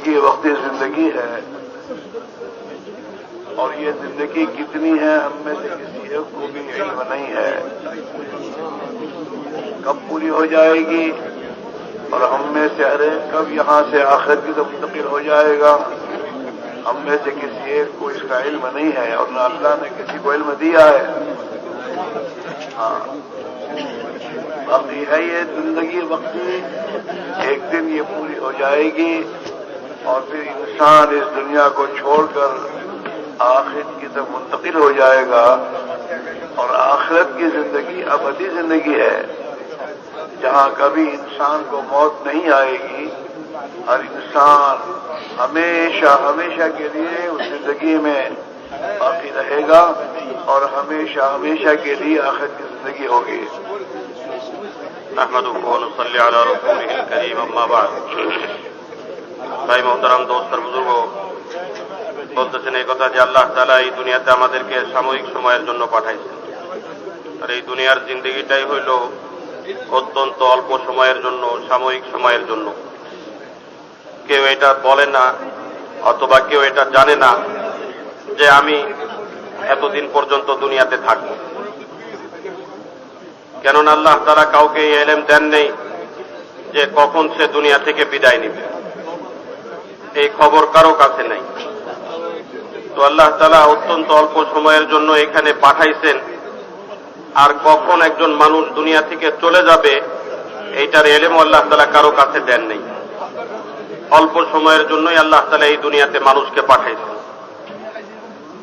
زندگی وقتی زندگی ہے، اور یہ زندگی کتنی ہے ہم میں سے کسی ایک کو بھی علم نہیں ہے، کب پوری ہو جائے گی، اور ہم میں سے ہر ایک کب یہاں سے آخرت کی طرف منتقل ہو جائے گا، ہم میں سے کسی ایک کو اس کا علم نہیں ہے، اور نہ اللہ نے کسی کو علم دیا ہے۔ ہاں، باقی ہے یہ زندگی وقتی، ایک دن یہ پوری ہو جائے گی، اور پھر انسان اس دنیا کو چھوڑ کر آخرت کی طرف منتقل ہو جائے گا، اور آخرت کی زندگی ابدی زندگی ہے، جہاں کبھی انسان کو موت نہیں آئے گی، ہر انسان ہمیشہ ہمیشہ کے لیے اس زندگی میں باقی رہے گا، اور ہمیشہ ہمیشہ کے لیے آخرت کی زندگی ہوگی۔ نحمدہ ونصلی علی رسولہ الکریم، اما بعد۔ ভাই মোহতারাম, দোস্ত আর বুজুর্গ, বলতেছেন এই কথা যে আল্লাহ তাআলা এই দুনিয়াতে আমাদেরকে সাময়িক সময়ের জন্য পাঠাইছেন, আর এই দুনিয়ার জিন্দেগিটাই হইল অত্যন্ত অল্প সময়ের জন্য, সাময়িক সময়ের জন্য। কেউ এটা বলে না, অথবা কেউ এটা জানে না যে আমি এতদিন পর্যন্ত দুনিয়াতে থাকব। কেননা আল্লাহ তাআলা কাউকে এই ইলম দেন নেই যে কখন সে দুনিয়া থেকে বিদায় নেবে, এই খবর কারো কাছে নেই। তো আল্লাহ তাআলা অত্যন্ত অল্প সময়ের জন্য এখানে পাঠাইছেন, আর কখন একজন মানুষ দুনিয়া থেকে চলে যাবে এইটার ইলম আল্লাহ তাআলা কারো কাছে দেন নেই। অল্প সময়ের জন্যই আল্লাহ তাআলা এই দুনিয়াতে মানুষকে পাঠাইছেন।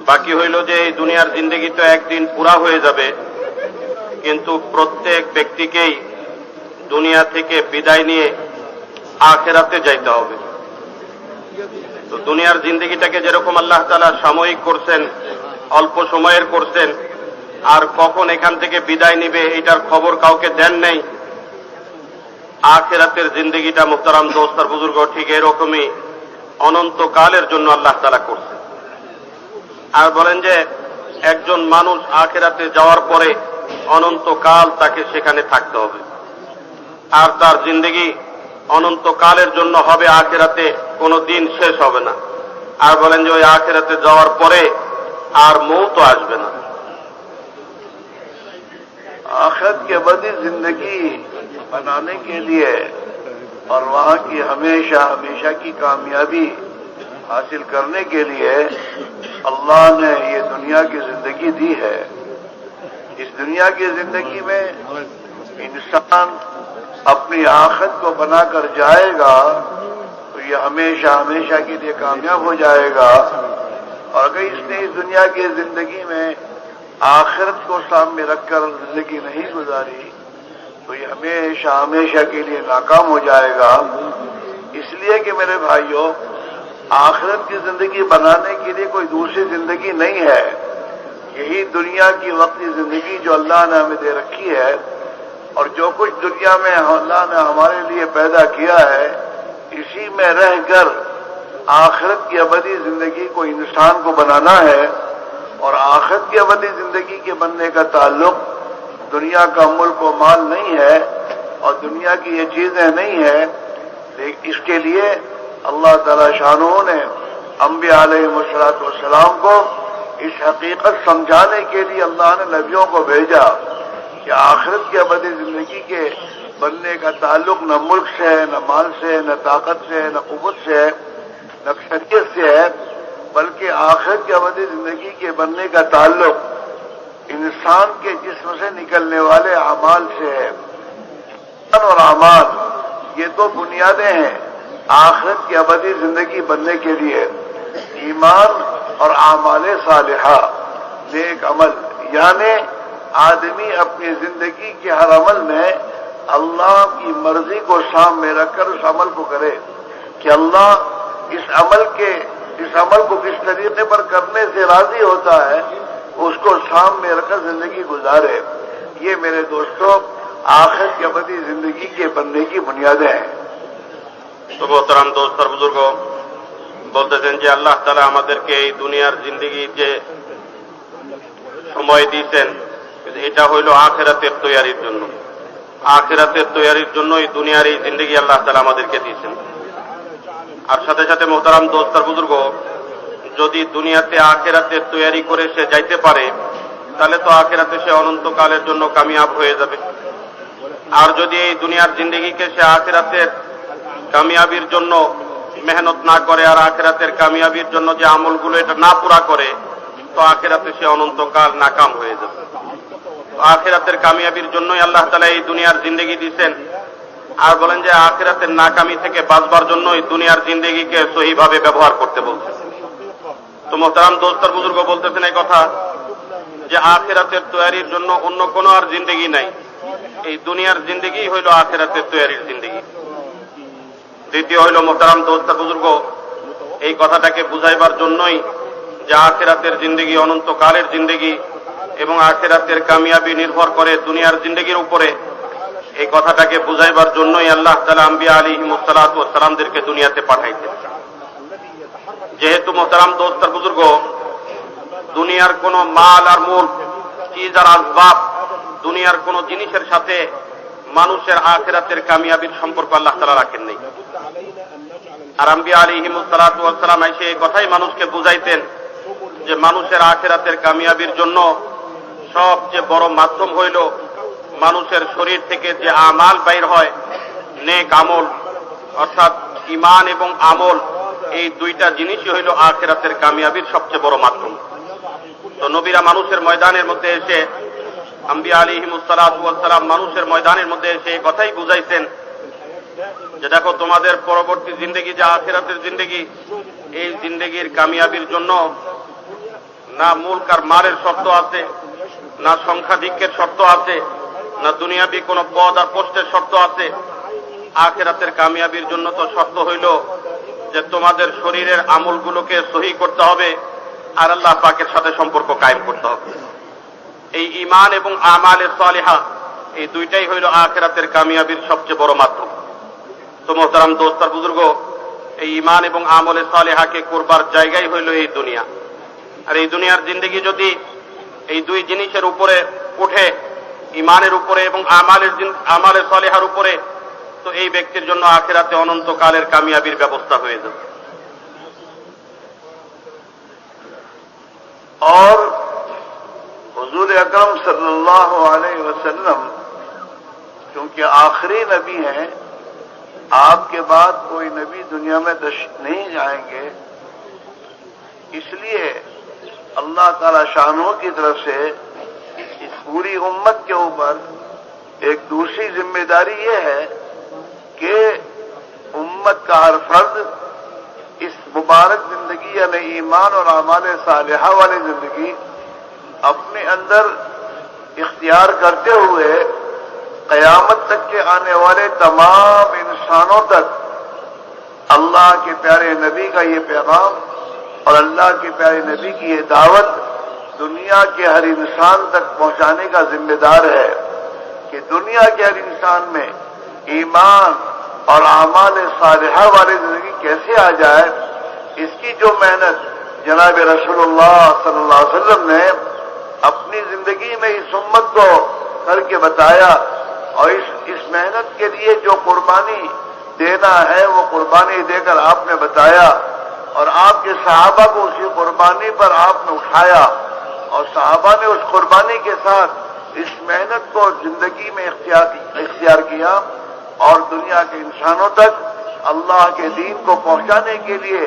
বাকি হইল যে এই দুনিয়ার জিন্দেগি তো একদিন পুরা হয়ে যাবে, কিন্তু প্রত্যেক ব্যক্তিকেই দুনিয়া থেকে বিদায় নিয়ে আখিরাতে যাইতে হবে। তো দুনিয়ার জিন্দেগিটাকে যেরকম আল্লাহ তাআলা সাময়িক করছেন, অল্প সময়ের করছেন, আর কখন এখান থেকে বিদায় নিবে এটার খবর কাউকে দেন নাই, আখিরাতের জিন্দেগিটা মুহতারাম দোস্ত আর বুজুর্গ ঠিক এরকমই অনন্তকালের জন্য আল্লাহ তাআলা করছেন। আর বলেন যে একজন মানুষ আখিরাতে যাওয়ার পরে অনন্তকাল তাকে সেখানে থাকতে হবে, আর তার জিন্দেগি অনন্তকালের জন্য হবে, আখিরাতে কোনো দিন শেষ হবে না। আর বলেন যে ওই আখিরাতে যাওয়ার পরে আর মৌত আসবে না। آخرت کی ابدی زندگی بنانے کے لیے اور وہاں کی ہمیشہ ہمیشہ کی کامیابی حاصل کرنے کے لیے اللہ نے یہ دنیا کی زندگی دی ہے۔ اس دنیا کی زندگی میں انسان اپنی آخرت کو بنا کر جائے گا تو یہ ہمیشہ ہمیشہ کے لیے کامیاب ہو جائے گا، اور اگر اس نے اس دنیا کی زندگی میں آخرت کو سامنے رکھ کر زندگی نہیں گزاری تو یہ ہمیشہ ہمیشہ کے لیے ناکام ہو جائے گا۔ اس لیے کہ میرے بھائیوں، آخرت کی زندگی بنانے کے لیے کوئی دوسری زندگی نہیں ہے، یہی دنیا کی وقتی زندگی جو اللہ نے ہمیں دے رکھی ہے، اور جو کچھ دنیا میں اللہ نے ہمارے لیے پیدا کیا ہے اسی میں رہ کر آخرت کی ابدی زندگی کو انسان کو بنانا ہے۔ اور آخرت کی ابدی زندگی کے بننے کا تعلق دنیا کا ملک و مال نہیں ہے، اور دنیا کی یہ چیزیں نہیں ہیں، لیکن اس کے لیے اللہ تعالی شانہ نے انبیاء علیہم السلام کو اس حقیقت سمجھانے کے لیے اللہ نے نبیوں کو بھیجا کہ آخرت کی ابدی زندگی کے بننے کا تعلق نہ ملک سے ہے، نہ مال سے ہے، نہ طاقت سے ہے، نہ قوت سے ہے، نہ شریعت سے ہے، بلکہ آخرت کی ابدی زندگی کے بننے کا تعلق انسان کے جسم سے نکلنے والے اعمال سے ہے۔ ایمان اور اعمال یہ تو بنیادیں ہیں آخرت کی ابدی زندگی بننے کے لیے۔ ایمان اور اعمال صالحہ، نیک عمل، یعنی آدمی اپنی زندگی کے ہر عمل میں اللہ کی مرضی کو سامنے رکھ کر اس عمل کو کرے کہ اللہ اس عمل کو کس طریقے پر کرنے سے راضی ہوتا ہے، اس کو سامنے رکھ کر زندگی گزارے۔ یہ میرے دوستوں آخرت کی ابدی زندگی کے بننے کی بنیادیں ہیں۔ তো মোহতারাম দোস্ত আর বুজুর্গ, বলতেছেন যে আল্লাহ তাআলা আমাদেরকে এই দুনিয়ার জিন্দেগি যে সময় দিয়েছেন এটা হইল আখিরাতের তৈয়ারির জন্য। আখিরাতের তৈয়ারির জন্য এই দুনিয়ার এই জিন্দেগি আল্লাহ তাআলা আমাদেরকে দিয়েছেন। আর সাথে সাথে মোহতারাম দোস্ত আর বুজুর্গ, যদি দুনিয়াতে আখেরাতে তৈরি করে সে যাইতে পারে তাহলে তো আখেরাতে সে অনন্তকালের জন্য কামিয়াব হয়ে যাবে। আর যদি এই দুনিয়ার জিন্দেগিকে সে আখেরাতের কামিয়াবির জন্য মেহনত না করে আর আখেরাতের কামিয়াবির জন্য যে আমলগুলো এটা না পুরা করে, তো আখেরাতে সে অনন্তকাল নাকাম হয়ে যাবে। আখেরাতের কামিয়াবির জন্যই আল্লাহ তাআলা এই দুনিয়ার জিন্দেগি দিচ্ছেন। আর বলেন যে আখেরাতের নাকামি থেকে বাঁচবার জন্য এই দুনিয়ার জিন্দেগিকে সহিভাবে ব্যবহার করতে বলছেন। তো মোহতারাম দোস্তর বুজুর্গ বলতেছেন এই কথা যে আখেরাতের তৈরির জন্য অন্য কোনো আর জিন্দেগি নাই, এই দুনিয়ার জিন্দেগি হইল আখেরাতের তৈরির জিন্দেগি। দ্বিতীয় হইল মোহতারাম দোস্তর বুজুর্গ, এই কথাটাকে বুঝাইবার জন্যই যে আখেরাতের জিন্দেগি অনন্তকালের জিন্দেগি এবং আখেরাতের কামিয়াবি নির্ভর করে দুনিয়ার জিন্দেগির উপরে, এই কথাটাকে বুঝাইবার জন্যই আল্লাহ তাআলা আম্বিয়া আলাইহিমুস সালাতু ওয়াস সালামদেরকে দুনিয়াতে পাঠাইছেন। যেহেতু মোহতারাম দোস্ত আর বুজুর্গ, দুনিয়ার কোন মাল আর মুলক, চিজ আর আসবাব, দুনিয়ার কোন জিনিসের সাথে মানুষের আখিরাতের কামিয়াবির সম্পর্ক আল্লাহ তাআলা রাখেন নাই। আর আম্বিয়া আলাইহিমুস সালাতু ওয়াস সালাম এসে এই কথাই মানুষকে বুঝাইতেন যে মানুষের আখিরাতের কামিয়াবির জন্য সবচেয়ে বড় মাধ্যম হইল মানুষের শরীর থেকে যে আমাল বাইর হয়, নেক আমল, অর্থাৎ ঈমান এবং আমল, এই দুইটা জিনিসই হইল আখিরাতের কামিয়াবির সবচেয়ে বড় মাধ্যম। তো নবীরা মানুষের ময়দানের মধ্যে এসে, আম্বিয়া আলাইহিমুস সালাতু ওয়াস সালাম মানুষের ময়দানের মধ্যে এসে এই কথাই বুঝাইছেন যে দেখো, তোমাদের পরবর্তী জিন্দেগি যে আখিরাতের জিন্দেগি, এই জিন্দেগির কামিয়াবির জন্য না মুলক আর মালের শর্ত আছে, না সংখ্যাধিক্যের শর্ত আছে, না দুনিয়াবি কোন পদ আর পোস্টের শর্ত আছে। আখিরাতের কামিয়াবির জন্য তো শর্ত হইল যে তোমাদের শরীরের আমলগুলোকে সহি করতে হবে আর আল্লাহ পাকের সাথে সম্পর্ক কায়েম করতে হবে। এই ঈমান এবং আমালে সালিহা, এই দুইটাই হইল আখিরাতের কামিয়াবির সবচেয়ে বড় মাধ্যম। তো মোহতারাম দোস্ত আর বুজুর্গ, এই ঈমান এবং আমলে সালিহাকে করবার জায়গাই হইল এই দুনিয়া। আর এই দুনিয়ার জিন্দেগি যদি এই দুই জিনিসের উপরে উঠে, ঈমানের উপরে এবং আমালে সালিহার উপরে, তো এই ব্যক্তির জন্য আখিরাতে অনন্তকালের কামিয়াবির ব্যবস্থা হয়ে যাবে। और हुजूर अकरम सल्लल्लाहु अलैहि वसल्लम क्योंकि आखिरी नबी हैं, आपके बाद कोई नबी दुनिया में नहीं जाएंगे, इसलिए अल्लाह ताला शानों की तरफ से इस पूरी उम्मत के ऊपर एक दूसरी जिम्मेदारी ये है कि उम्मत का हर फर्द इस मुबारक जिंदगी यानी ईमान और आमाल सालिहा वाली जिंदगी अपने अंदर इख्तियार करते हुए क़यामत तक के आने वाले तमाम इंसानों तक अल्लाह के प्यारे नबी का ये पैगाम और अल्लाह के प्यारे नबी की ये दावत दुनिया के हर इंसान तक पहुंचाने का जिम्मेदार है कि दुनिया के हर इंसान में ईमान और आमाल सालिहा वाली जिंदगी कैसे आ जाए, इसकी जो मेहनत जनाब रसूलुल्लाह सल्लल्लाहु अलैहि वसल्लम ने अपनी जिंदगी में इस उम्मत को करके बताया और इस मेहनत के लिए जो कुर्बानी देना है वो कुर्बानी देकर आपने बताया और आपके सहाबा को उसी कुर्बानी पर आपने उठाया और सहाबा ने उस कुर्बानी के साथ इस मेहनत को जिंदगी में इख्तियार किया और दुनिया के इंसानों तक अल्लाह के दीन को पहुंचाने के लिए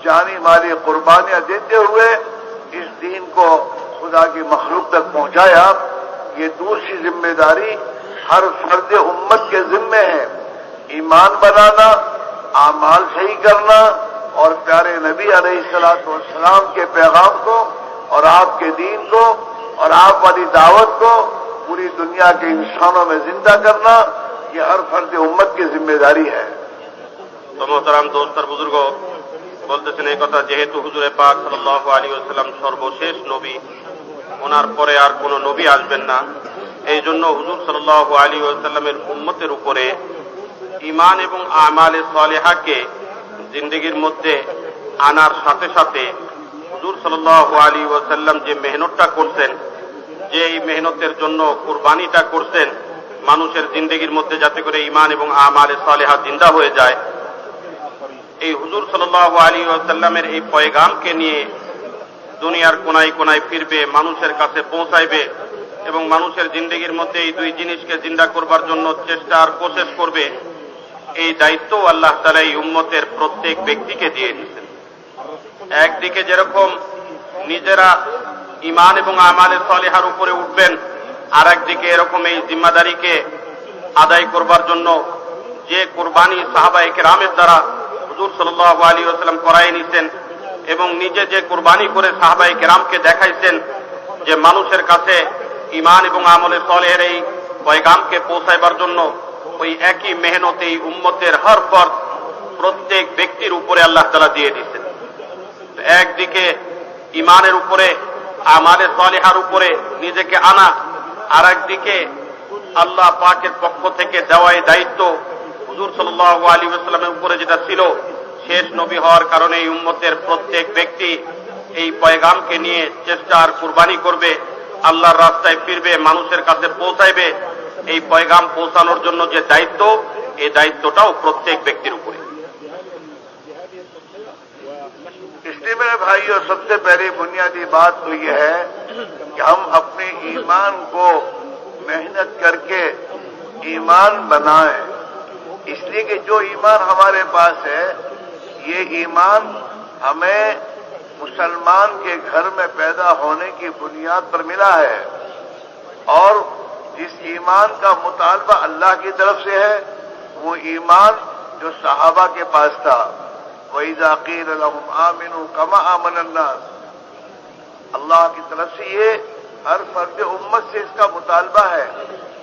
जानी माली कुर्बानियां देते हुए इस दीन को खुदा की मखलूक तक पहुंचाया। ये दूसरी जिम्मेदारी हर फर्द उम्मत के जिम्मे है, ईमान बनाना, आमाल सही करना और प्यारे नबी अलैहिस्सलातु वस्सलाम के पैगाम को और आपके दीन को और आप वाली दावत को पूरी दुनिया के इंसानों में जिंदा करना, ये हर फर्द उम्मत की जिम्मेदारी है। तो मोहतरम दोस्त और बुजुर्ग বলতেছেন এই কথা, যেহেতু হুজুরে পাক সাল্লাল্লাহু আলাইহি ওয়াসাল্লাম সর্বশেষ নবী, ওনার পরে আর কোন নবী আসবেন না, এই জন্য হুজুর সাল্লাল্লাহু আলাইহি ওয়াসাল্লামের উম্মতের উপরে ঈমান এবং আমালে সালিহাকে জিন্দেগির মধ্যে আনার সাথে সাথে হুজুর সাল্লাল্লাহু আলাইহি ওয়াসাল্লাম যে মেহনতটা করছেন, যে এই মেহনতের জন্য কুরবানিটা করছেন মানুষের জিন্দেগির মধ্যে যাতে করে ঈমান এবং আমালে সালিহা জিন্দা হয়ে যায়, এই হুজুর সাল্লাল্লাহু আলাইহি ওয়াসাল্লামের এই পয়গামকে নিয়ে দুনিয়ার কোনায় কোনায় ফিরবে, মানুষের কাছে পৌঁছাইবে এবং মানুষের জিন্দেগির মধ্যে এই দুই জিনিসকে জিন্দা করবার জন্য চেষ্টা আর কোশিশ করবে। এই দায়িত্ব আল্লাহ তাআলা এই উম্মতের প্রত্যেক ব্যক্তিকে দিয়ে দিয়েছেন। একদিকে যেরকম নিজেরা ঈমান এবং আমালে সালেহার উপরে উঠবেন, আর একদিকে এরকম এই জিম্মাদারিকে আদায় করবার জন্য যে কুরবানি সাহাবায়ে কেরামের দ্বারা হুজুর সাল্লাল্লাহু আলাইহি ওয়াসাল্লাম করায় নিছেন এবং নিজে যে কুরবানি করে সাহাবায়ে কেরামকে দেখাইছেন যে মানুষের কাছে ঈমান এবং আমলে সালেহের এই পয়গামকে পৌঁছাইবার জন্য ওই একই মেহনত এই উম্মতের হর ফরদ প্রত্যেক ব্যক্তির উপরে আল্লাহ তাআলা দিয়ে দিয়েছেন। একদিকে ঈমানের উপরে আমালে সালেহার উপরে নিজেকে আনা, আর একদিকে আল্লাহ পাকের পক্ষ থেকে দেওয়া এই দায়িত্ব হুজুর সাল্লাল্লাহু আলাইহি ওয়াসাল্লামের উপরে যেটা ছিল, শেষ নবী হওয়ার কারণে এই উম্মতের প্রত্যেক ব্যক্তি এই পয়গামকে নিয়ে চেষ্টা আর কুরবানি করবে, আল্লাহর রাস্তায় ফিরবে, মানুষের কাছে পৌঁছাইবে। এই পয়গাম পৌঁছানোর জন্য যে দায়িত্ব, এই দায়িত্বটাও প্রত্যেক ব্যক্তির উপরে। इसलिए मेरे भाइयों, सबसे पहले बुनियादी बात तो यह है कि हम अपने ईमान को मेहनत करके ईमान बनाएं। इसलिए कि जो ईमान हमारे पास है, ये ईमान हमें मुसलमान के घर में पैदा होने की बुनियाद पर मिला है, और जिस ईमान का मुतालबा अल्लाह की तरफ से है, वो ईमान जो सहाबा के पास था। वइज़ा क़ील लहुम आमिनू कमा आमन अन्नास, अल्लाह की तरफ से ये हर फर्द उम्मत से इसका मुतालबा है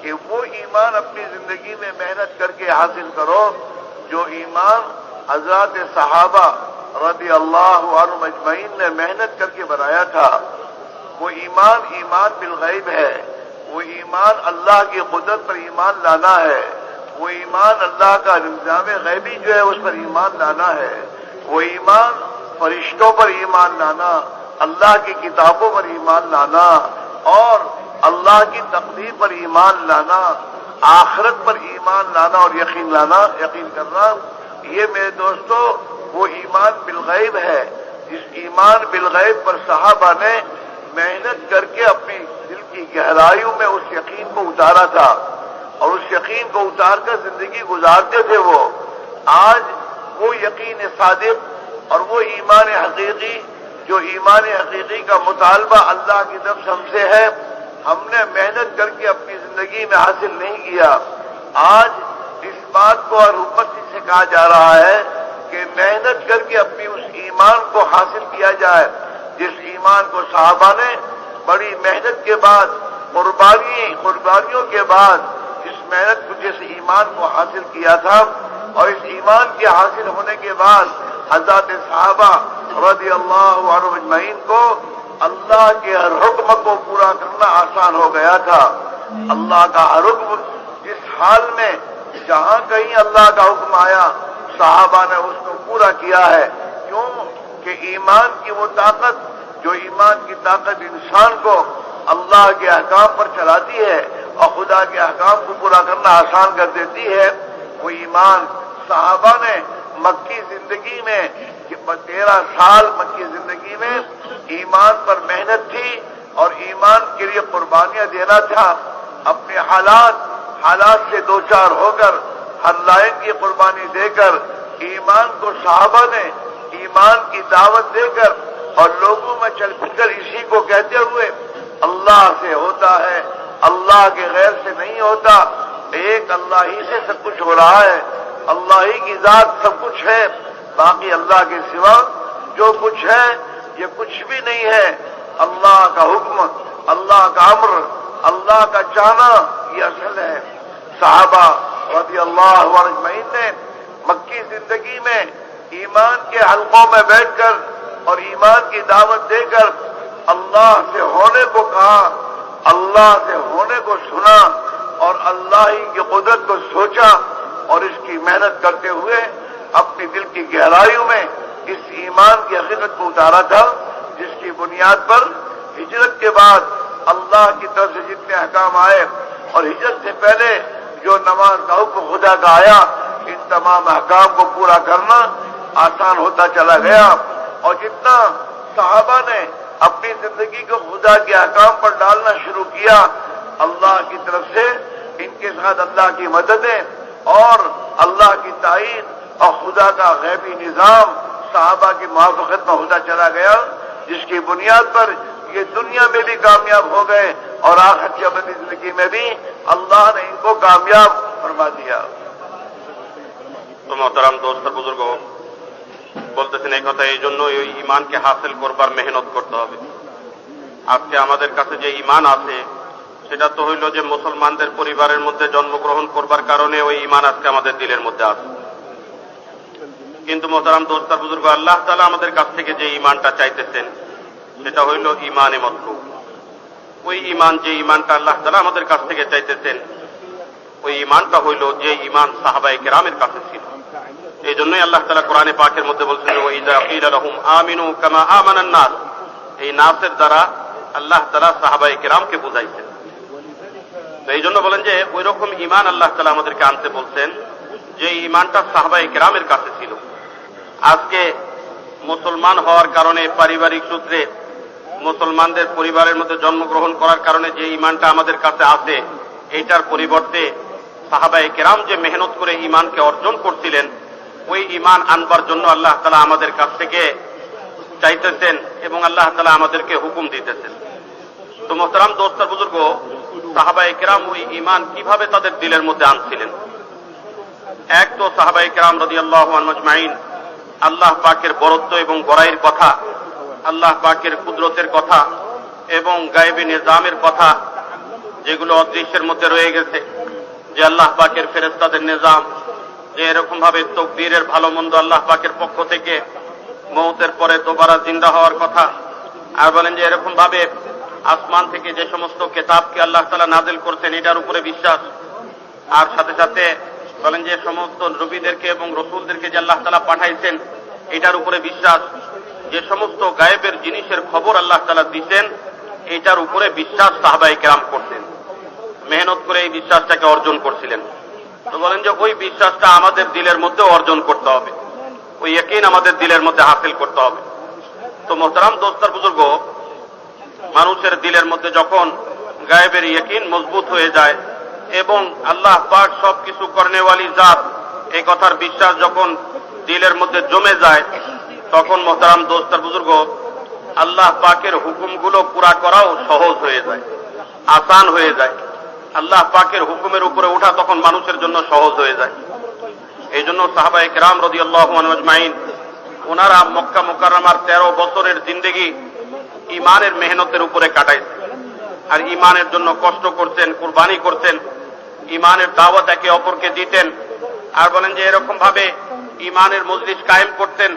कि वो ईमान अपनी जिंदगी में मेहनत करके हासिल करो जो ईमान हज़रत सहाबा रज़ी अल्लाहु अन्हुम अजमईन ने मेहनत करके बनाया था। वो ईमान ईमान बिल गैब है, वो ईमान अल्लाह की कुदरत पर ईमान लाना है, वो ईमान अल्लाह का निज़ाम गैबी जो है उस पर ईमान लाना है, वो ईमान फरिश्तों पर ईमान लाना, अल्लाह की किताबों पर ईमान लाना और अल्लाह की तकदीर पर ईमान लाना, आखिरत पर ईमान लाना और यकीन करना। ये मेरे दोस्तों वो ईमान बिलगैब है, जिस ईमान बिलगैब पर सहाबा ने मेहनत करके अपनी दिल की गहराइयों में उस यकीन को उतारा था और उस यकीन को उतार कर जिंदगी गुजारते थे। वो आज वो यकीन सादिक और वो ईमान हकीकी, जो ईमान हकीकी का मुतालबा अल्लाह की तरफ से हमसे है, हमने मेहनत करके अपनी जिंदगी में हासिल नहीं किया। आज इस बात को और उम्मत से कहा जा रहा है कि मेहनत करके अपनी उस ईमान को हासिल किया जाए, जिस ईमान को सहाबा ने बड़ी मेहनत के बाद, कुर्बानियों के बाद इस मेहनत को, जिस ईमान को हासिल किया था, और इस ईमान के हासिल होने के बाद हज़रत सहाबा रज़ी अल्लाहु अन्हुम अजमईन को अल्लाह के हर हुक्म को पूरा करना आसान हो गया था। अल्लाह का हर हुक्म जिस हाल में जहां कहीं अल्लाह का हुक्म आया, सहाबा ने उसको पूरा किया है। क्यों कि ईमान की वो ताकत, जो ईमान की ताकत इंसान को अल्लाह के अहकाम पर चलाती है और खुदा के अहकाम को पूरा करना आसान कर देती है, वो ईमान सहाबा ने मक्की जिंदगी में 13 साल मक्की जिंदगी में ईमान पर मेहनत थी और ईमान के लिए कुर्बानियां देना था। अपने हालात से दो चार होकर हर लायक की कुर्बानी देकर ईमान को सहाबा ने ईमान की दावत देकर और लोगों में चल फिर इसी को कहते हुए अल्लाह से होता है, अल्लाह के गैर से नहीं होता, एक अल्लाह ही से सब कुछ हो रहा है, अल्लाह ही की जात सब कुछ है, बाकी अल्लाह के सिवा जो कुछ है ये कुछ भी नहीं है। अल्लाह का हुक्म, अल्लाह का अम्र, अल्लाह का चाहना ये असल है। सहाबा रज़ी अल्लाहु अजमईन ने मक्की जिंदगी में ईमान के हलकों में बैठकर और ईमान की दावत देकर अल्लाह से होने को कहा, अल्लाह से होने को सुना और अल्लाह ही की कुदरत को सोचा और इसकी मेहनत करते हुए अपनी दिल की गहराइयों में इस ईमान की हकीकत को उतारा था, जिसकी बुनियाद पर हिजरत के बाद अल्लाह की तरफ से जितने अहकाम आए और हिजरत से पहले जो नमाज का हुक्म खुदा का आया, इन तमाम अहकाम को पूरा करना, आसान होता चला गया और जितना सहाबा ने अपनी जिंदगी को खुदा के अहकाम पर डालना शुरू किया, अल्लाह की तरफ से इनके साथ अल्लाह की मददें और अल्लाह की ताईद और खुदा का गैबी निजाम सहाबा की मुआफ़क़त में होता चला गया, जिसकी बुनियाद पर ये दुनिया में भी कामयाब हो गए और आखिरत की अबदी जिंदगी में भी अल्लाह ने इनको कामयाब फरमा दिया। तो मोहतरम दोस्त बुजुर्ग বলতেছেন এই কথা এই জন্য ওই ইমানকে হাসিল করবার মেহনত করতে হবে। আজকে আমাদের কাছে যে ইমান আছে সেটা তো হইল যে মুসলমানদের পরিবারের মধ্যে জন্মগ্রহণ করবার কারণে ওই ইমান আজকে আমাদের দিলের মধ্যে আছে। কিন্তু মোহতারাম দোস্ত বুজুর্গ, আল্লাহ তাআলা আমাদের কাছ থেকে যে ইমানটা চাইতেছেন সেটা হইল ইমানে মতলুব। ওই ইমান, যে ইমানটা আল্লাহ তাআলা আমাদের কাছ থেকে চাইতেছেন, ওই ইমানটা হইল যে ইমান সাহাবায়ে কেরামের কাছে ছিল। এই জন্যই আল্লাহ তাআলা কোরআনে পাকের মধ্যে বলছেন, ওয়াইযা কিলা লাহুম আমিনু কামা আমানান নাস। এই নাসের দ্বারা আল্লাহ তাআলা সাহাবায়ে কেরামকে বুঝাইছেন। তো এই জন্য বলেন যে ওই রকম ইমান আল্লাহ তাআলা আমাদেরকে আনতে বলছেন যে ইমানটা সাহাবায়ে কেরামের কাছে ছিল। আজকে মুসলমান হওয়ার কারণে, পারিবারিক সূত্রে মুসলমানদের পরিবারের মধ্যে জন্মগ্রহণ করার কারণে যে ইমানটা আমাদের কাছে আছে, এইটার পরিবর্তে সাহাবায়ে কেরাম যে মেহনত করে ইমানকে অর্জন করছিলেন, ওই ইমান আনবার জন্য আল্লাহ তাআলা আমাদের কাছ থেকে চাইতেছেন এবং আল্লাহ তাআলা আমাদেরকে হুকুম দিতেছেন। তো মোহতারাম দোস্ত বুজুর্গ, সাহাবায়ে কেরাম ওই ইমান কিভাবে তাদের দিলের মধ্যে আনছিলেন? এক তো সাহাবায়ে কেরাম রাদিয়াল্লাহু আনহুম আজমাইন আল্লাহ পাকের বরত্ব এবং বড়াইয়ের কথা, আল্লাহ পাকের কুদরতের কথা এবং গায়েবী নিজামের কথা, যেগুলো অদৃশ্যের মধ্যে রয়ে গেছে, যে আল্লাহ পাকের ফেরেশতাদের নিজাম, যে এরকম ভাবে তকদীরের ভালো মন্দ আল্লাহ পাকের পক্ষ থেকে, মওতের পরে দোবারা জিন্দা হওয়ার কথা, আর বলেন যে এরকম ভাবে আসমান থেকে যে সমস্ত কিতাবকে আল্লাহ তাআলা নাযিল করছেন এটার উপরে বিশ্বাস, আর সাথে সাথে বলেন যে সমস্ত নবীদেরকে এবং রাসূলদেরকে যে আল্লাহ তাআলা পাঠাইছেন এটার উপরে বিশ্বাস, যে সমস্ত গায়েবের জিনিসের খবর আল্লাহ তাআলা দিতেন এটার উপরে বিশ্বাস সাহাবায়ে কেরাম করতেন, মেহনত করে এই বিশ্বাসটাকে অর্জন করছিলেন। তো বলেন যে ওই বিশ্বাসটা আমাদের দিলের মধ্যে অর্জন করতে হবে, ওই ইয়াকিন আমাদের দিলের মধ্যে হাসিল করতে হবে। তো মোহতারাম দোস্ত বুজুর্গ, মানুষের দিলের মধ্যে যখন গায়েবের ইয়াকিন মজবুত হয়ে যায় এবং আল্লাহ পাক সবকিছু করনেওয়ালি জাত, এই কথার বিশ্বাস যখন দিলের মধ্যে জমে যায়, তখন মোহতারাম দোস্ত বুজুর্গ, আল্লাহ পাকের হুকুমগুলো পুরা করাও সহজ হয়ে যায়, আসান হয়ে যায়। আল্লাহ পাকের হুকুমের উপরে ওঠা তখন মানুষের জন্য সহজ হয়ে যায়। এই জন্য সাহাবায়ে কেরাম রাদিয়াল্লাহু আনহুম আজমাইন ওনারা মক্কা মুকাররমার 13 বছরের জিন্দেগি ইমানের মেহনতের উপরে কাটাইছেন, আর ইমানের জন্য কষ্ট করতেন, কুরবানি করতেন, ইমানের দাওয়াত একে অপরকে দিতেন, আর বলেন যে এরকম ভাবে ইমানের মজলিস কায়েম করতেন,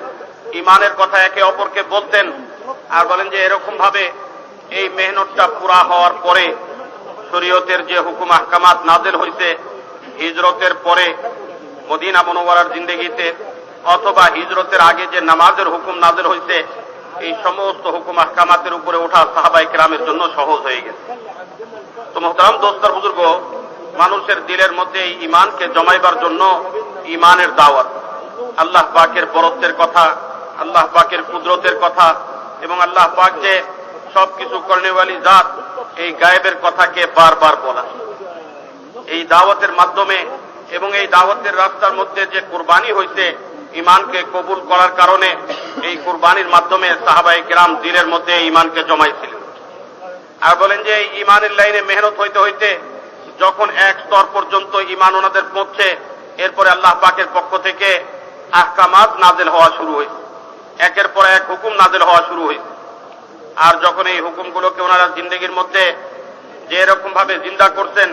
ইমানের কথা একে অপরকে বলতেন, আর বলেন যে এরকম ভাবে এই মেহনতটা পুরা হওয়ার পরে শরীয়তের যে হুকুম আহকামাত নাযিল হয়েছে হিজরতের পরে মদিনা মুনাওয়ারার জিন্দেগিতে, অথবা হিজরতের আগে যে নামাজের হুকুম নাযিল হয়েছে, এই সমস্ত হুকুম আহকামাতের উপরে ওঠা সাহাবায়ে কেরামের জন্য সহজ হয়ে গেছে। তো মোহতারাম দোস্তর বুজুর্গ, মানুষের দিলের মধ্যে এই ইমানকে জমাইবার জন্য ইমানের দাওয়াত, আল্লাহ পাকের বরত্বের কথা, আল্লাহ পাকের কুদরতের কথা এবং আল্লাহ পাক যে সবকিছু করনেওয়ালি জাত, এই গায়েবের কথাকে বারবার বলা, এই দাওয়াতের মাধ্যমে এবং এই দাওয়াতের রাস্তার মধ্যে যে কুরবানি হয়েছে ইমানকে কবুল করার কারণে, এই কুরবানির মাধ্যমে সাহাবায়ে কেরাম দিলের মধ্যে ইমানকে জমাইছিলেন। আর বলেন যে এই ইমানের লাইনে মেহনত হইতে হইতে যখন এক স্তর পর্যন্ত ইমান ওনাদের পৌঁছে, এরপরে আল্লাহ পাকের পক্ষ থেকে আহকামাত নাযিল হওয়া শুরু হয়েছে, একের পর এক হুকুম নাযিল হওয়া শুরু হয়েছে। আর যখন এই হুকুমগুলোকে ওনারা জিন্দেগির মধ্যে যে এরকম ভাবে জিন্দা করতেন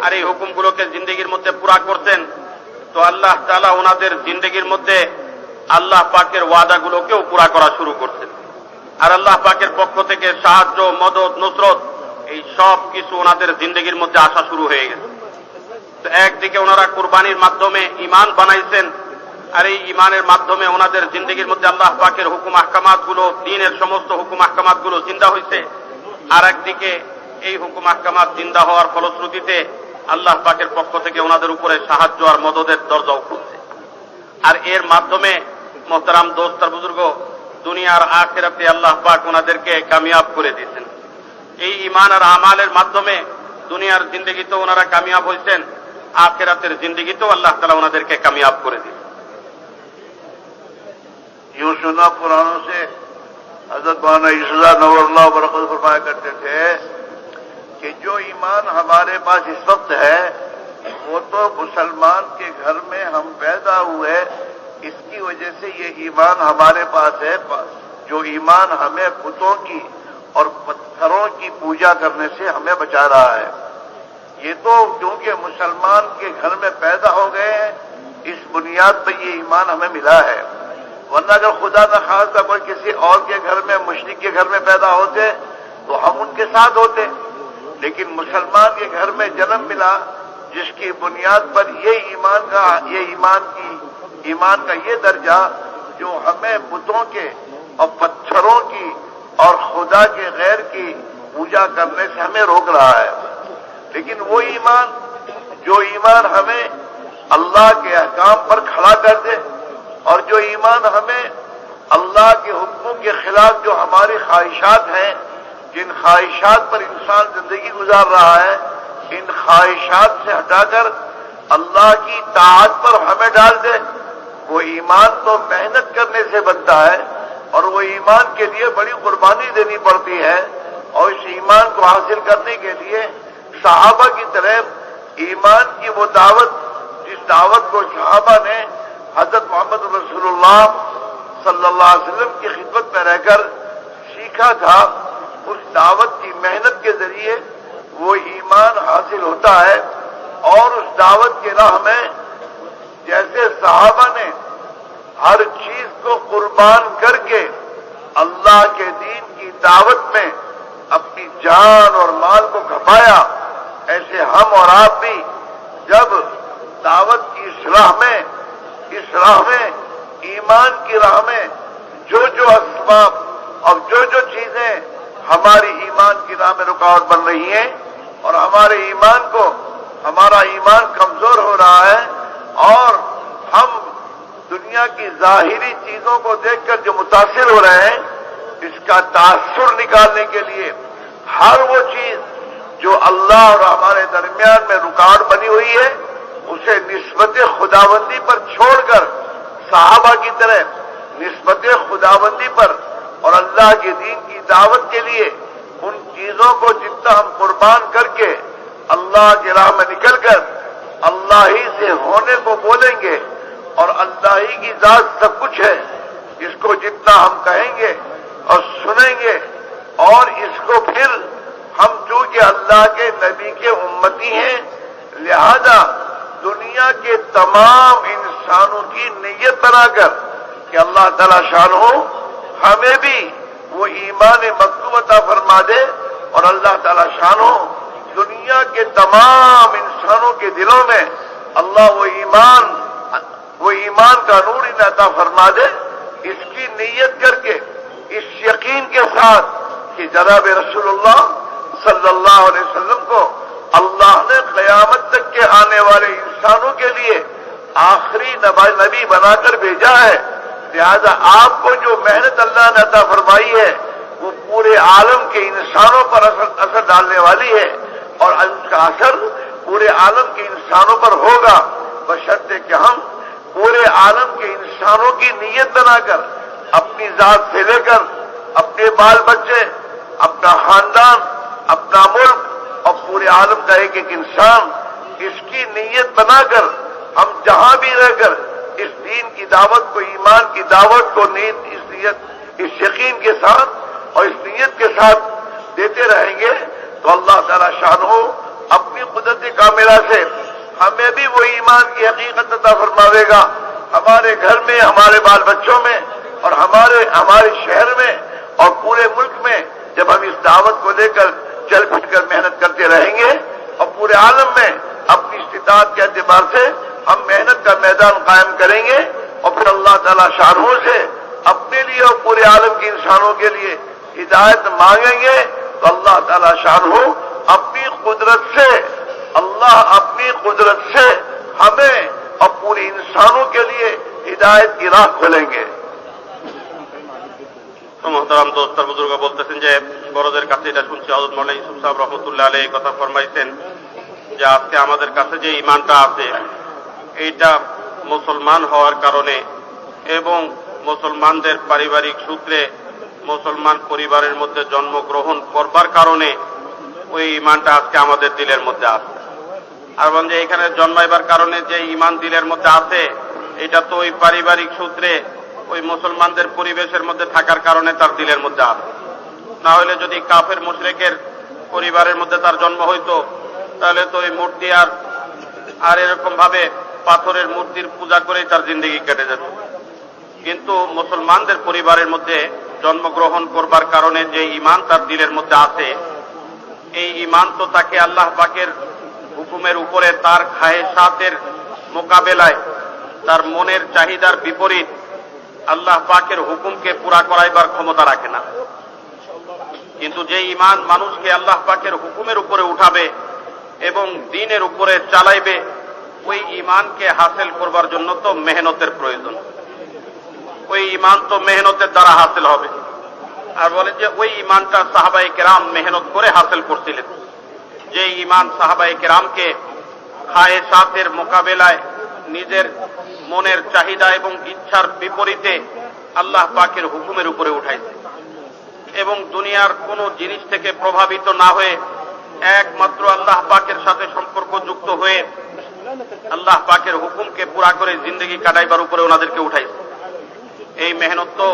আর এই হুকুমগুলোকে জিন্দেগির মধ্যে পুরা করতেন, তো আল্লাহ তাআলা ওনাদের জিন্দেগির মধ্যে আল্লাহ পাকের ওয়াদাগুলোকেও পুরা করা শুরু করতেন, আর আল্লাহ পাকের পক্ষ থেকে সাহায্য, মদদ, নুসরত, এই সব কিছু ওনাদের জিন্দেগির মধ্যে আসা শুরু হয়ে গেছে। তো একদিকে ওনারা কুরবানির মাধ্যমে ইমান বানাইছেন, আর এই ইমানের মাধ্যমে ওনাদের জিন্দেগির মধ্যে আল্লাহ পাকের হুকুম আহকামাত গুলো, দ্বীনের সমস্ত হুকুম আহকামাত গুলো জিন্দা হয়েছে, আর একদিকে এই হুকুম আহকামাত জিন্দা হওয়ার ফলশ্রুতিতে আল্লাহ পাকের পক্ষ থেকে ওনাদের উপরে সাহায্য আর মদদের দরজাও খুলছে। আর এর মাধ্যমে মোহতারাম দোস্ত আর বুজুর্গ, দুনিয়ার আখিরাতে আল্লাহ পাক ওনাদেরকে কামিয়াব করে দিয়েছেন। এই ঈমান আর আমালের মাধ্যমে দুনিয়ার জিন্দেগিতেও ওনারা কামিয়াব হয়েছেন, আখিরাতের জিন্দেগিতেও আল্লাহ তাআলা ওনাদেরকে কামিয়াব করে দিয়েছেন। यूं सुना पुरानों से हजरत मौलाना यूसुफ नवरुल्लाह बरकत फरमाया करते थे कि जो ईमान हमारे पास इस वक्त है वो तो मुसलमान के घर में हम पैदा हुए, इसकी वजह से ये ईमान हमारे पास है। जो ईमान हमें बुतों की और पत्थरों की पूजा करने से हमें बचा रहा है, ये तो क्योंकि मुसलमान के घर में पैदा हो गए हैं, इस बुनियाद पर ये ईमान हमें मिला है। वरना अगर खुदा न खास्ता कोई किसी और के घर में, मुशरिक के घर में पैदा होते तो हम उनके साथ होते, लेकिन मुसलमान के घर में जन्म मिला जिसकी बुनियाद पर ये ईमान का ये दर्जा जो हमें बुतों के और पत्थरों की और खुदा के गैर की पूजा करने से हमें रोक रहा है। लेकिन वो ईमान जो ईमान हमें अल्लाह के अहकाम पर खड़ा कर दे, और जो ईमान हमें अल्लाह के हुक्मों के खिलाफ जो हमारी ख्वाहिशात हैं, जिन ख्वाहिशात पर इंसान जिंदगी गुजार रहा है, इन ख्वाहिशात से हटाकर अल्लाह की ताअत पर हमें डाल दे, वो ईमान तो मेहनत करने से बनता है और वो ईमान के लिए बड़ी कुर्बानी देनी पड़ती है। और इस ईमान को हासिल करने के लिए सहाबा की तरह ईमान की वो दावत, जिस दावत को सहाबा ने हजरत मोहम्मद रसूलुल्लाह सल्लल्लाहु अलैहि वसल्लम की खिदमत में रहकर सीखा था, उस दावत की मेहनत के जरिए वो ईमान हासिल होता है। और उस दावत के राह में जैसे सहाबा ने हर चीज को कुर्बान करके अल्लाह के दीन की दावत में अपनी जान और माल को खपाया, ऐसे हम और आप भी जब दावत की इस राह में ईमान की राह में जो जो असबाब और जो जो चीजें हमारी ईमान की राह में रुकावट बन रही हैं और हमारा ईमान कमजोर हो रहा है, और हम दुनिया की जाहिरी चीजों को देखकर जो मुतासिर हो रहे हैं, इसका तासुर निकालने के लिए हर वो चीज जो अल्लाह और हमारे दरमियान में रुकावट बनी हुई है, उसे निस्बत खुदाबंदी पर छोड़कर सहाबा की तरह निस्बत खुदाबंदी पर और अल्लाह के दीन की दावत के लिए उन चीजों को जितना हम कुर्बान करके अल्लाह की राह में निकलकर अल्लाह ही से होने को बोलेंगे, और अल्लाह ही की जात सब कुछ है, इसको जितना हम कहेंगे और सुनेंगे, और इसको फिर हम चूंकि अल्लाह के नबी के उम्मती हैं, लिहाजा दुनिया के तमाम इंसानों की नीयत बनाकर कि अल्लाह ताला शानो हमें भी वो ईमान मकतूब अता फरमा दे, और अल्लाह ताला शानो दुनिया के तमाम इंसानों के दिलों में अल्लाह वो ईमान का नूर इन्हें अता फरमा दे, इसकी नीयत करके इस यकीन के साथ कि जनाब रसूलुल्लाह सल्लल्लाहु अलैहि वसल्लम को अल्लाह ने क़यामत तक के आने वाले इंसानों के लिए आखिरी नबी बनाकर भेजा है। लिहाजा आपको जो मेहनत अल्लाह ने अता फरमाई है वो पूरे आलम के इंसानों पर असर डालने वाली है, और उसका असर पूरे आलम के इंसानों पर होगा, बशर्ते कि हम पूरे आलम के इंसानों की नीयत बनाकर अपनी जात से लेकर अपने बाल बच्चे, अपना खानदान, अपना मुल्क और पूरे आलम का एक एक इंसान, इसकी नीयत बनाकर हम जहां भी रहकर इस दीन की दावत को, ईमान की दावत को इस यकीन के साथ और इस नीयत के साथ देते रहेंगे, तो अल्लाह ताला शानो अपनी कुदरत कामिला से हमें भी वो ईमान की हकीकत अता फरमावेगा, हमारे घर में, हमारे बाल बच्चों में और हमारे शहर में और पूरे मुल्क में, जब हम इस दावत को लेकर चल फिर कर मेहनत करते रहेंगे और पूरे आलम में अपनी इस्तिताअत के एतबार से हम मेहनत का मैदान कायम करेंगे, और फिर अल्लाह ताला शानों से अपने लिए और पूरे आलम के इंसानों के लिए हिदायत मांगेंगे, तो अल्लाह ताला शानों अपनी कुदरत से हमें और पूरे इंसानों के लिए हिदायत की राह खोलेंगे। তো মোহতারাম দোস্তার বুজুর্গ বলতেছেন যে বড়দের কাছে এটা শুনছি, হযরত মাওলানা ইউসুফ সাহেব রহমতুল্লাহ আলাইহি এই কথা ফরমাইছেন যে আজকে আমাদের কাছে যে ঈমানটা আছে এইটা মুসলমান হওয়ার কারণে এবং মুসলমানদের পারিবারিক সূত্রে মুসলমান পরিবারের মধ্যে জন্মগ্রহণ করবার কারণে ওই ঈমানটা আজকে আমাদের দিলের মধ্যে আছে। আর বলেন যে এখানে জন্মাইবার কারণে যে ঈমান দিলের মধ্যে আছে এটা তো ওই পারিবারিক সূত্রে ওই মুসলমানদের পরিবেশের মধ্যে থাকার কারণে তার দিলের মধ্যে আছে। না হলে যদি কাফের মুশরিকের পরিবারের মধ্যে তার জন্ম হইতো তাহলে তো ওই মূর্তি আর এরকম ভাবে পাথরের মূর্তির পূজা করেই তার জিন্দেগি কেটে যেত। কিন্তু মুসলমানদের পরিবারের মধ্যে জন্মগ্রহণ করবার কারণে যে ঈমান তার দিলের মধ্যে আছে, এই ঈমান তো তাকে আল্লাহ পাকের হুকুমের উপরে তার খায়েশাতের মোকাবেলায় তার মনের চাহিদার বিপরীত আল্লাহ পাকের হুকুমকে পুরা করাইবার ক্ষমতা রাখে না। কিন্তু যে ঈমান মানুষকে আল্লাহ পাকের হুকুমের উপরে উঠাবে এবং দ্বীনের উপরে চালাইবে, ওই ঈমানকে হাসিল করবার জন্য তো মেহনতের প্রয়োজন। ওই ঈমান তো মেহনতের দ্বারা হাসিল হবে। আর বলে যে ওই ঈমানটা সাহাবায়ে কেরাম মেহনত করে হাসিল করছিলেন। যে ঈমান সাহাবায়ে কেরামকে খায়েশাতের মোকাবেলায় নিজের মনের চাহিদা এবং ইচ্ছার বিপরীতে আল্লাহ পাকের হুকুমের উপরে উঠাইছে এবং দুনিয়ার কোন জিনিস থেকে প্রভাবিত না হয়ে একমাত্র আল্লাহ পাকের সাথে সম্পর্ক যুক্ত হয়ে আল্লাহ পাকের হুকুমকে পুরা করে জিন্দেগি কাটাইবার উপরে ওনাদেরকে উঠাইছে। এই মেহনত তো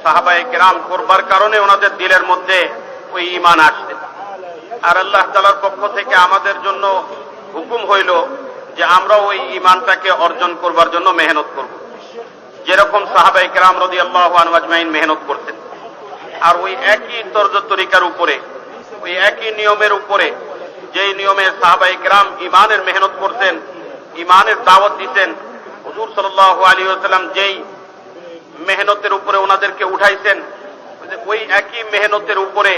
সাহাবায়ে কেরাম করবার কারণে ওনাদের দিলের মধ্যে ওই ঈমান আসছে। আর আল্লাহ তাআলার পক্ষ থেকে আমাদের জন্য হুকুম হইল যে আমরা ওই ঈমানটাকে অর্জন করবার জন্য মেহনত করব, যেরকম সাহাবায়ে কেরাম রাদিয়াল্লাহু আনহু আজমাইন মেহনত করতেন। আর ওই একই তর্জ তরিকার উপরে, ওই একই নিয়মের উপরে, যেই নিয়মে সাহাবায়ে কেরাম ঈমানের মেহনত করতেন, ঈমানের দাওয়াত দিতেন, হুজুর সাল্লাল্লাহু আলাইহি ওয়াসাল্লাম যেই মেহনতের উপরে ওনাদেরকে উঠাইছেন, ওই একই মেহনতের উপরে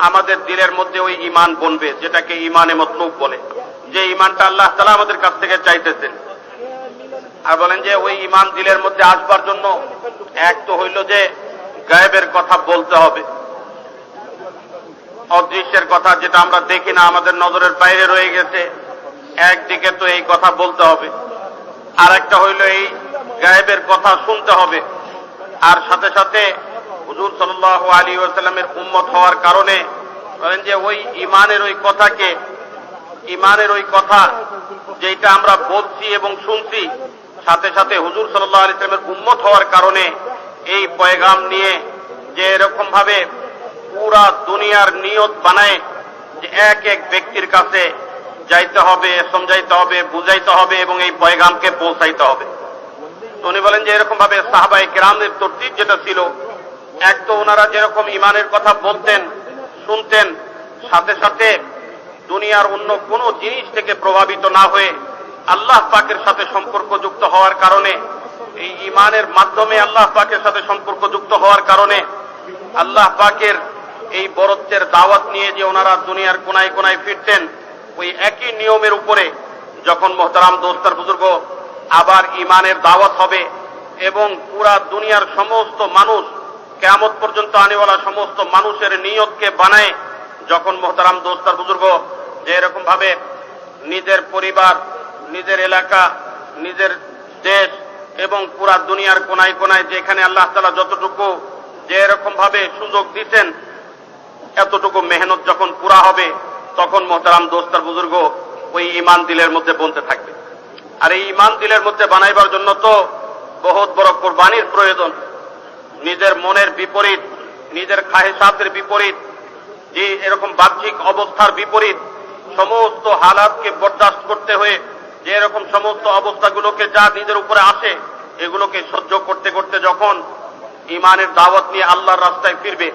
আমাদের দিলের মধ্যে ওই ঈমান বনবে, যেটাকে ঈমানে মতলুব বলে, যে ঈমানটা আল্লাহ তাআলা আমাদের কাছ থেকে চাইতেছেন। আর বলেন যে ওই ঈমান দিলের মধ্যে আসবার জন্য এক তো হইল যে গায়েবের কথা বলতে হবে, অদৃশ্যের কথা যেটা আমরা দেখি না, আমাদের নজরের বাইরে রয়ে গেছে, একদিকে তো এই কথা বলতে হবে। আর একটা হইল এই গায়েবের কথা শুনতে হবে। আর সাথে সাথে হুজুর সাল্লাল্লাহু আলাইহি ওয়াসাল্লামের উম্মত হওয়ার কারণে বলেন যে ওই ঈমানের ওই কথাকে, ঈমানের ওই কথা যেটা আমরা বলছি এবং শুনছি, সাথে সাথে হুজুর সাল্লাল্লাহু আলাইহি ওয়াসাল্লামের উম্মত হওয়ার কারণে এই পয়গাম নিয়ে যে এরকম ভাবে পুরা দুনিয়ার নিয়ত বানায় যে এক এক ব্যক্তির কাছে যাইতে হবে, সমঝাইতে হবে, বুঝাইতে হবে এবং এই পয়গামকে পৌঁছাইতে হবে। তো উনি বলেন যে এরকম ভাবে সাহাবায়ে কেরামদের তরতিব যেটা ছিল, এক তো ওনারা যেরকম ঈমানের কথা বলতেন, শুনতেন, সাথে সাথে দুনিয়ার অন্য কোনো জিনিস থেকে প্রভাবিত না হয়ে আল্লাহ পাকের সাথে সম্পর্ক যুক্ত হওয়ার কারণে, এই ঈমানের মাধ্যমে আল্লাহ পাকের সাথে সম্পর্ক যুক্ত হওয়ার কারণে আল্লাহ পাকের এই বরত্বের দাওয়াত নিয়ে যে ওনারা দুনিয়ার কোনায় কোনায় ফিরতেন, ওই একই নিয়মের উপরে যখন মোহতারাম দোস্তার বুজুর্গ আবার ঈমানের দাওয়াত হবে এবং পুরা দুনিয়ার সমস্ত মানুষ কিয়ামত পর্যন্ত আনেওয়ালা সমস্ত মানুষের নিয়তকে বানায়, যখন মোহতারাম দোস্তার বুজুর্গ যে এরকম ভাবে নিজের পরিবার, নিজের এলাকা, নিজের দেশ এবং পুরা দুনিয়ার কোনায় কোনায় যেখানে আল্লাহ তাআলা যতটুকু যে এরকম ভাবে সুযোগ দিচ্ছেন, এতটুকু মেহনত যখন পুরা হবে, তখন মোহতারাম দোস্তার বুজুর্গ ওই ঈমান দিলের মধ্যে বনতে থাকবে। আর এই ঈমান দিলের মধ্যে বানাইবার জন্য তো বহুত বড় কুরবানির প্রয়োজন। নিজের মনের বিপরীত, নিজের খাহেশাতের বিপরীত, যে এরকম বাহ্যিক অবস্থার বিপরীত সমস্ত হালাতকে বরদাস্ত করতে হয়ে যে এরকম সমস্ত অবস্থাগুলোকে যা নিজের উপরে আসে, এগুলোকে সহ্য করতে করতে যখন ঈমানের দাওয়াত নিয়ে আল্লাহর রাস্তায় ফিরবে,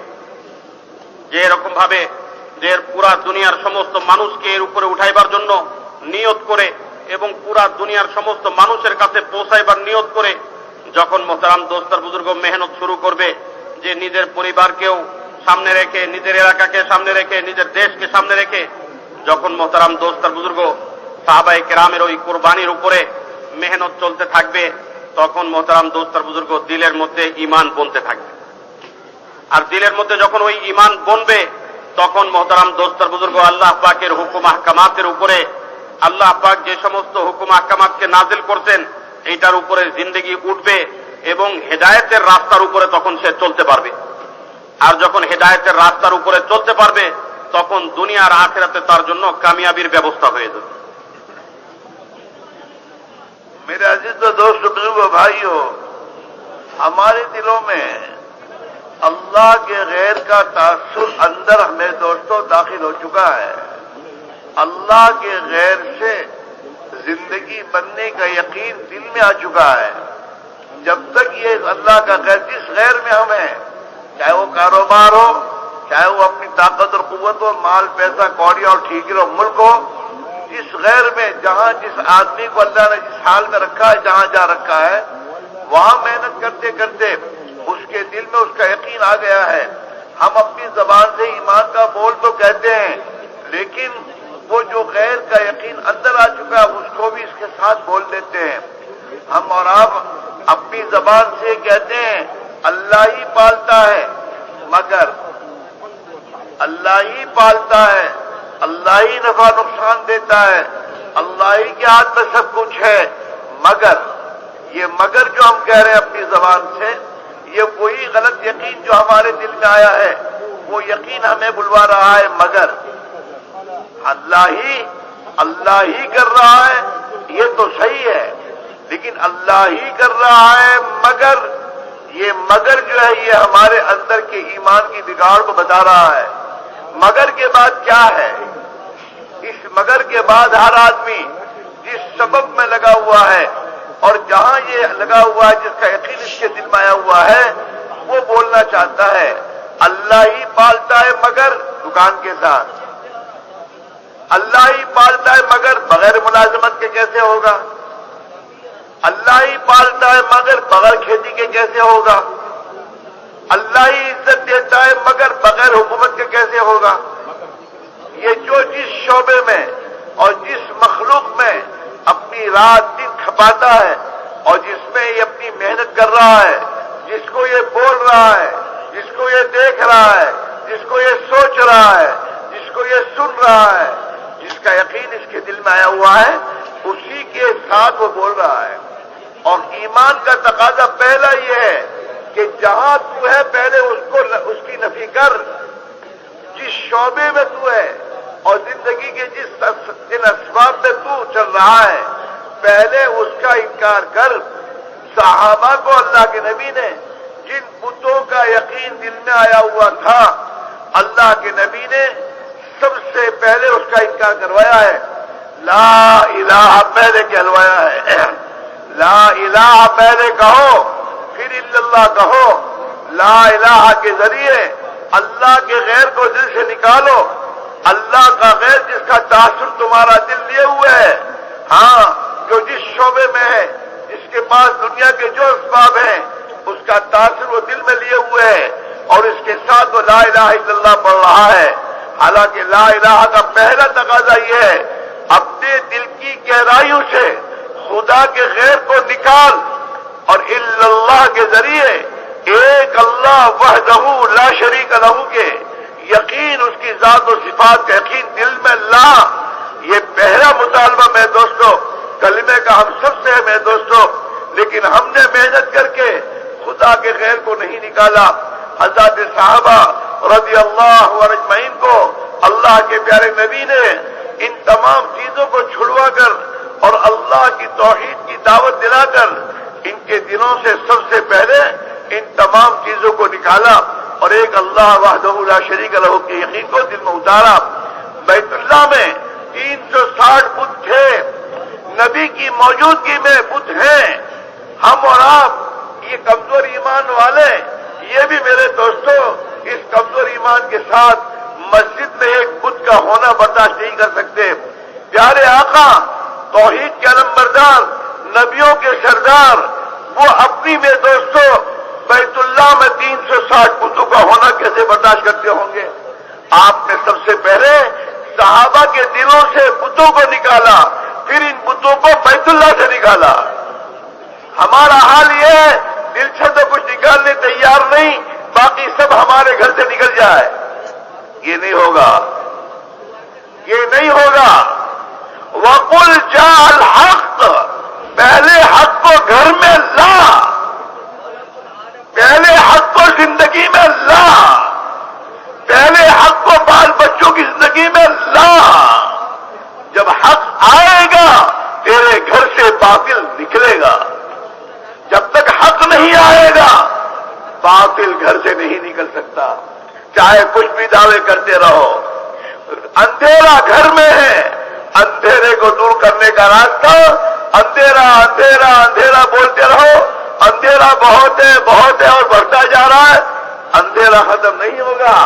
যে এরকম ভাবে যে পুরা দুনিয়ার সমস্ত মানুষকে এর উপরে উঠাইবার জন্য নিয়ত করে এবং পুরা দুনিয়ার সমস্ত মানুষের কাছে পৌঁছাইবার নিয়ত করে যখন মোহতারাম দোস্তার বুজুর্গ মেহনত শুরু করবে, যে নিজের পরিবারকেও সামনে রেখে, নিজের এলাকাকে সামনে রেখে, নিজের দেশকে সামনে রেখে যখন মোহতারাম দোস্তার বুজুর্গ সাহাবায়ে কেরামের ওই কুরবানির উপরে মেহনত চলতে থাকবে, তখন মোহতারাম দোস্তার বুজুর্গ দিলের মধ্যে ঈমান বনতে থাকবে। আর দিলের মধ্যে যখন ওই ঈমান বনবে তখন মোহতারাম দোস্তর বুজুর্গ আল্লাহ পাকের হুকুম আহকামাতের উপরে আল্লাহ পাক যে সমস্ত হুকুম আহকামাতকে নাজিল করতেন এইটার উপরে জিন্দেগি উঠবে এবং হেদায়েতের রাস্তার উপরে তখন সে চলতে পারবে। আর যখন হেদায়েতের রাস্তার উপরে চলতে পারবে তখন দুনিয়ার আখিরাতে তার জন্য কামিয়াবির ব্যবস্থা হয়ে যাবে। मेरे अजीज दोस्त बुजुर्गो भाइयों, हमारे दिलों में अल्लाह के गैर का तासुर अंदर हमें दोस्तों दाखिल हो चुका है। अल्लाह के गैर से जिंदगी बनने का यकीन दिल में आ चुका है। जब तक ये अल्लाह का गैर, जिस गैर में हम हैं, चाहे वो कारोबार हो, चाहे वो अपनी ताकत और कुव्वत हो, माल पैसा कौड़ी और ठीकरी और मुल्क हो, जिस गैर में जहां जिस आदमी को अल्लाह ने जिस हाल में रखा है, जहां जा रखा है, वहां मेहनत करते करते उसके दिल में उसका यकीन आ गया है। हम अपनी जबान से ईमान का बोल तो कहते हैं, लेकिन वो जो गैर का यकीन अंदर आ चुका है उसको भी इसके साथ बोल देते हैं। हम और आप अपनी जबान से कहते हैं अल्लाह ही पालता है, मगर अल्लाह ही पालता है, अल्लाह ही नफा नुकसान देता है, अल्लाह ही के हाथ में सब कुछ है, मगर ये मगर जो हम कह रहे हैं अपनी जबान से, ये वही गलत यकीन जो हमारे दिल में आया है, वो यकीन हमें बुलवा रहा है। मगर अल्लाह ही कर रहा है, ये तो सही है, लेकिन अल्लाह ही कर रहा है, मगर ये मगर जो है ये हमारे अंदर के ईमान की बिगाड़ को बता रहा है। मगर के बाद क्या है? इस मगर के बाद हर आदमी जिस सबब में लगा हुआ है और जहां ये लगा हुआ है, जिसका यकीन इसके दिल में आया हुआ है, वो बोलना चाहता है अल्लाह ही पालता है, मगर दुकान के साथ अल्लाह ही पालता है, मगर बगैर मुलाजमत के कैसे होगा? अल्लाह ही पालता है, मगर बगैर खेती के कैसे होगा? अल्लाह ही इज्जत देता है, मगर बगैर हुकूमत के कैसे होगा? ये जो जिस शोबे में और जिस मखलूक में अपनी रात दिन खपाता है और जिसमें ये अपनी मेहनत कर रहा है, जिसको ये बोल रहा है, जिसको ये देख रहा है, जिसको ये सोच रहा है, जिसको ये सुन रहा है, जिसका यकीन इसके दिल में आया हुआ है, उसी के साथ वो बोल रहा है। और ईमान का तकाजा पहला ये है कि जहां तू है पहले उसकी नफी कर। जिस शोबे में तू है और जिंदगी के जिन असबाब में तू चल रहा है, पहले उसका इनकार कर। सहाबा को अल्लाह के नबी ने जिन बुतों का यकीन दिल में आया हुआ था, अल्लाह के नबी ने सबसे पहले उसका इनकार करवाया है। ला इलाहा पहले कहलवाया है। ला इलाहा पहले कहो, फिर इल्लल्लाह कहो। ला इलाहा के जरिए अल्लाह के गैर को दिल से निकालो। अल्लाह का गैर जिसका तासुर तुम्हारा दिल लिए हुए है, हाँ, जो जिस शोबे में है, जिसके पास दुनिया के जो असबाब हैं, उसका तासुर वो दिल में लिए हुए है और इसके साथ वो ला इलाहा इल्लल्लाह पढ़ रहा है। हालांकि ला इलाहा का पहला तकाजा ये है, अपने दिल की गहराइयों से खुदा के गैर को निकाल और इल्लल्लाह के जरिए एक अल्लाह वहदहू ला शरीक लहू के यकीन, उसकी जात और सिफात का यकीन दिल में ला। ये पहला मुतालबा मेरे दोस्तों, कलमे का हम सबसे है मेरे दोस्तों, लेकिन हमने मेहनत करके खुदा के गैर को नहीं निकाला। हज़रत साहबा रज़ी अल्लाह अजमईन को अल्लाह के प्यारे नबी ने इन तमाम चीजों को छुड़वा कर और अल्लाह की तौहीद की दावत दिलाकर इनके दिलों से सबसे पहले इन तमाम चीजों को निकाला और एक अल्लाह वहदहू ला शरीक लहू के यकीन को दिल में उतारा। बैतुल्लाह में 360 बुत थे, नबी की मौजूदगी में बुत हैं। हम और आप ये कमजोर ईमान वाले, ये भी मेरे दोस्तों इस कमजोर ईमान के साथ मस्जिद में एक बुत का होना बर्दाश्त नहीं कर सकते। प्यारे आका, तौहीद के अलमबरदार, नबियों के सरदार, वो अपनी में दोस्तों बैतुल्लाह में 360 बुतों का होना कैसे बर्दाश्त करते होंगे? आपने सबसे पहले सहाबा के दिलों से बुतों को निकाला, फिर इन बुतों को बैतुल्लाह से निकाला। हमारा हाल ये है, दिल से तो कुछ निकालने तैयार नहीं, बाकी सब हमारे घर से निकल जाए, ये नहीं होगा, ये नहीं होगा। वकुल जाल हक, पहले हक को घर में ला, पहले हक को जिंदगी में ला, पहले हक को बाल बच्चों की जिंदगी में ला। जब हक आएगा तेरे घर से बातिल निकलेगा। जब तक हक नहीं आएगा बातिल घर से नहीं निकल सकता, चाहे कुछ भी दावे करते रहो। अंधेरा घर में है, अंधेरे को दूर करने का रास्ता अंधेरा अंधेरा अंधेरा बोलते रहो। अंधेरा बहुत है और बढ़ता जा रहा है, अंधेरा खत्म नहीं होगा।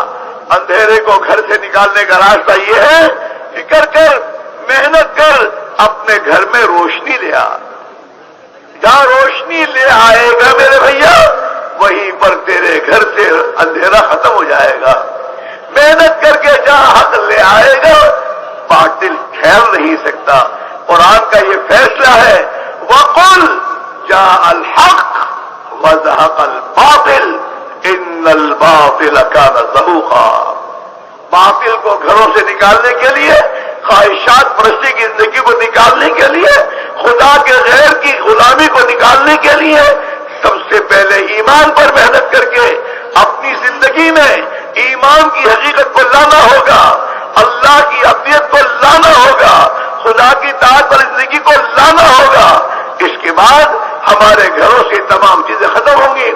अंधेरे को घर से निकालने का रास्ता ये है, फिक्र कर, मेहनत कर, अपने घर में रोशनी ले आ। जहां रोशनी ले आएगा मेरे भैया, वहीं पर तेरे घर से अंधेरा खत्म हो जाएगा। मेहनत करके जहां हक ले आएगा बातिल ठहर नहीं सकता। कुरान का ये फैसला है, वकुल जा अल हक वज़हक़ अल बातिल इन्नल बातिल कान ज़हूक़ा। बातिल को घरों से निकालने के लिए, ख्वाहिशात परस्ती की जिंदगी को निकालने के लिए, खुदा के गैर की गुलामी को निकालने के लिए सबसे पहले ईमान पर मेहनत करके अपनी जिंदगी में ईमान की हकीकत को लाना होगा, अल्लाह की अब्दियत को लाना होगा, खुदा की ताअत पर जिंदगी को लाना होगा। इसके बाद हमारे घरों से तमाम चीजें खत्म होंगी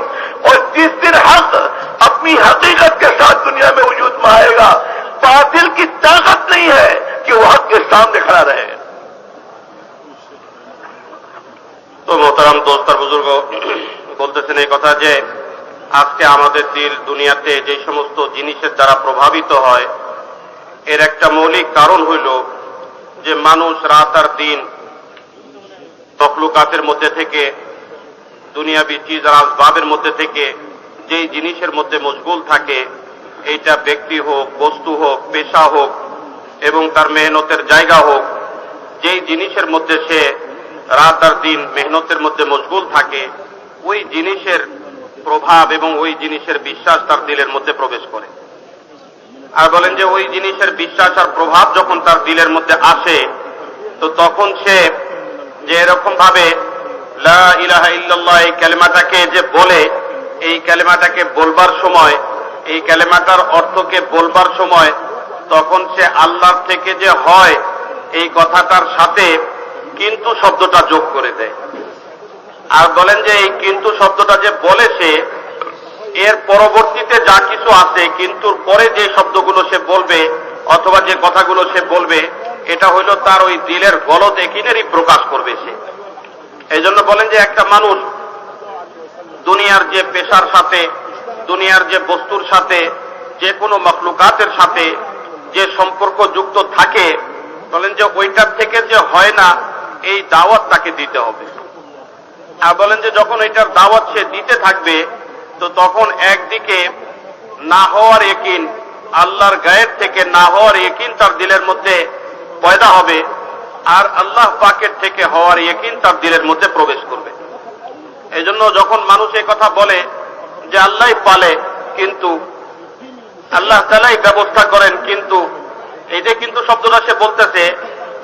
और जिस दिन हक अपनी हकीकत के साथ दुनिया में वजूद में आएगा, बातिल की ताकत नहीं है कि वो हक के सामने खड़ा रहे। তো মোহতারাম দোস্ত আর বুজুর্গ, বলতেছেন এই কথা যে আজকে আমাদের দিল দুনিয়াতে যে সমস্ত জিনিসের দ্বারা প্রভাবিত হয়, এর একটা মৌলিক কারণ হইল যে মানুষ রাত আর দিন মখলুকাতের মধ্যে থেকে, দুনিয়াবি চিজ আর আসবাবের মধ্যে থেকে যেই জিনিসের মধ্যে মশগুল থাকে, এইটা ব্যক্তি হোক, বস্তু হোক, পেশা হোক এবং তার মেহনতের জায়গা হোক, যেই জিনিসের মধ্যে সে রাত আর দিন মেহনতের মধ্যে মশগুল থাকে, ওই জিনিসের প্রভাব এবং ওই জিনিসের বিশ্বাস তার দিলের মধ্যে প্রবেশ করে। আর বলেন যে ওই জিনিসের বিশ্বাস আর প্রভাব যখন তার দিলের মধ্যে আসে, তো তখন সে যে এরকম ভাবে লা ইলাহা ইল্লাল্লাহ এই কালেমাটাকে যে বলে, এই কালেমাটাকে বলবার সময়, এই কালেমাটার অর্থকে বলবার সময় তখন সে আল্লাহর থেকে যে হয় এই কথাটার সাথে কিন্তু শব্দটা যোগ করে দেয়। আর বলেন যে এই কিন্তু শব্দটা যে বলে সে, এর পরবর্তীতে যা কিছু আছে কিন্তুর পরে যে শব্দগুলো সে বলবে অথবা যে কথাগুলো সে বলবে, এটা হইল তার ওই দিলের গলদ একিনেরই প্রকাশ করবে সে। এই জন্য বলেন যে একটা মানুষ দুনিয়ার যে পেশার সাথে, দুনিয়ার যে বস্তুর সাথে, যে কোনো মখলুকাতের সাথে যে সম্পর্ক যুক্ত থাকে, বলেন যে ওইটার থেকে যে হয় না, এই দাওয়াত তাকে দিতে হবে। আর বলেন যে যখন এটার দাওয়াত সে দিতে থাকবে, তো তখন একদিকে না হওয়ার ইয়াকিন, আল্লাহর গায়েব থেকে না হওয়ার ইয়াকিন তার দিলের মধ্যে পয়দা হবে, আর আল্লাহ পাকের থেকে হওয়ার ইয়াকিন তার দিলের মধ্যে প্রবেশ করবে। এই জন্য যখন মানুষ এই কথা বলে যে আল্লাহ পালে, কিন্তু আল্লাহ তাআলাই ব্যবস্থা করেন, কিন্তু এই যে কিন্তু শব্দটা সে বলতেছে,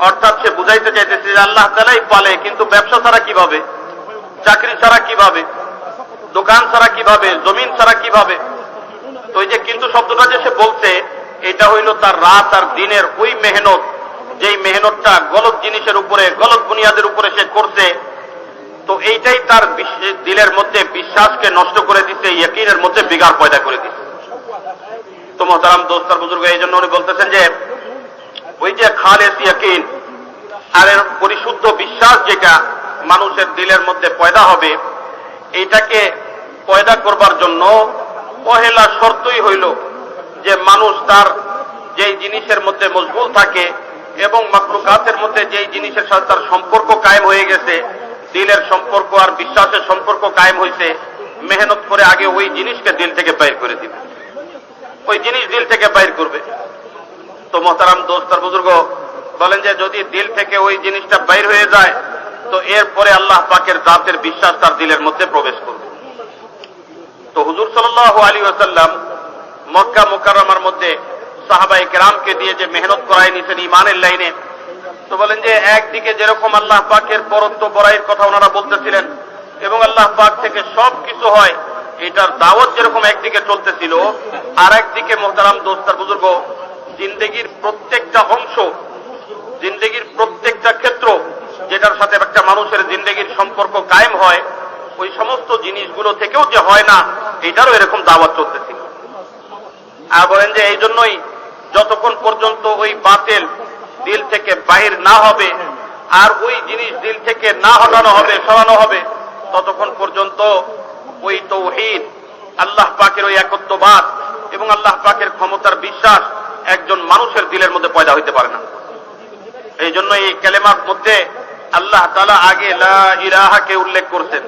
অর্থাৎ সে বুঝাইতে চাইতেছে যে আল্লাহ তাআলাই পালে, কিন্তু ব্যবসা ছাড়া কিভাবে, চাকরি ছাড়া কিভাবে, দোকান ছাড়া কিভাবে, জমিন ছাড়া কিভাবে। তো এই যে কিন্তু শব্দটা যে সে বলছে, এটা হইল তার রাত আর দিনের ওই মেহনত, যেই মেহনতটা গলত জিনিসের উপরে, গলত বুনিয়াদের উপরে সে করছে। তো এইটাই তার দিলের মধ্যে বিশ্বাসকে নষ্ট করে দিচ্ছে, ইয়াকিনের মধ্যে বিগাড় পয়দা করে দিচ্ছে। তো মোহতারাম দোস্ত আর বুজুর্গ, এই জন্য উনি বলতেছেন যে ওই যে খালেস ইয়াকিন আর এর পরিশুদ্ধ বিশ্বাস যেটা মানুষের দিলের মধ্যে পয়দা হবে, এইটাকে পয়দা করবার জন্য পহেলা শর্তই হইল যে মানুষ তার যেই জিনিসের মধ্যে মশগুল থাকে এবং মাখলুকাতের মধ্যে যেই জিনিসের সাথে তার সম্পর্ক কায়েম হয়ে গেছে, দিলের সম্পর্ক আর বিশ্বাসের সম্পর্ক কায়েম হয়েছে, মেহনত করে আগে ওই জিনিসকে দিল থেকে বাইর করে দিবে, ওই জিনিস দিল থেকে বাইর করবে। তো মোহতারাম দোস্ত আর বুজুর্গ, বলেন যে যদি দিল থেকে ওই জিনিসটা বাইর হয়ে যায়, তো এরপরে আল্লাহ পাকের জাতের বিশ্বাস তার দিলের মধ্যে প্রবেশ করবে। তো হুজুর সাল্লাল্লাহু আলাইহি ওয়াসাল্লাম মক্কা মুকাররমার মধ্যে সাহাবায়ে কেরামকে দিয়ে যে মেহনত করায় নিছেন ঈমানের লাইনে, তো বলেন যে একদিকে যেরকম আল্লাহ পাকের বরত্ব বড়াইয়ের কথা ওনারা বলতেছিলেন এবং আল্লাহ পাক থেকে সব কিছু হয় এটার দাওয়াত যেরকম একদিকে চলতেছিল, আর একদিকে মোহতারাম দোস্তার বুজুর্গ জিন্দেগির প্রত্যেকটা অংশ, জিন্দেগির প্রত্যেকটা ক্ষেত্র যেটার সাথে একটা মানুষের জিন্দেগির সম্পর্ক কায়েম হয়, ওই সমস্ত জিনিসগুলো থেকেও যে হয় না এটারও এরকম দাওয়াত চলতেছিল। আর বলেন যে এই জন্যই যতক্ষণ পর্যন্ত ওই বাতিল দিল থেকে বাহির না হবে আর ওই জিনিস দিল থেকে না হটানো হবে, সরানো হবে, ততক্ষণ পর্যন্ত ওই তাওহীদ, আল্লাহ পাকের ওই একত্ববাদ এবং আল্লাহ পাকের ক্ষমতার বিশ্বাস একজন মানুষের দিলের মধ্যে পয়দা হইতে পারে না। এই জন্য এই কালেমার মধ্যে আল্লাহ তাআলা আগে লা ইলাহাকে উল্লেখ করছেন।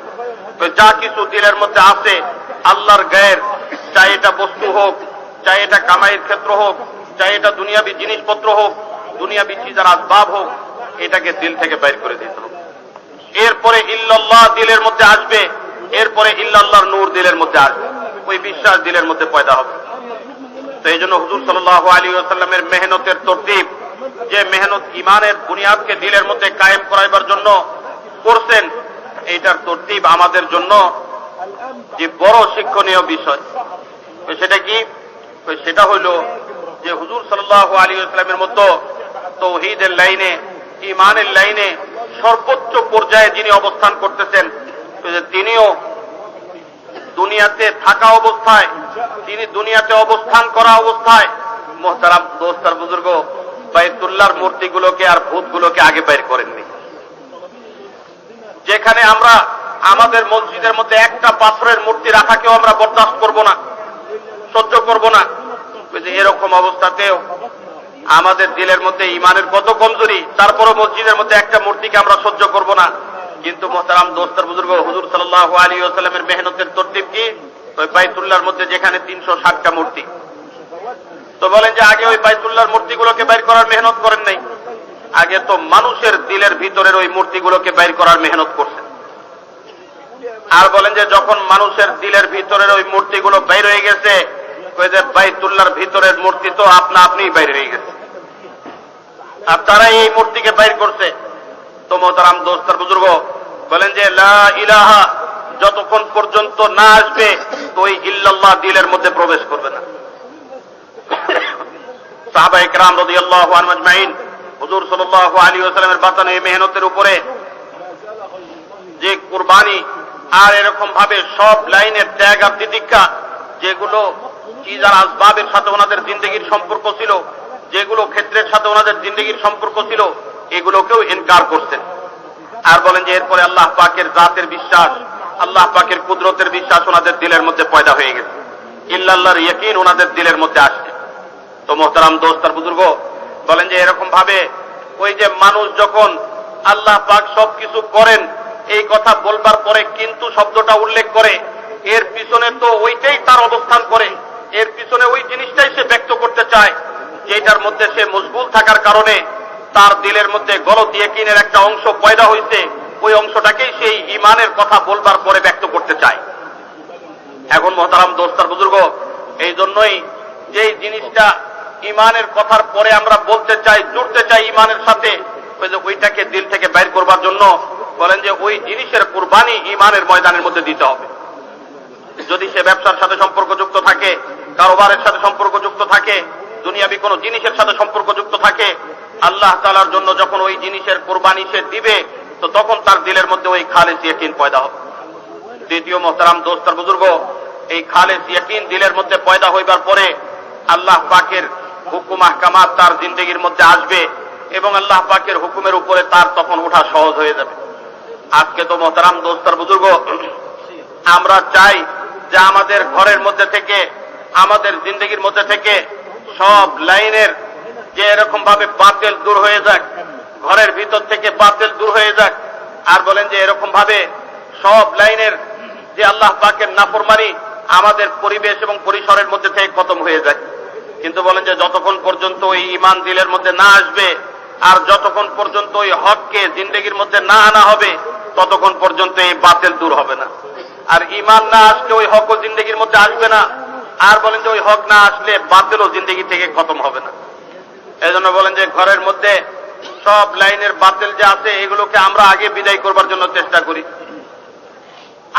তো যা কিছু দিলের মধ্যে আছে আল্লাহর গায়ের, চাই এটা বস্তু হোক, চাই এটা কামাইয়ের ক্ষেত্র হোক, চাই এটা দুনিয়াবি জিনিসপত্র হোক, দুনিয়াবি চিজার আসবাব হোক, এটাকে দিল থেকে বাইর করে দিতে হবে। এরপরে ইল্লাল্লাহ দিলের মধ্যে আসবে, এরপরে ইল্লাল্লাহর নূর দিলের মধ্যে আসবে, ওই বিশ্বাস দিলের মধ্যে পয়দা হবে। তো এই জন্য হুজুর সাল্লাল্লাহু আলাইহি ওয়াসাল্লামের মেহনতের তরতিব, যে মেহনত ইমানের বুনিয়াদকে দিলের মধ্যে কায়েম করাইবার জন্য করছেন, এইটার তরতিব আমাদের জন্য যে বড় শিক্ষণীয় বিষয়, সেটা কি? সেটা হইল যে হুজুর সাল্লাল্লাহু আলাইহি ওয়াসাল্লামের মতো তাওহীদের লাইনে, ইমানের লাইনে সর্বোচ্চ পর্যায়ে যিনি অবস্থান করতেছেন, তিনিও দুনিয়াতে থাকা অবস্থায়, তিনি দুনিয়াতে অবস্থান করা অবস্থায় মোহতারাম দোস্তার বুজুর্গ বাইতুল্লাহর মূর্তিগুলোকে আর ভূতগুলোকে আগে বাইর করেননি। যেখানে আমরা আমাদের মসজিদের মধ্যে একটা পাথরের মূর্তি রাখাকেও আমরা বরদাস্ত করব না, সহ্য করব না, এরকম অবস্থাতেও আমাদের দিলের মধ্যে ইমানের কত কমজোরি, তারপরও মসজিদের মধ্যে একটা মূর্তিকে আমরা সহ্য করব না। কিন্তু মোহতারাম দোস্তার বুজুর্গ হুজুর সাল্লাল্লাহু আলাইহি ওয়াসাল্লামের মেহনতের তরতিব কি? ওই বাইতুল্লাহর মধ্যে যেখানে 360টা মূর্তি, তো বলেন যে আগে ওই বাইতুল্লাহর মূর্তিগুলোকে বাইর করার মেহনত করেন নাই, আগে তো মানুষের দিলের ভিতরের ওই মূর্তিগুলোকে বাইর করার মেহনত করছেন। আর বলেন যে যখন মানুষের দিলের ভিতরের ওই মূর্তিগুলো বাইর হয়ে গেছে, ওই যে বাইতুল্লাহর ভিতরের মূর্তি তো আপনা আপনিই বাইর হয়ে গেছে, আর তারাই এই মূর্তিকে বাইর করছে। তো মোহতারাম দোস্তার বুজুর্গ বলেন যে লা ইলাহা যতক্ষণ পর্যন্ত না আসবে, তো ওই ইল্লাল্লাহ দিলের মধ্যে প্রবেশ করবে না। সাহাবায়ে কেরাম রাদিয়াল্লাহু আনহুম আজমাইন হুজুর সাল্লাল্লাহু আলাইহি ওয়াসাল্লামের বাতানো এই মেহনতের উপরে যে কুরবানি আর এরকম ভাবে সব লাইনের ত্যাগ আর তিতিক্ষা, যেগুলো চিজার আসবাবের সাথে ওনাদের জিন্দেগির সম্পর্ক ছিল, যেগুলো ক্ষেত্রের সাথে ওনাদের জিন্দেগির সম্পর্ক ছিল, এগুলোকেও ইনকার করছেন। আর বলেন যে এরপরে আল্লাহ পাকের জাতের বিশ্বাস, আল্লাহ পাকের কুদরতের বিশ্বাস ওনাদের দিলের মধ্যে পয়দা হয়ে গেছে, ইল্লাল্লাহর ইয়াকিন ওনাদের দিলের মধ্যে আসছে। তো মোহতারাম দোস্ত আর বুজুর্গ বলেন যে এরকম ভাবে ওই যে মানুষ যখন আল্লাহ পাক সবকিছু করেন এই কথা বলবার পরে কিন্তু শব্দটা উল্লেখ করে, এর পিছনে তো ওইটাই তার অবস্থান করে, এর পিছনে ওই জিনিসটাই সে ব্যক্ত করতে চায়, যেটার মধ্যে সে মশগুল থাকার কারণে তার দিলের মধ্যে গলত ইয়াকিনের একটা অংশ পয়দা হয়েছে, ওই অংশটাকেই সেই ইমানের কথা বলবার পরে ব্যক্ত করতে চায়। এখন মোহতারাম দোস্তার বুজুর্গ এই জন্যই যেই জিনিসটা ইমানের কথার পরে আমরা বলতে চাই, জুড়তে চাই ইমানের সাথে, ওইটাকে দিল থেকে বাইর করবার জন্য বলেন যে ওই জিনিসের কুরবানি ইমানের ময়দানের মধ্যে দিতে হবে। যদি সে ব্যবসার সাথে সম্পর্কযুক্ত থাকে, কারোবারের সাথে সম্পর্কযুক্ত থাকে, দুনিয়াবি কোনো জিনিসের সাথে সম্পর্কযুক্ত থাকে, আল্লাহ তাআলার জন্য যখন ওই জিনিসের কুরবানি সে দিবে, তো তখন তার দিলের মধ্যে ওই খালেস ইয়াকিন পয়দা হবে। দ্বিতীয় মোহতারাম দোস্তার বুজুর্গ, এই খালেস ইয়াকিন দিলের মধ্যে পয়দা হইবার পরে আল্লাহ পাকের হুকুম আহকামাত তার জিন্দেগির মধ্যে আসবে এবং আল্লাহ পাকের হুকুমের উপরে তার তখন ওঠা সহজ হয়ে যাবে। আজকে তো মোহতারাম দোস্তার বুজুর্গ আমরা চাই যে আমাদের ঘরের মধ্যে থেকে, আমাদের জিন্দেগির মধ্যে থেকে সব লাইনের যে এরকম ভাবে বাতিল দূর হয়ে যাক, ঘরের ভিতর থেকে বাতিল দূর হয়ে যাক। আর বলেন যে এরকম ভাবে সব লাইনের যে আল্লাহ পাকের নাফরমানি আমাদের পরিবেশ এবং পরিসরের মধ্যে থেকে খতম হয়ে যায়। কিন্তু বলেন যে যতক্ষণ পর্যন্ত ওই ঈমান দিলের মধ্যে না আসবে আর যতক্ষণ পর্যন্ত ওই হককে জিন্দেগির মধ্যে না আনা হবে, ততক্ষণ পর্যন্ত এই বাতিল দূর হবে না। আর ঈমান না আসলে ওই হকও জিন্দেগির মধ্যে আসবে না। আর বলেন যে ওই হক না আসলে বাতিলও জিন্দেগি থেকে খতম হবে না। এই জন্য বলেন যে ঘরের মধ্যে সব লাইনের বাতিল যে আছে এগুলোকে আমরা আগে বিদায় করবার জন্য চেষ্টা করি,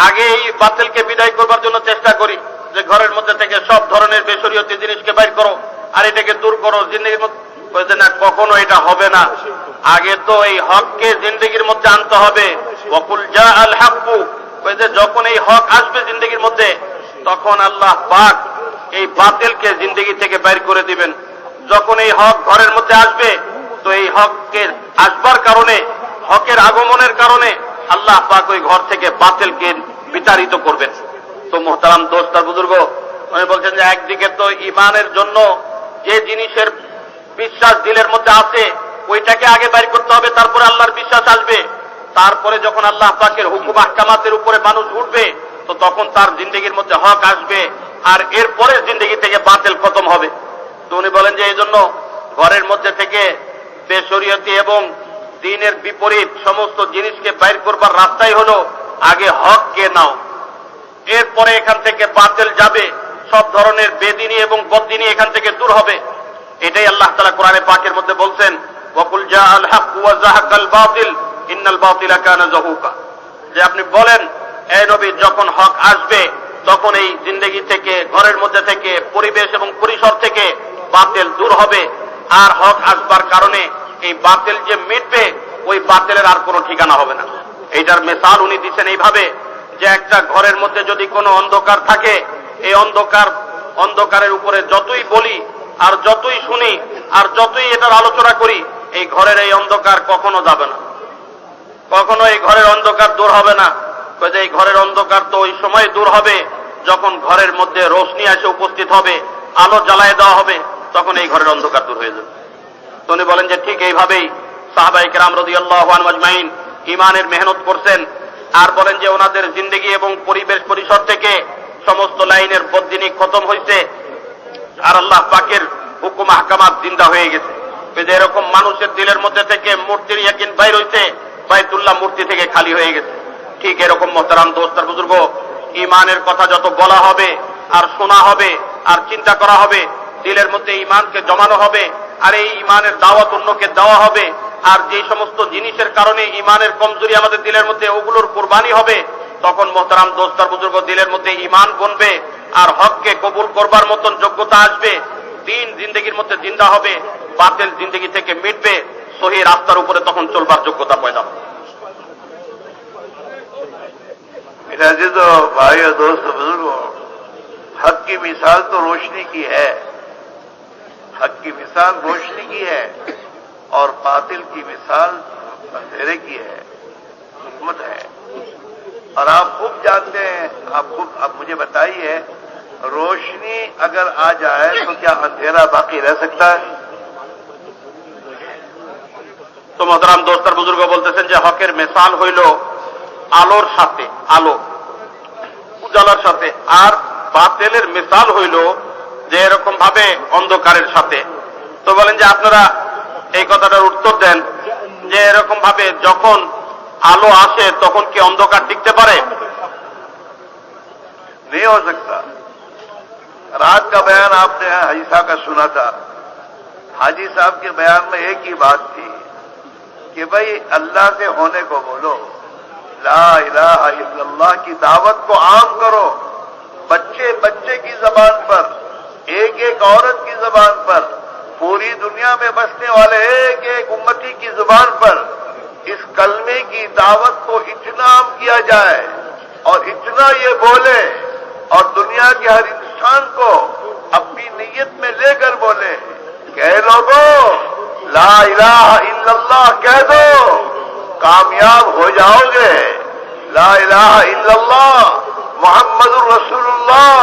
আগে এই বাতিলকে বিদায় করবার জন্য চেষ্টা করি, যে ঘরের মধ্যে থেকে সব ধরনের বেশরীয়তি জিনিসকে বাইর করো আর এটাকে দূর করো জিন্দেগির মধ্যে। না, কখনো এটা হবে না। আগে তো এই হককে জিন্দেগির মধ্যে আনতে হবে। ওয়াকুল জা আল হাক্কু, যখন এই হক আসবে জিন্দেগির মধ্যে তখন আল্লাহ পাক এই বাতিলকে জিন্দেগি থেকে বাইর করে দিবেন। যখন এই হক ঘরের মধ্যে আসবে তো এই হককে আসবার কারণে, হকের আগমনের কারণে আল্লাহ পাক ওই ঘর থেকে বাতিলকে বিতাড়িত করবেন। তো মোহতারাম দোস্ত আর বুজুর্গ, উনি বলছেন যে একদিকে তো ঈমানের জন্য যে জিনিসের বিশ্বাস দিলের মধ্যে আছে ওইটাকে আগে বাইর করতে হবে, তারপরে আল্লাহর বিশ্বাস আসবে। তারপরে যখন আল্লাহ পাকের হুকুম আহকামাতের উপরে মানুষ উঠবে তো তখন তার জিন্দেগির মধ্যে হক আসবে, আর এরপরে জিন্দেগি থেকে বাতিল খতম হবে। তো উনি বলেন যে এই জন্য ঘরের মধ্যে থেকে বেশরীয়তি এবং দ্বীনের বিপরীত সমস্ত জিনিসকে বাইর করবার রাস্তাই হলো আগে হককে নাও, এরপরে এখান থেকে বাতিল যাবে, সব ধরনের বেদিনী এবং বদ্দিনী এখান থেকে দূর হবে। এটাই আল্লাহ তাআলা কোরআনে পাকের মধ্যে বলছেন, ওয়াকুল জা আল হাক্কু ওয়া যাহাকাল বাতিল ইন্নাল বাতিলা কানা যাহুকা, যে আপনি বলেন এই নবী যখন হক আসবে তখন এই জিন্দেগি থেকে, ঘরের মধ্যে থেকে, পরিবেশ এবং পরিসর থেকে বাতিল দূর হবে, আর হক আসবার কারণে এই বাতিল যে মিটবে ওই বাতিলের আর কোনো ঠিকানা হবে না। এইটার মিসাল উনি দিচ্ছেন এইভাবে যে একটা ঘরের মধ্যে যদি কোনো অন্ধকার থাকে, এই অন্ধকারের উপরে যতই বলি আর যতই শুনি আর যতই এটার আলোচনা করি, এই ঘরের এই অন্ধকার কখনো যাবে না, কখনো এই ঘরের অন্ধকার দূর হবে না। এই ঘরের অন্ধকার তো ওই সময় দূর হবে যখন ঘরের মধ্যে রোশনি এসে উপস্থিত হবে, আলো জ্বালায় দেওয়া হবে, তখন এই ঘরের অন্ধকার দূর হয়ে যাবে। তো উনি বলেন যে ঠিক এইভাবেই সাহাবায়ে কেরাম রাদিয়াল্লাহু আনহুম আজমাইন ঈমানের মেহনত করছেন। আর বলেন যে ওনাদের জিন্দেগি এবং পরিবেশ পরিসর থেকে সমস্ত লাইনের বদ্দিনী খতম হয়েছে, আর আল্লাহ পাকের হুকুম আহকামাত জিন্দা হয়ে গেছে। এরকম মানুষের দিলের মধ্যে থেকে মূর্তির ইয়াকিন বাইর হইছে, বাইতুল্লাহ মূর্তি থেকে খালি হয়ে গেছে। ঠিক এরকম মোহতারাম দোস্ত আর বুজুর্গ, ঈমানের কথা যত বলা হবে আর শোনা হবে আর চিন্তা করা হবে, দিলের মধ্যে ঈমানকে জমানো হবে, আর এই ঈমানের দাওয়াত অন্যকে দেওয়া হবে, আর যে সমস্ত জিনিসের কারণে ঈমানের কমজোরি আমাদের দিলের মধ্যে ওগুলোর কুরবানি হবে, তখন মোহতারাম দোস্ত আর বুজুর্গ দিলের মধ্যে ঈমান বনবে, আর হককে কবুল করবার মতন যোগ্যতা আসবে, দ্বীন জিন্দেগির মধ্যে জিন্দা হবে, বাতিল জিন্দেগি থেকে মিটবে, সহি রাস্তার উপরে তখন চলবার যোগ্যতা পয়দা হবে। मेरा तो भाई और दोस्त बुजुर्गों, हक की मिसाल तो रोशनी की है, हक की मिसाल रोशनी की है, और बातिल की मिसाल अंधेरे की है, हुकूमत है। और आप खूब जानते हैं, आप मुझे बताइए, रोशनी अगर आ जाए तो क्या अंधेरा बाकी रह सकता है? তো মোহতারাম দোস্তার বুজুর্গ বলতেছেন যে হকের মিসাল হইল আলোর সাথে, আলো উজালার সাথে, আর বাতিলের মিসাল হইল যে এরকম ভাবে অন্ধকারের সাথে। তো বলেন যে আপনারা এই কথাটার উত্তর দেন যে এরকম ভাবে যখন আলো আসে তখন কি অন্ধকার টিকতে পারে? नहीं हो सकता। रात का बयान आपने हाजी साहब का सुना था, हाजी साहब के बयान में एक ही बात थी कि भाई अल्लाह से होने को बोलो, ला इलाहा इल्लल्लाह की दावत को आम करो, बच्चे बच्चे की जबान पर, एक एक औरत की जबान पर, पूरी दुनिया में बसने वाले एक एक उम्मती की जुबान पर इस कलमे की दावत को इतना आम किया जाए और इतना ये बोले, और दुनिया के हर इंसान को अपनी नीयत में लेकर बोले कि ऐ लोगों, ला इलाहा इल्लल्लाह कह दो, कामयाब हो जाओगे। ला इलाहा इल्लल्लाह मुहम्मदुर रसूलुल्लाह,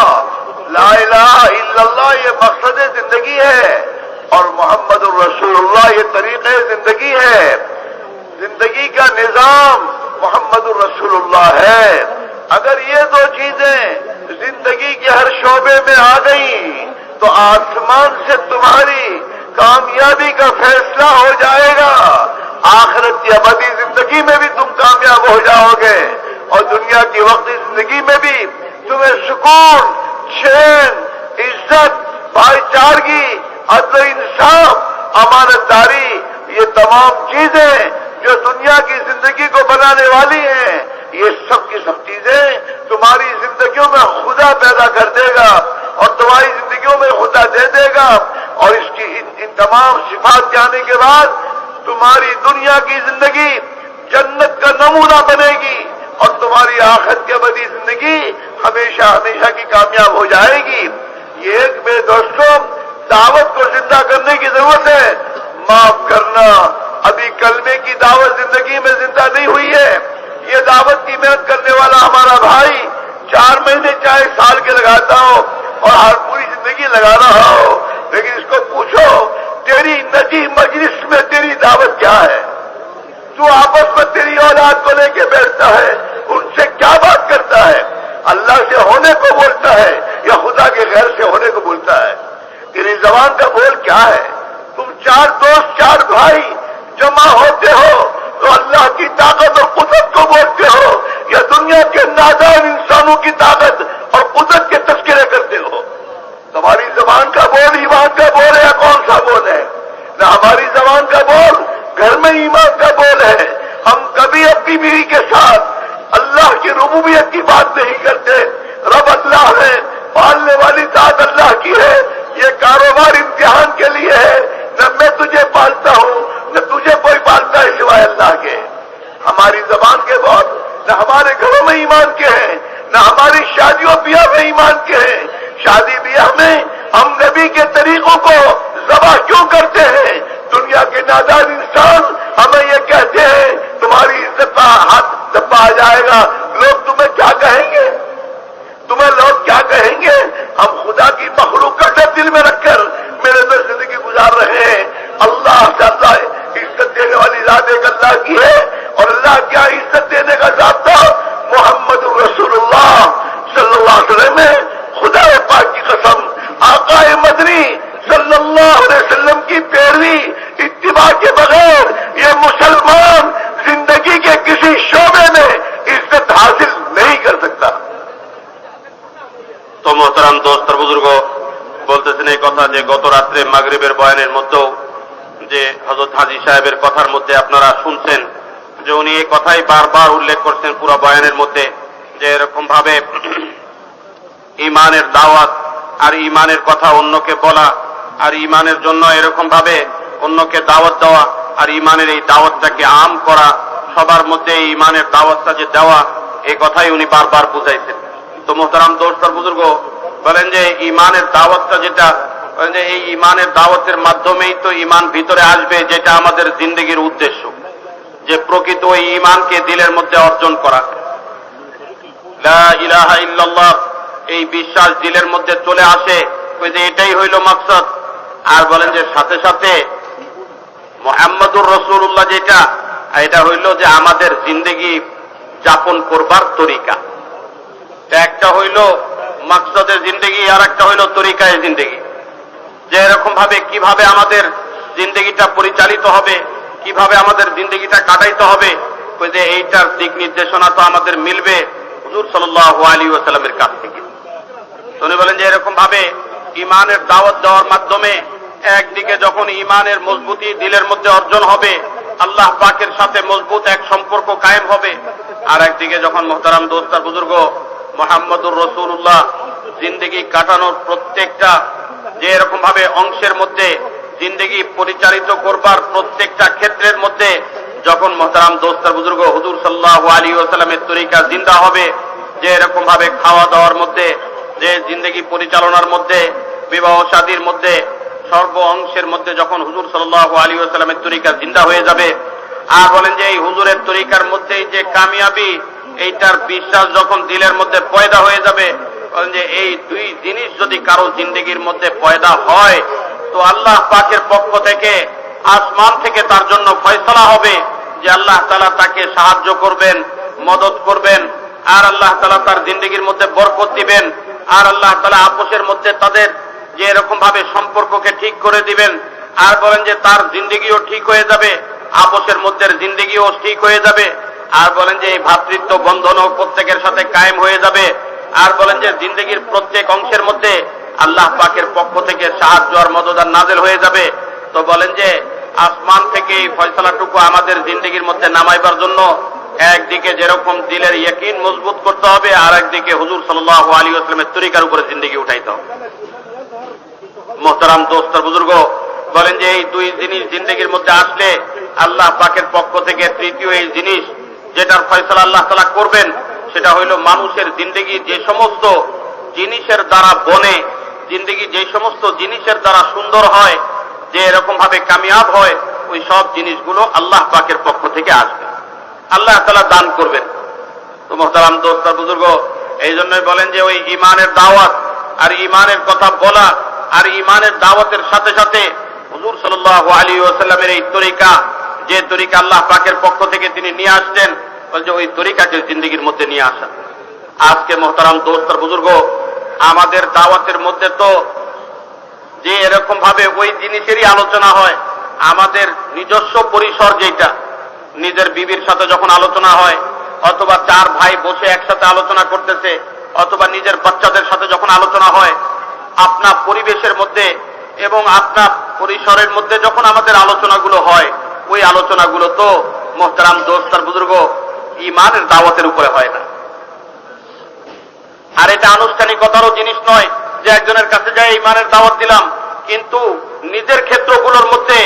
ला इलाहा इल्लल्लाह ये मकसद जिंदगी है, और मुहम्मदुर रसूलुल्लाह ये तरीक़े जिंदगी है। जिंदगी का निजाम मुहम्मदुर रसूलुल्लाह है। अगर ये दो चीजें जिंदगी के हर शोबे में आ गई तो आसमान से तुम्हारी कामयाबी का फैसला हो जाएगा, आखिरत की अबदी जिंदगी में भी तुम कामयाब हो जाओगे। اور دنیا کی وقتی زندگی میں بھی تمہیں سکون، چین، عزت، بھائی چارگی، عدل و انصاف، امانت داری، یہ تمام چیزیں جو دنیا کی زندگی کو بنانے والی ہیں، یہ سب کی سب چیزیں تمہاری زندگیوں میں خدا پیدا کر دے گا اور تمہاری زندگیوں میں خدا دے دے گا، اور اس کی ان تمام صفات کے آنے کے بعد تمہاری دنیا کی زندگی جنت کا نمونہ بنے گی اور تمہاری آخرت کے ابدی زندگی ہمیشہ ہمیشہ کی کامیاب ہو جائے گی۔ یہ ایک میرے دوستوں دعوت کو زندہ کرنے کی ضرورت ہے۔ معاف کرنا، ابھی کلمے کی دعوت زندگی میں زندہ نہیں ہوئی ہے۔ یہ دعوت کی محنت کرنے والا ہمارا بھائی 4 مہینے چاہے سال کے لگاتا ہو اور ہر پوری زندگی لگا رہا ہو، لیکن اس کو پوچھو تیری نجی مجلس میں تیری دعوت کیا ہے؟ تو آپس میں تیری اولاد کو لے کے بیٹھتا ہے، ان سے کیا بات کرتا ہے؟ اللہ سے ہونے کو بولتا ہے یا خدا کے غیر سے ہونے کو بولتا ہے؟ تیری زبان کا بول کیا ہے؟ تم 4 دوست 4 بھائی جمع ہوتے ہو تو اللہ کی طاقت اور قدرت کو بولتے ہو یا دنیا کے نادان انسانوں کی طاقت اور قدرت کے تذکرے کرتے ہو؟ تمہاری زبان کا بول ایمان کا بول ہے یا کون سا بول ہے؟ نہ ہماری زبان کا بول گھر میں ایمان کا بول ہے۔ ہم کبھی اپنی بیوی کے ساتھ اللہ کی ربوبیت کی بات نہیں کرتے۔ رب اللہ ہے، پالنے والی ذات اللہ کی ہے، یہ کاروبار امتحان کے لیے ہے، نہ میں تجھے پالتا ہوں نہ تجھے کوئی پالتا ہے سوائے اللہ کے۔ ہماری زبان کے بول نہ ہمارے گھروں میں ایمان کے ہیں، نہ ہماری شادیوں بیاہ میں ایمان کے ہیں۔ شادی بیاہ میں ہم نبی کے طریقوں کو ذبح کیوں کرتے ہیں؟ دنیا کے نادان انسان ہمیں یہ کہتے ہیں تمہاری عزت کا ہاتھ دبا آ جائے گا، لوگ تمہیں کیا کہیں گے؟ تمہیں لوگ کیا کہیں گے؟ ہم خدا کی مخلوق کا ڈر دل میں رکھ کر میرے اندر زندگی گزار رہے ہیں۔ اللہ سے اللہ عزت دینے والی ذات ایک اللہ کی ہے، اور اللہ کیا عزت دینے کا ضابطہ محمد رسول اللہ صلی اللہ علیہ وسلم ہے۔ خدا پاک کی قسم، آقا مدنی صلی اللہ علیہ وسلم کی پیروی اتباع کے بغیر یہ مسلمان زندگی کے کسی شعبے میں عزت حاصل نہیں کر سکتا۔ তো মোহতারাম দোস্ত আর বুজুর্গ, বলতেছেন এই কথা যে গত রাত্রে মাগরিবের বয়ানের মধ্যেও যে হযরত হাজী সাহেবের কথার মধ্যে আপনারা শুনছেন যে উনি এই কথাই বারবার উল্লেখ করছেন পুরো বয়ানের মধ্যে যে এরকম ভাবে ঈমানের দাওয়াত আর ঈমানের কথা অন্যকে বলা আর ঈমানের জন্য এরকম ভাবে অন্যকে দাওয়াত দেওয়া আর ঈমানের এই দাওয়াতটাকে আম করা, সবার মধ্যে এই ঈমানের দাওয়াতটা যে দেওয়া, এই কথাই উনি বারবার বুঝাইছেন। তো মোহতারাম দোস্ত আর বুজুর্গ, বলেন যে ঈমানের দাওয়াতটা যেটা, বলেন যে এই ঈমানের দাওয়াতের মাধ্যমেই তো ঈমান ভিতরে আসবে, যেটা আমাদের জিন্দেগির উদ্দেশ্য, যে প্রকৃত ওই ঈমানকে দিলের মধ্যে অর্জন করা, লা ইলাহা ইল্লাল্লাহ এই বিশ্বাস দিলের মধ্যে চলে আসে, ওই যে এটাই হইল মাকসাদ। আর বলেন যে সাথে সাথে মুহাম্মদুর রাসূলুল্লাহ যেটা, এটা হইল যে আমাদের জিন্দেগি যাপন করবার তরিকা। একটা হইল মাকসাদের জিন্দেগি আর একটা হইল তরিকায় জিন্দেগি, যে এরকম ভাবে কিভাবে আমাদের জিন্দেগিটা পরিচালিত হবে, কিভাবে আমাদের জিন্দেগিটা কাটাইতে হবে, ওই যে এইটার দিক নির্দেশনা তো আমাদের মিলবে হুজুর সাল্লাল্লাহু আলাইহি ওয়াসাল্লামের কাছ থেকে। উনি বলেন যে এরকম ভাবে ঈমানের দাওয়াত দেওয়ার মাধ্যমে একদিকে যখন ঈমানের মজবুতি দিলের মধ্যে অর্জন হবে, আল্লাহ পাকের সাথে মজবুত এক সম্পর্ক কায়েম হবে, আর একদিকে যখন মোহতারাম দোস্ত আর বুজুর্গ মুহাম্মদুর রাসূলুল্লাহ জিন্দেগি কাটানোর প্রত্যেকটা যে এরকম ভাবে অংশের মধ্যে জিন্দেগি পরিচালিত করবার প্রত্যেকটা ক্ষেত্রের মধ্যে যখন মোহতারাম দোস্ত আর বুজুর্গ হুজুর সাল্লাল্লাহু আলাইহি ওয়াসাল্লামের তরিকা জিন্দা হবে, যে এরকম ভাবে খাওয়া দাওয়ার মধ্যে, যে জিন্দেগি পরিচালনার মধ্যে, বিবাহ শাদীর মধ্যে, সর্ব অংশের মধ্যে যখন হুজুর সাল্লাল্লাহু আলাইহি ওয়াসাল্লামের তরিকা জিন্দা হয়ে যাবে, আর বলেন যে এই হুজুরের তরিকার মধ্যেই যে কামিয়াবি, এইটার বিশ্বাস যখন দিলের মধ্যে পয়দা হয়ে যাবে, বলেন যে এই দুই জিনিস যদি কারো জিন্দেগির মধ্যে পয়দা হয়, তো আল্লাহ পাকের পক্ষ থেকে আসমান থেকে তার জন্য ফয়সালা হবে যে আল্লাহ তাআলা তাকে সাহায্য করবেন, মদত করবেন, আর আল্লাহ তাআলা তার জিন্দেগির মধ্যে বরকত দিবেন, আর আল্লাহ তাআলা আপোষের মধ্যে তাদের যে এরকম ভাবে সম্পর্ককে ঠিক করে দিবেন, আর বলেন যে তার জিন্দেগিও ঠিক হয়ে যাবে, আপোষের মধ্যে জিন্দেগিও ঠিক হয়ে যাবে, আর বলেন যে এই ভ্রাতৃত্ব বন্ধনও প্রত্যেকের সাথে কায়েম হয়ে যাবে, আর বলেন যে জিন্দগির প্রত্যেক অংশের মধ্যে আল্লাহ পাকের পক্ষ থেকে সাহায্য আর মদদ আর নাযিল হয়ে যাবে। তো বলেন যে আসমান থেকে এই ফয়সালাটুকু আমাদের জিন্দগির মধ্যে নামাইবার জন্য একদিকে যেরকম দিলের ইয়াকিন মজবুত করতে হবে, আর একদিকে হুজুর সাল্লাল্লাহু আলাইহি ওয়াসাল্লামের তরিকার উপরে জিন্দগি উঠাইতে হবে। মোহতারাম দোস্ত আর বুজুর্গ, বলেন যে এই দুই জিনিস জিন্দগির মধ্যে আসলে আল্লাহ পাকের পক্ষ থেকে তৃতীয় এই জিনিস যেটার ফয়সালা আল্লাহ তাআলা করবেন, সেটা হইল মানুষের জিন্দগি যে সমস্ত জিনিসের দ্বারা বনে, জিন্দগি যে সমস্ত জিনিসের দ্বারা সুন্দর হয়, যে এরকম ভাবে কামিয়াব হয়, ওই সব জিনিসগুলো আল্লাহ পাকের পক্ষ থেকে আসবে, আল্লাহ তাআলা দান করবেন। তো মোহতারাম দোস্ত আর বুজুর্গ, এই জন্যই বলেন যে ওই ঈমানের দাওয়াত আর ঈমানের কথা বলা আর ঈমানের দাওয়াতের সাথে সাথে হুজুর সাল্লাল্লাহু আলাইহি ওয়াসাল্লামের এই তরিকা, যে তরিকা আল্লাহ পাকের পক্ষ থেকে তিনি নিয়ে আসছেন, বলছে ওই তরিকাকে জিন্দগির মধ্যে নিয়ে আসা। আজকে মোহতারাম দোস্ত আর বুজুর্গ, আমাদের দাওয়াতের মধ্যে তো যে এরকম ভাবে ওই জিনিসেরই আলোচনা হয়, আমাদের নিজস্ব পরিসর যেটা, নিজের বিবির সাথে যখন আলোচনা হয়, অথবা চার ভাই বসে একসাথে আলোচনা করতেছে, অথবা নিজের বাচ্চাদের সাথে যখন আলোচনা হয়, আপনার পরিবেশের মধ্যে এবং আপনার পরিসরের মধ্যে যখন আমাদের আলোচনাগুলো হয়, ওই আলোচনাগুলো তো মোহতারাম দোস্ত আর বুজুর্গ ঈমানের দাওয়াতের উপরে হয় না। আর এটা আনুষ্ঠানিকতারও জিনিস নয় যে একজনের কাছে যাই ঈমানের দাওয়াত দিলাম, কিন্তু নিজের ক্ষেত্রগুলোর মধ্যে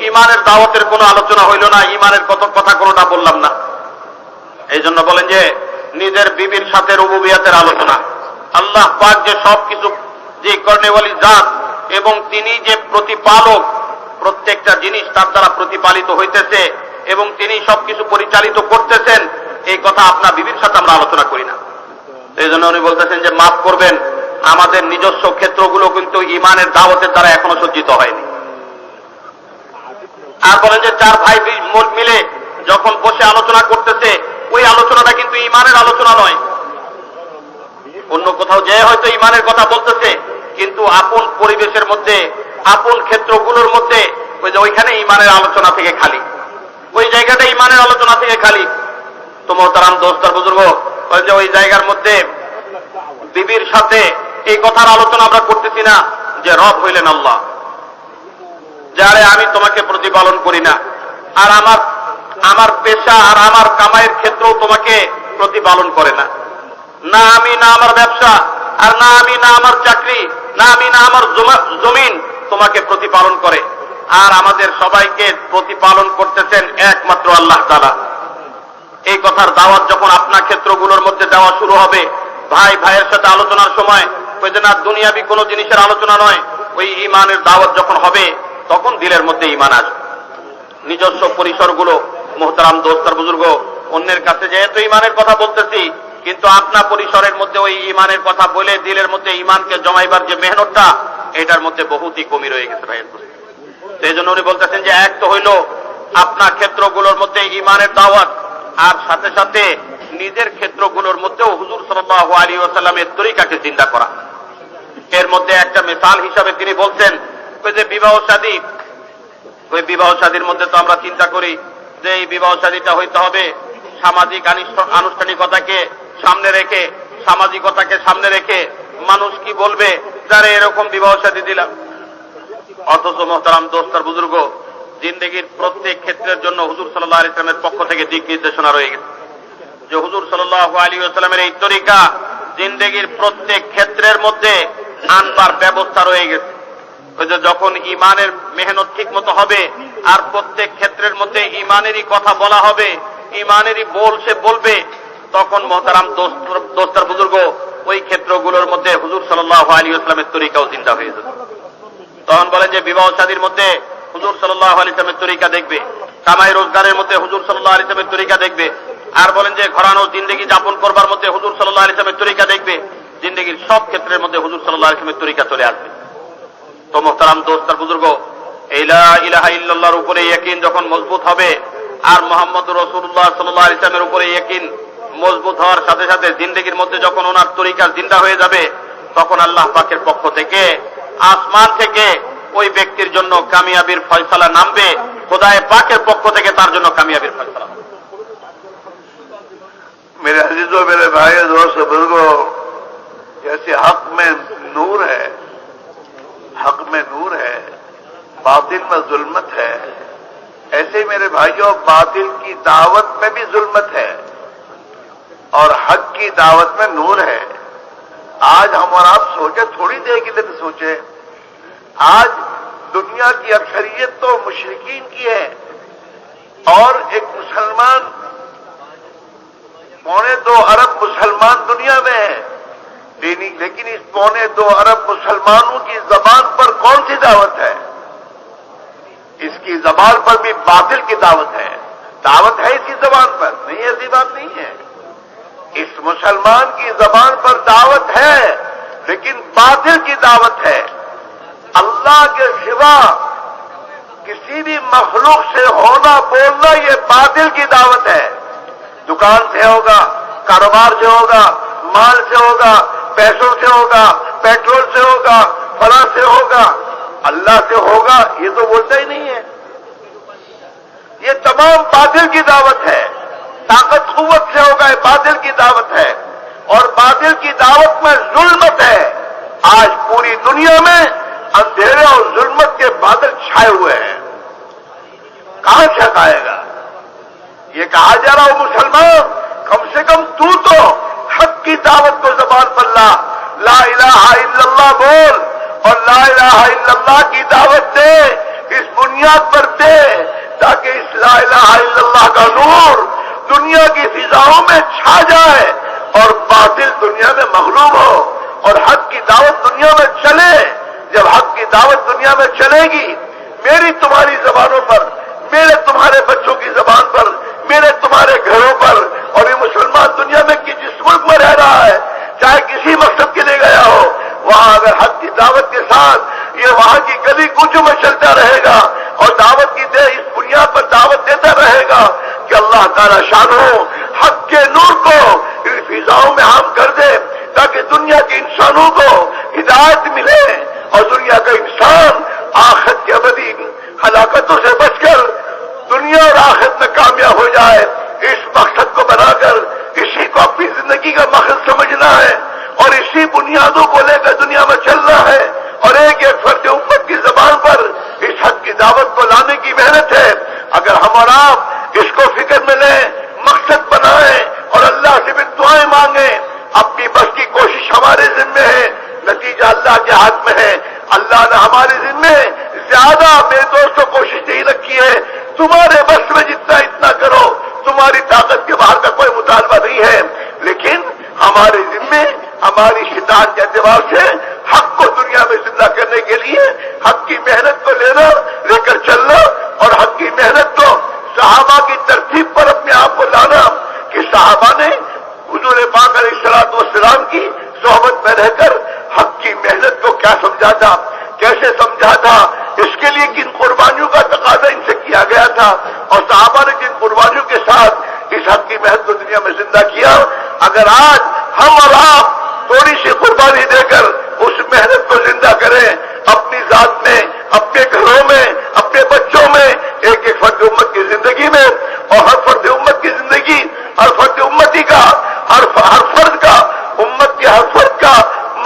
ঈমানের দাওয়াতের কোনো আলোচনা হইল না, ঈমানের কত কথা কোনোটা বললাম না। এই জন্য বলেন যে নিজের বিবির সাথে রুবুবিয়াতের আলোচনা, আল্লাহ পাক যে সবকিছু যে কর্নেওয়ালি জাত এবং তিনি যে প্রতিপালক, প্রত্যেকটা জিনিস তার দ্বারা প্রতিপালিত হইতেছে এবং তিনি সবকিছু পরিচালিত করতেছেন, এই কথা আপনার বিবির সাথে আমরা আলোচনা করি না। এই জন্য উনি বলতেছেন যে মাফ করবেন, আমাদের নিজস্ব ক্ষেত্রগুলো কিন্তু ঈমানের দাওয়াতের দ্বারা এখনো সজ্জিত হয়নি। আর বলেন যে চার ভাই মিলে যখন বসে আলোচনা করতেছে, ওই আলোচনাটা কিন্তু ঈমানের আলোচনা নয়। অন্য কোথাও যে হয়তো ঈমানের কথা বলতেছে, কিন্তু আপন পরিবেশের মধ্যে, আপন ক্ষেত্রগুলোর মধ্যে ওই যে ওইখানে ঈমানের আলোচনা থেকে খালি, ওই জায়গাটা ঈমানের আলোচনা থেকে খালি। তো মোহতারাম দোস্ত আর বুজুর্গ, ওই যে ওই জায়গার মধ্যে বিবির সাথে এই কথার আলোচনা আমরা করতেছি না যে রব হইলেন আল্লাহ, যারে আমি তোমাকে প্রতিপালন করি না, আর আমার পেশা আর আমার কামাইয়ের ক্ষেত্রেও তোমাকে প্রতিপালন করে না, না আমি না আমার ব্যবসা, আর না আমি না আমার চাকরি, না আমি না আমার জমিন তোমাকে প্রতিপালন করে, আর আমাদের সবাইকে প্রতিপালন করতেছেন একমাত্র আল্লাহ তাআলা। এই কথার দাওয়াত যখন আপনার ক্ষেত্রগুলোর মধ্যে দেওয়া শুরু হবে, ভাই ভাইয়ের সাথে আলোচনার সময় ওই যে না দুনিয়াবি কোনো জিনিসের আলোচনা নয়, ওই ঈমানের দাওয়াত যখন হবে, তখন দিলের মধ্যে ঈমান আসবে। নিজস্ব পরিসরগুলো মোহতারাম দোস্ত আর বুজুর্গ, অন্যের কাছে যেহেতু ঈমানের কথা বলতেছি, কিন্তু আপনার পরিসরের মধ্যে ওই ঈমানের কথা বলে দিলের মধ্যে ঈমানকে জমাইবার যে মেহনতটা, এটার মধ্যে বহুতই কমই রয়ে গেছে ভাইয়ের। সেই জন্য উনি বলতেছেন যে এক তো হইল আপনার ক্ষেত্রগুলোর মধ্যে ঈমানের দাওয়াত, আর সাথে সাথে নিজের ক্ষেত্রগুলোর মধ্যেও হুজুর সাল্লাল্লাহু আলাইহি ওয়াসাল্লামের তরিকাকে চিন্তা করা। এর মধ্যে একটা মিসাল হিসাবে তিনি বলছেন, ওই যে বিবাহ শাদী, ওই বিবাহ শাদীর মধ্যে তো আমরা চিন্তা করি যে এই বিবাহ শাদীটা হইতে হবে সামাজিক আনুষ্ঠানিকতাকে সামনে রেখে, সামাজিকতাকে সামনে রেখে, মানুষ কি বলবে যারা এরকম বিবাহ শাদী দিলাম। অথচ মোহতারাম দোস্ত আর বুজুর্গ, জিন্দগির প্রত্যেক ক্ষেত্রের জন্য হুজুর সাল্লাল্লাহু আলাইহি ওয়াসাল্লামের পক্ষ থেকে দিক নির্দেশনা রয়ে গেছে, যে হুজুর সাল্লাল্লাহু আলাইহি ওয়াসাল্লামের এই তরিকা জিন্দগির প্রত্যেক ক্ষেত্রের মধ্যে আনবার ব্যবস্থা রয়ে গেছে। ওই যে যখন ঈমানের মেহনত ঠিক মতো হবে, আর প্রত্যেক ক্ষেত্রের মধ্যে ঈমানেরই কথা বলা হবে, ঈমানেরই সে বলবে, তখন মোহতারাম দোস্ত আর বুজুর্গ, ওই ক্ষেত্রগুলোর মধ্যে হুজুর সাল্লাল্লাহু আলাইহি ওয়াসাল্লামের তরিকাও চিন্তা হয়ে যাবে। তখন বলে যে বিবাহ শাদীর মধ্যে হুজুর সাল্লাল্লাহু আলাইহি ওয়াসাল্লামের তরিকা দেখবে, কামাই রোজগারের মধ্যে হুজুর সাল্লাল্লাহু আলাইহি ওয়াসাল্লামের তরিকা দেখবে, আর বলেন যে ঘরানো জিন্দগি যাপন করবার মধ্যে হুজুর সাল্লাল্লাহু আলাইহি ওয়াসাল্লামের তরিকা দেখবে। জিন্দগির সব ক্ষেত্রের মধ্যে হুজুর সাল্লাল্লাহু আলাইহি ওয়াসাল্লামের তরিকা চলে আসবে। তো মোহতারাম দোস্ত আর বুজুর্গ, এই লা ইলাহা ইল্লাল্লাহর উপরে ইয়াকিন যখন মজবুত হবে, আর মুহাম্মদুর রাসূলুল্লাহ সাল্লাল্লাহু আলাইহি ওয়াসাল্লামের উপরে ইয়াকিন মজবুত হওয়ার সাথে সাথে জিন্দগির মধ্যে যখন ওনার তরিকা জিন্দা হয়ে যাবে, তখন আল্লাহ পাকের পক্ষ থেকে, আসমান থেকে ওই ব্যক্তির জন্য কামিয়াবির ফয়সালা নামবে, খোদায়ে পাকের পক্ষ থেকে তার জন্য কামিয়াবির ফয়সালা। मेरे अजीजों, मेरे भाइयों, दोस्त बुजुर्गों, जैसे हक में नूर है, हक में नूर है, बातिल में जुल्मत है, ऐसे ही मेरे भाइयों बातिल की दावत में भी जुल्मत है और हक की दावत में नूर है। आज हम और आप सोचे, थोड़ी देर के लिए तो सोचे, आज दुनिया की अक्सरियत तो मुशरिकीन की है और एक मुसलमान, 2.25 अरब मुसलमान दुनिया में है, लेकिन इस 2.25 अरब मुसलमानों की जबान पर कौन सी दावत है? इसकी जबान पर भी बातिल की दावत है। दावत है इसकी जबान पर? नहीं, ऐसी बात नहीं है। इस मुसलमान की जबान पर दावत है, लेकिन बातिल की दावत है। अल्लाह के सिवा किसी भी मखलूक से होना बोलना ये बातिल की दावत है। दुकान से होगा, कारोबार से होगा, माल से होगा, पैसों से होगा, पेट्रोल से होगा, फला से होगा, अल्लाह से होगा, ये तो बोलता ही नहीं है। ये तमाम बातिल की दावत है। ताकत कुव्वत से होगा, ये बातिल की दावत है और बातिल की दावत में जुल्मत है। आज पूरी दुनिया में अंधेरे और जुल्मत के बादल छाए हुए हैं। कहां छक आएगा? ये कहा जा रहा हो मुसलमान, कम से कम तू तो हक की दावत को जबान पर ला इलाहा इल्लल्लाह बोल और ला इलाहा इल्लल्लाह की दावत दे, इस बुनियाद पर दे ताकि इस ला इलाहा इल्लल्लाह का नूर दुनिया की फिजाओं में छा जाए और बातिल दुनिया में मगलूब हो और हक की दावत दुनिया में चले। जब हक की दावत दुनिया में चलेगी, मेरी तुम्हारी जबानों पर, मेरे तुम्हारे बच्चों की जबान पर, मेरे तुम्हारे घरों पर, और ये मुसलमान दुनिया में कि जिस मुल्क में रह रहा है, चाहे किसी मकसद के लिए गया हो, वहां अगर हक की दावत के साथ ये वहां की गली कूचों में चलता रहेगा और दावत की इस बुनियाद पर दावत देता रहेगा कि अल्लाह ताला शानो हक के नूर को इन फिजाओं में आम कर दे ताकि दुनिया के इंसानों को हिदायत मिले और दुनिया का इंसान आखिरत की अबदी हलाकतों से बचकर दुनिया और आखिरत में कामयाब हो जाए। इस मकसद को बनाकर इसी को अपनी जिंदगी का मकसद समझना है और इसी बुनियादों को लेकर दुनिया में चलना है और एक एक फर्द उम्मत की जबान पर इस हक की दावत को लाने की मेहनत है। अगर हम और आप इसको फिक्र में लें, मकसद बनाएं और अल्लाह से भी दुआएं मांगें, अपनी बस की कोशिश हमारे जिम्मे है, नतीजा अल्लाह के हाथ में है। अल्लाह ने हमारे जिम्मे ज्यादा, मेरे दोस्तों, कोशिश नहीं रखी है। तुम्हारे बस में जितना इतना करो, तुम्हारी ताकत के बाहर का कोई मुतालबा नहीं है, लेकिन हमारे जिम्मे हमारी शितान के एतबार से हक को दुनिया में जिंदा करने के लिए हक की मेहनत को लेकर चलना और हक की मेहनत को सहाबा की तरतीब पर अपने आप को लाना कि सहाबा ने हुजूर पाक अलैहिस्सलातु वस्सलाम की सोहबत में रहकर हक की मेहनत को क्या समझा था, कैसे समझा था, इसके लिए किन कुर्बानियों का तकाजा इनसे किया गया था और सहाबा ने जिन कुर्बानियों के साथ इस हक की मेहनत को दुनिया में जिंदा किया, अगर आज हम और आप थोड़ी सी कुर्बानी देकर उस मेहनत को जिंदा करें अपनी जात में, अपने घरों में, अपने बच्चों में, एक एक फर्द उम्मत की जिंदगी में, और हर फर्द उम्मत की जिंदगी, हर फर्द उम्मती का, हर फर्द का, उम्मत के हर फर्द का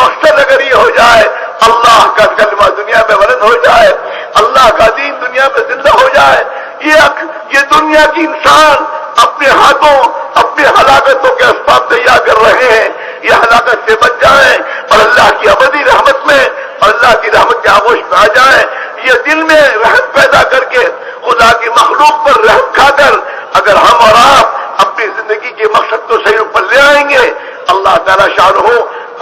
मकसद अगर ये हो जाए, अल्लाह का कलमा दुनिया में बुलंद हो जाए, अल्लाह का दीन दुनिया में जिंदा हो जाए, ये दुनिया की इंसान अपने हाथों अपनी हलाकतों के असबाब तैयार कर रहे हैं, ये हलाकत से बच जाएं और अल्लाह की अबदी रहमत में, अल्लाह की रहमत के आगोश में आ जाएं। ये दिल में रहमत पैदा करके खुदा की मखलूक पर रहम खाकर अगर हम और आप अपनी जिंदगी के मकसद को सही रूप पर ले आएंगे, अल्लाह ताला शान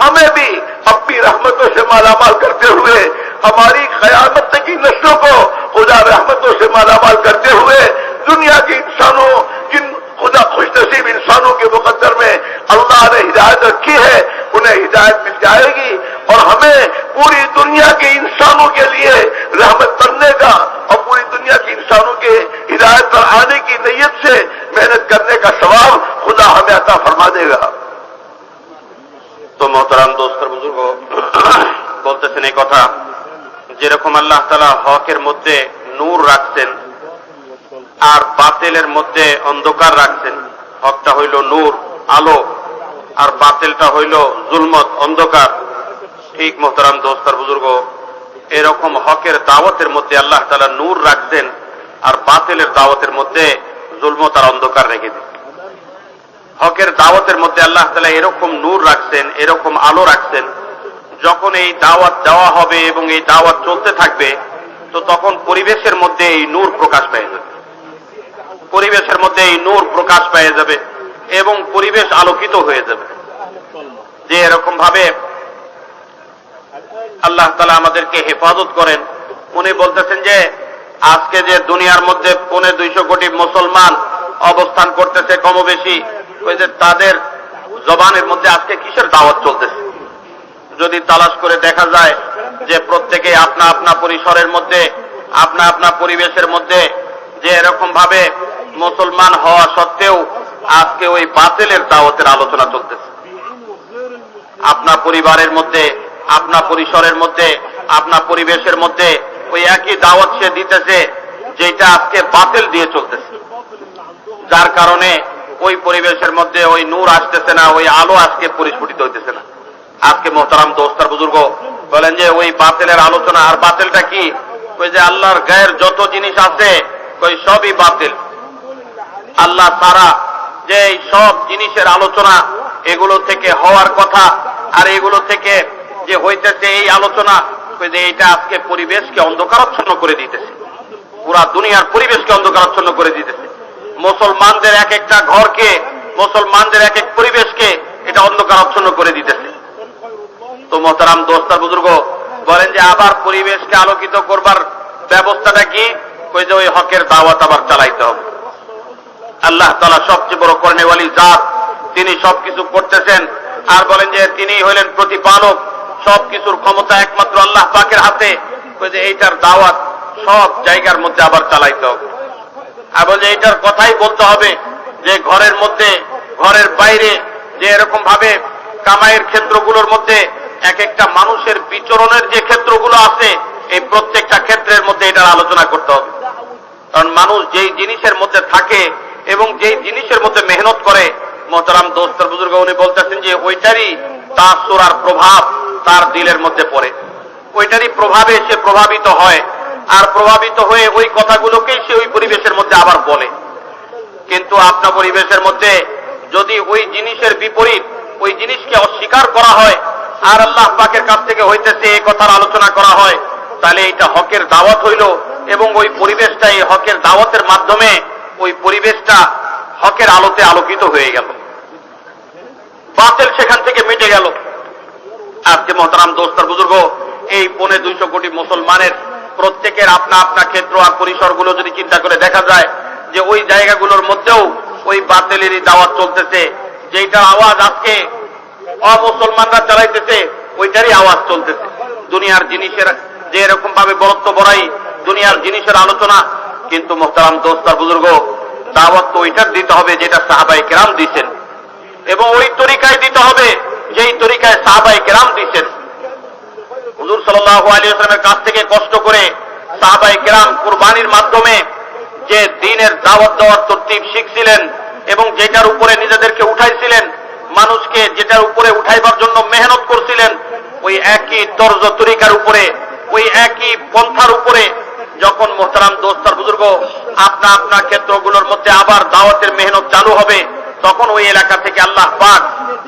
हमें भी अपनी रहमतों से मालामाल करते हुए, हमारी क़यामत तक की नस्लों को खुदा रहमतों से मालामाल करते हुए दुनिया के इंसानों, जिन खुदा खुशनसीब इंसानों के मुकद्दर में अल्लाह ने हिदायत रखी है, उन्हें हिदायत मिल जाएगी और हमें पूरी दुनिया के इंसानों के लिए रहमत बनने का और पूरी दुनिया के इंसानों के हिदायत पर आने की नीयत से मेहनत करने का सवाब खुदा हमें अता फरमा देगा। तो मोहतरम दोस्त बुजुर्गो, বলতেছেন এই কথা, যেরকম আল্লাহ তাআলা হকের মধ্যে নূর রাখছেন আর বাতিলের মধ্যে অন্ধকার রাখছেন, হকটা হইল নূর আলো, আর বাতিলটা হইল জুলমত, অন্ধকার। ঠিক মোহতারাম দোস্তার বুজুর্গ, এরকম হকের দাওয়াতের মধ্যে আল্লাহ তাআলা নূর রাখছেন, আর বাতিলের দাওয়াতের মধ্যে জুলমত আর অন্ধকার রেখে দিন। হকের দাওয়াতের মধ্যে আল্লাহ তাআলা এরকম নূর রাখছেন, এরকম আলো রাখছেন, যখন এই দাওয়াত দেওয়া হবে এবং এই দাওয়াত চলতে থাকবে, তো তখন পরিবেশের মধ্যে এই নূর প্রকাশ পেয়ে যাবে, পরিবেশের মধ্যে এই নূর প্রকাশ পেয়ে যাবে এবং পরিবেশ আলোকিত হয়ে যাবে। যে এরকম ভাবে আল্লাহ তাআলা আমাদেরকে হেফাজত করেন। উনি বলতেছেন যে আজকে যে দুনিয়ার মধ্যে 250 কোটি মুসলমান অবস্থান করতেছে কমবেশি, ওই যে তাদের জবানের মধ্যে আজকে কিসের দাওয়াত চলতেছে? যদি তালাশ করে দেখা যায় যে প্রত্যেকে আপনা আপনা পরিসরের মধ্যে, আপনা আপনা পরিবেশের মধ্যে যে এরকম ভাবে মুসলমান হওয়া সত্ত্বেও আজকে ওই বাতিলের দাওয়াতের আলোচনা চলতেছে। আপনা পরিবারের মধ্যে, আপনা পরিসরের মধ্যে, আপনা পরিবেশের মধ্যে ওই একই দাওয়াত সে দিতেছে যেটা আজকে বাতিল দিয়ে চলতেছে, যার কারণে ওই পরিবেশের মধ্যে ওই নূর আসতেছে না, ওই আলো আজকে পরিস্ফুটিত হইতেছে না। আজকে মোহতারাম দোস্তার বুজুর্গ বলেন যে ওই বাতিলের আলোচনা, আর বাতিলটা কি? ওই যে আল্লাহর গায়ের যত জিনিস আছে ওই সবই বাতিল। আল্লাহ ছাড়া যে সব জিনিসের আলোচনা, এগুলো থেকে হওয়ার কথা আর এগুলো থেকে যে হইতেছে এই আলোচনা, ওই যে এটা আজকে পরিবেশকে অন্ধকারাচ্ছন্ন করে দিতেছে, পুরা দুনিয়ার পরিবেশকে অন্ধকারাচ্ছন্ন করে দিতেছে। মুসলমানদের এক একটা ঘরকে, মুসলমানদের এক এক পরিবেশকে এটা অন্ধকারাচ্ছন্ন করে দিতেছে। তো মোহতারাম দোস্তার বুজুর্গ বলেন যে আবার পরিবেশকে আলোকিত করবার ব্যবস্থাটা কি? ওই যে ওই হকের দাওয়াত আবার চালাইতে হবে। আল্লাহ তাআলা সবচেয়ে বড় করনেওয়ালি জাত, তিনি সবকিছু করতেছেন, আর বলেন যে তিনি হইলেন প্রতিপালক, সবকিছুর ক্ষমতা একমাত্র আল্লাহ পাকের হাতে। ওই যে এইটার দাওয়াত সব জায়গার মধ্যে আবার চালাইতে হবে। আর বলে এইটার কথাই বলতে হবে যে ঘরের মধ্যে, ঘরের বাইরে যে এরকম ভাবে কামাইয়ের ক্ষেত্রগুলোর মধ্যে এক একটা মানুষের বিচরণের যে ক্ষেত্রগুলো আছে, এই প্রত্যেকটা ক্ষেত্রের মধ্যে এটার আলোচনা করতে হবে। কারণ মানুষ যেই জিনিসের মধ্যে থাকে এবং যেই জিনিসের মধ্যে মেহনত করে, মোহতারাম দোস্তের বুজুর্গ উনি বলতেছেন যে ওইটারই তাসুর আর প্রভাব তার দিলের মধ্যে পড়ে, ওইটারই প্রভাবে সে প্রভাবিত হয়, আর প্রভাবিত হয়ে ওই কথাগুলোকেই সে ওই পরিবেশের মধ্যে আবার বলে। কিন্তু আপনার পরিবেশের মধ্যে যদি ওই জিনিসের বিপরীত, ওই জিনিসকে অস্বীকার করা হয় আর আল্লাহ পাকের কাছ থেকে হইতেছে এই কথার আলোচনা করা হয়, তাহলে এটা হকের দাওয়াত হইল এবং ওই পরিবেশটা এই হকের দাওয়াতের মাধ্যমে ওই পরিবেশটা হকের আলোতে আলোকিত হয়ে গেল, বাতিল সেখান থেকে মিটে গেল। আজকে মোহতারাম দোস্তার বুজুর্গ, এই 250 কোটি মুসলমানের প্রত্যেকের আপনা আপনা ক্ষেত্র আর পরিসরগুলো যদি চিন্তা করে দেখা যায় যে ওই জায়গাগুলোর মধ্যেও ওই বাতিলেরই দাওয়াত চলতেছে, যেটার আওয়াজ আজকে অমুসলমানরা চালাইতেছে ওইটারই আওয়াজ চলতেছে। দুনিয়ার জিনিসের যে এরকম ভাবে বরত্ব বড়াই, দুনিয়ার জিনিসের আলোচনা। কিন্তু মোহতারাম দোস্তার বুজুর্গ, দাওয়াত তো ওইটার দিতে হবে যেটা সাহাবায়ে কেরাম দিয়েছেন, এবং ওই তরিকায় দিতে হবে যেই তরিকায় সাহাবায়ে কেরাম দিয়েছেন। হুজুর সাল্লাল্লাহু আলাইহি ওয়াসাল্লামের কাছ থেকে কষ্ট করে সাহাবায়ে কেরাম কুরবানির মাধ্যমে যে দ্বীনের দাওয়াত দেওয়ার তরতিব শিখছিলেন এবং যেটার উপরে নিজেদেরকে উঠাইছিলেন, মানুষকে যেটার উপরে উঠাইবার জন্য মেহনত করছিলেন, ওই একই তর্জ তরিকার উপরে, ওই একই পন্থার উপরে যখন মোহতারাম দোস্তার বুজুর্গ আপনা আপনা ক্ষেত্রগুলোর মধ্যে আবার দাওয়াতের মেহনত চালু হবে, তখন ওই এলাকা থেকে আল্লাহ পাক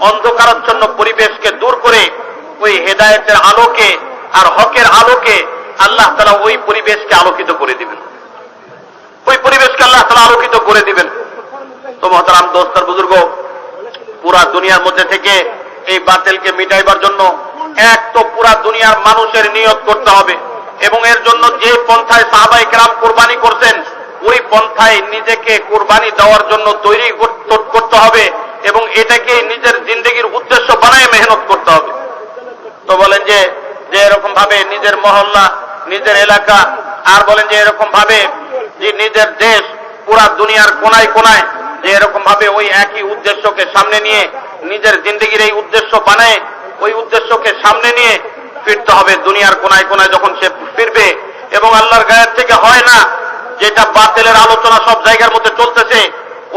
অন্ধকারাচ্ছন্ন পরিবেশকে দূর করে ওই হেদায়েতের আলোকে আর হকের আলোকে আল্লাহ তাআলা ওই পরিবেশকে আলোকিত করে দিবেন, ওই পরিবেশকে আল্লাহ তাআলা আলোকিত করে দিবেন। তো মোহতারাম দোস্তার বুজুর্গ, পুরা দুনিয়ার মধ্যে থেকে এই বাতিলকে মিটাইবার জন্য এক তো পুরা দুনিয়ার মানুষের নিয়ত করতে হবে, এবং এর জন্য যে পন্থায় সাহাবায়ে কেরাম কুরবানি করছেন ওই পন্থায় নিজেকে কুরবানি দেওয়ার জন্য তৈরি করতে হবে এবং এটাকে নিজের জিন্দেগির উদ্দেশ্য বানায় মেহনত করতে হবে। তো বলেন যে এরকম ভাবে নিজের মহল্লা, নিজের এলাকা, আর বলেন যে এরকম ভাবে যে নিজের দেশ, পুরা দুনিয়ার কোনায় কোনায় যে এরকম ভাবে ওই একই উদ্দেশ্যকে সামনে নিয়ে নিজের জিন্দেগির এই উদ্দেশ্য বানায়, ওই উদ্দেশ্যকে সামনে নিয়ে ফিরতে হবে। দুনিয়ার কোনায় কোনায় যখন সে ফিরবে এবং আল্লাহর গায়ের থেকে হয় না, যেটা বাতিলের আলোচনা সব জায়গার মধ্যে চলতেছে,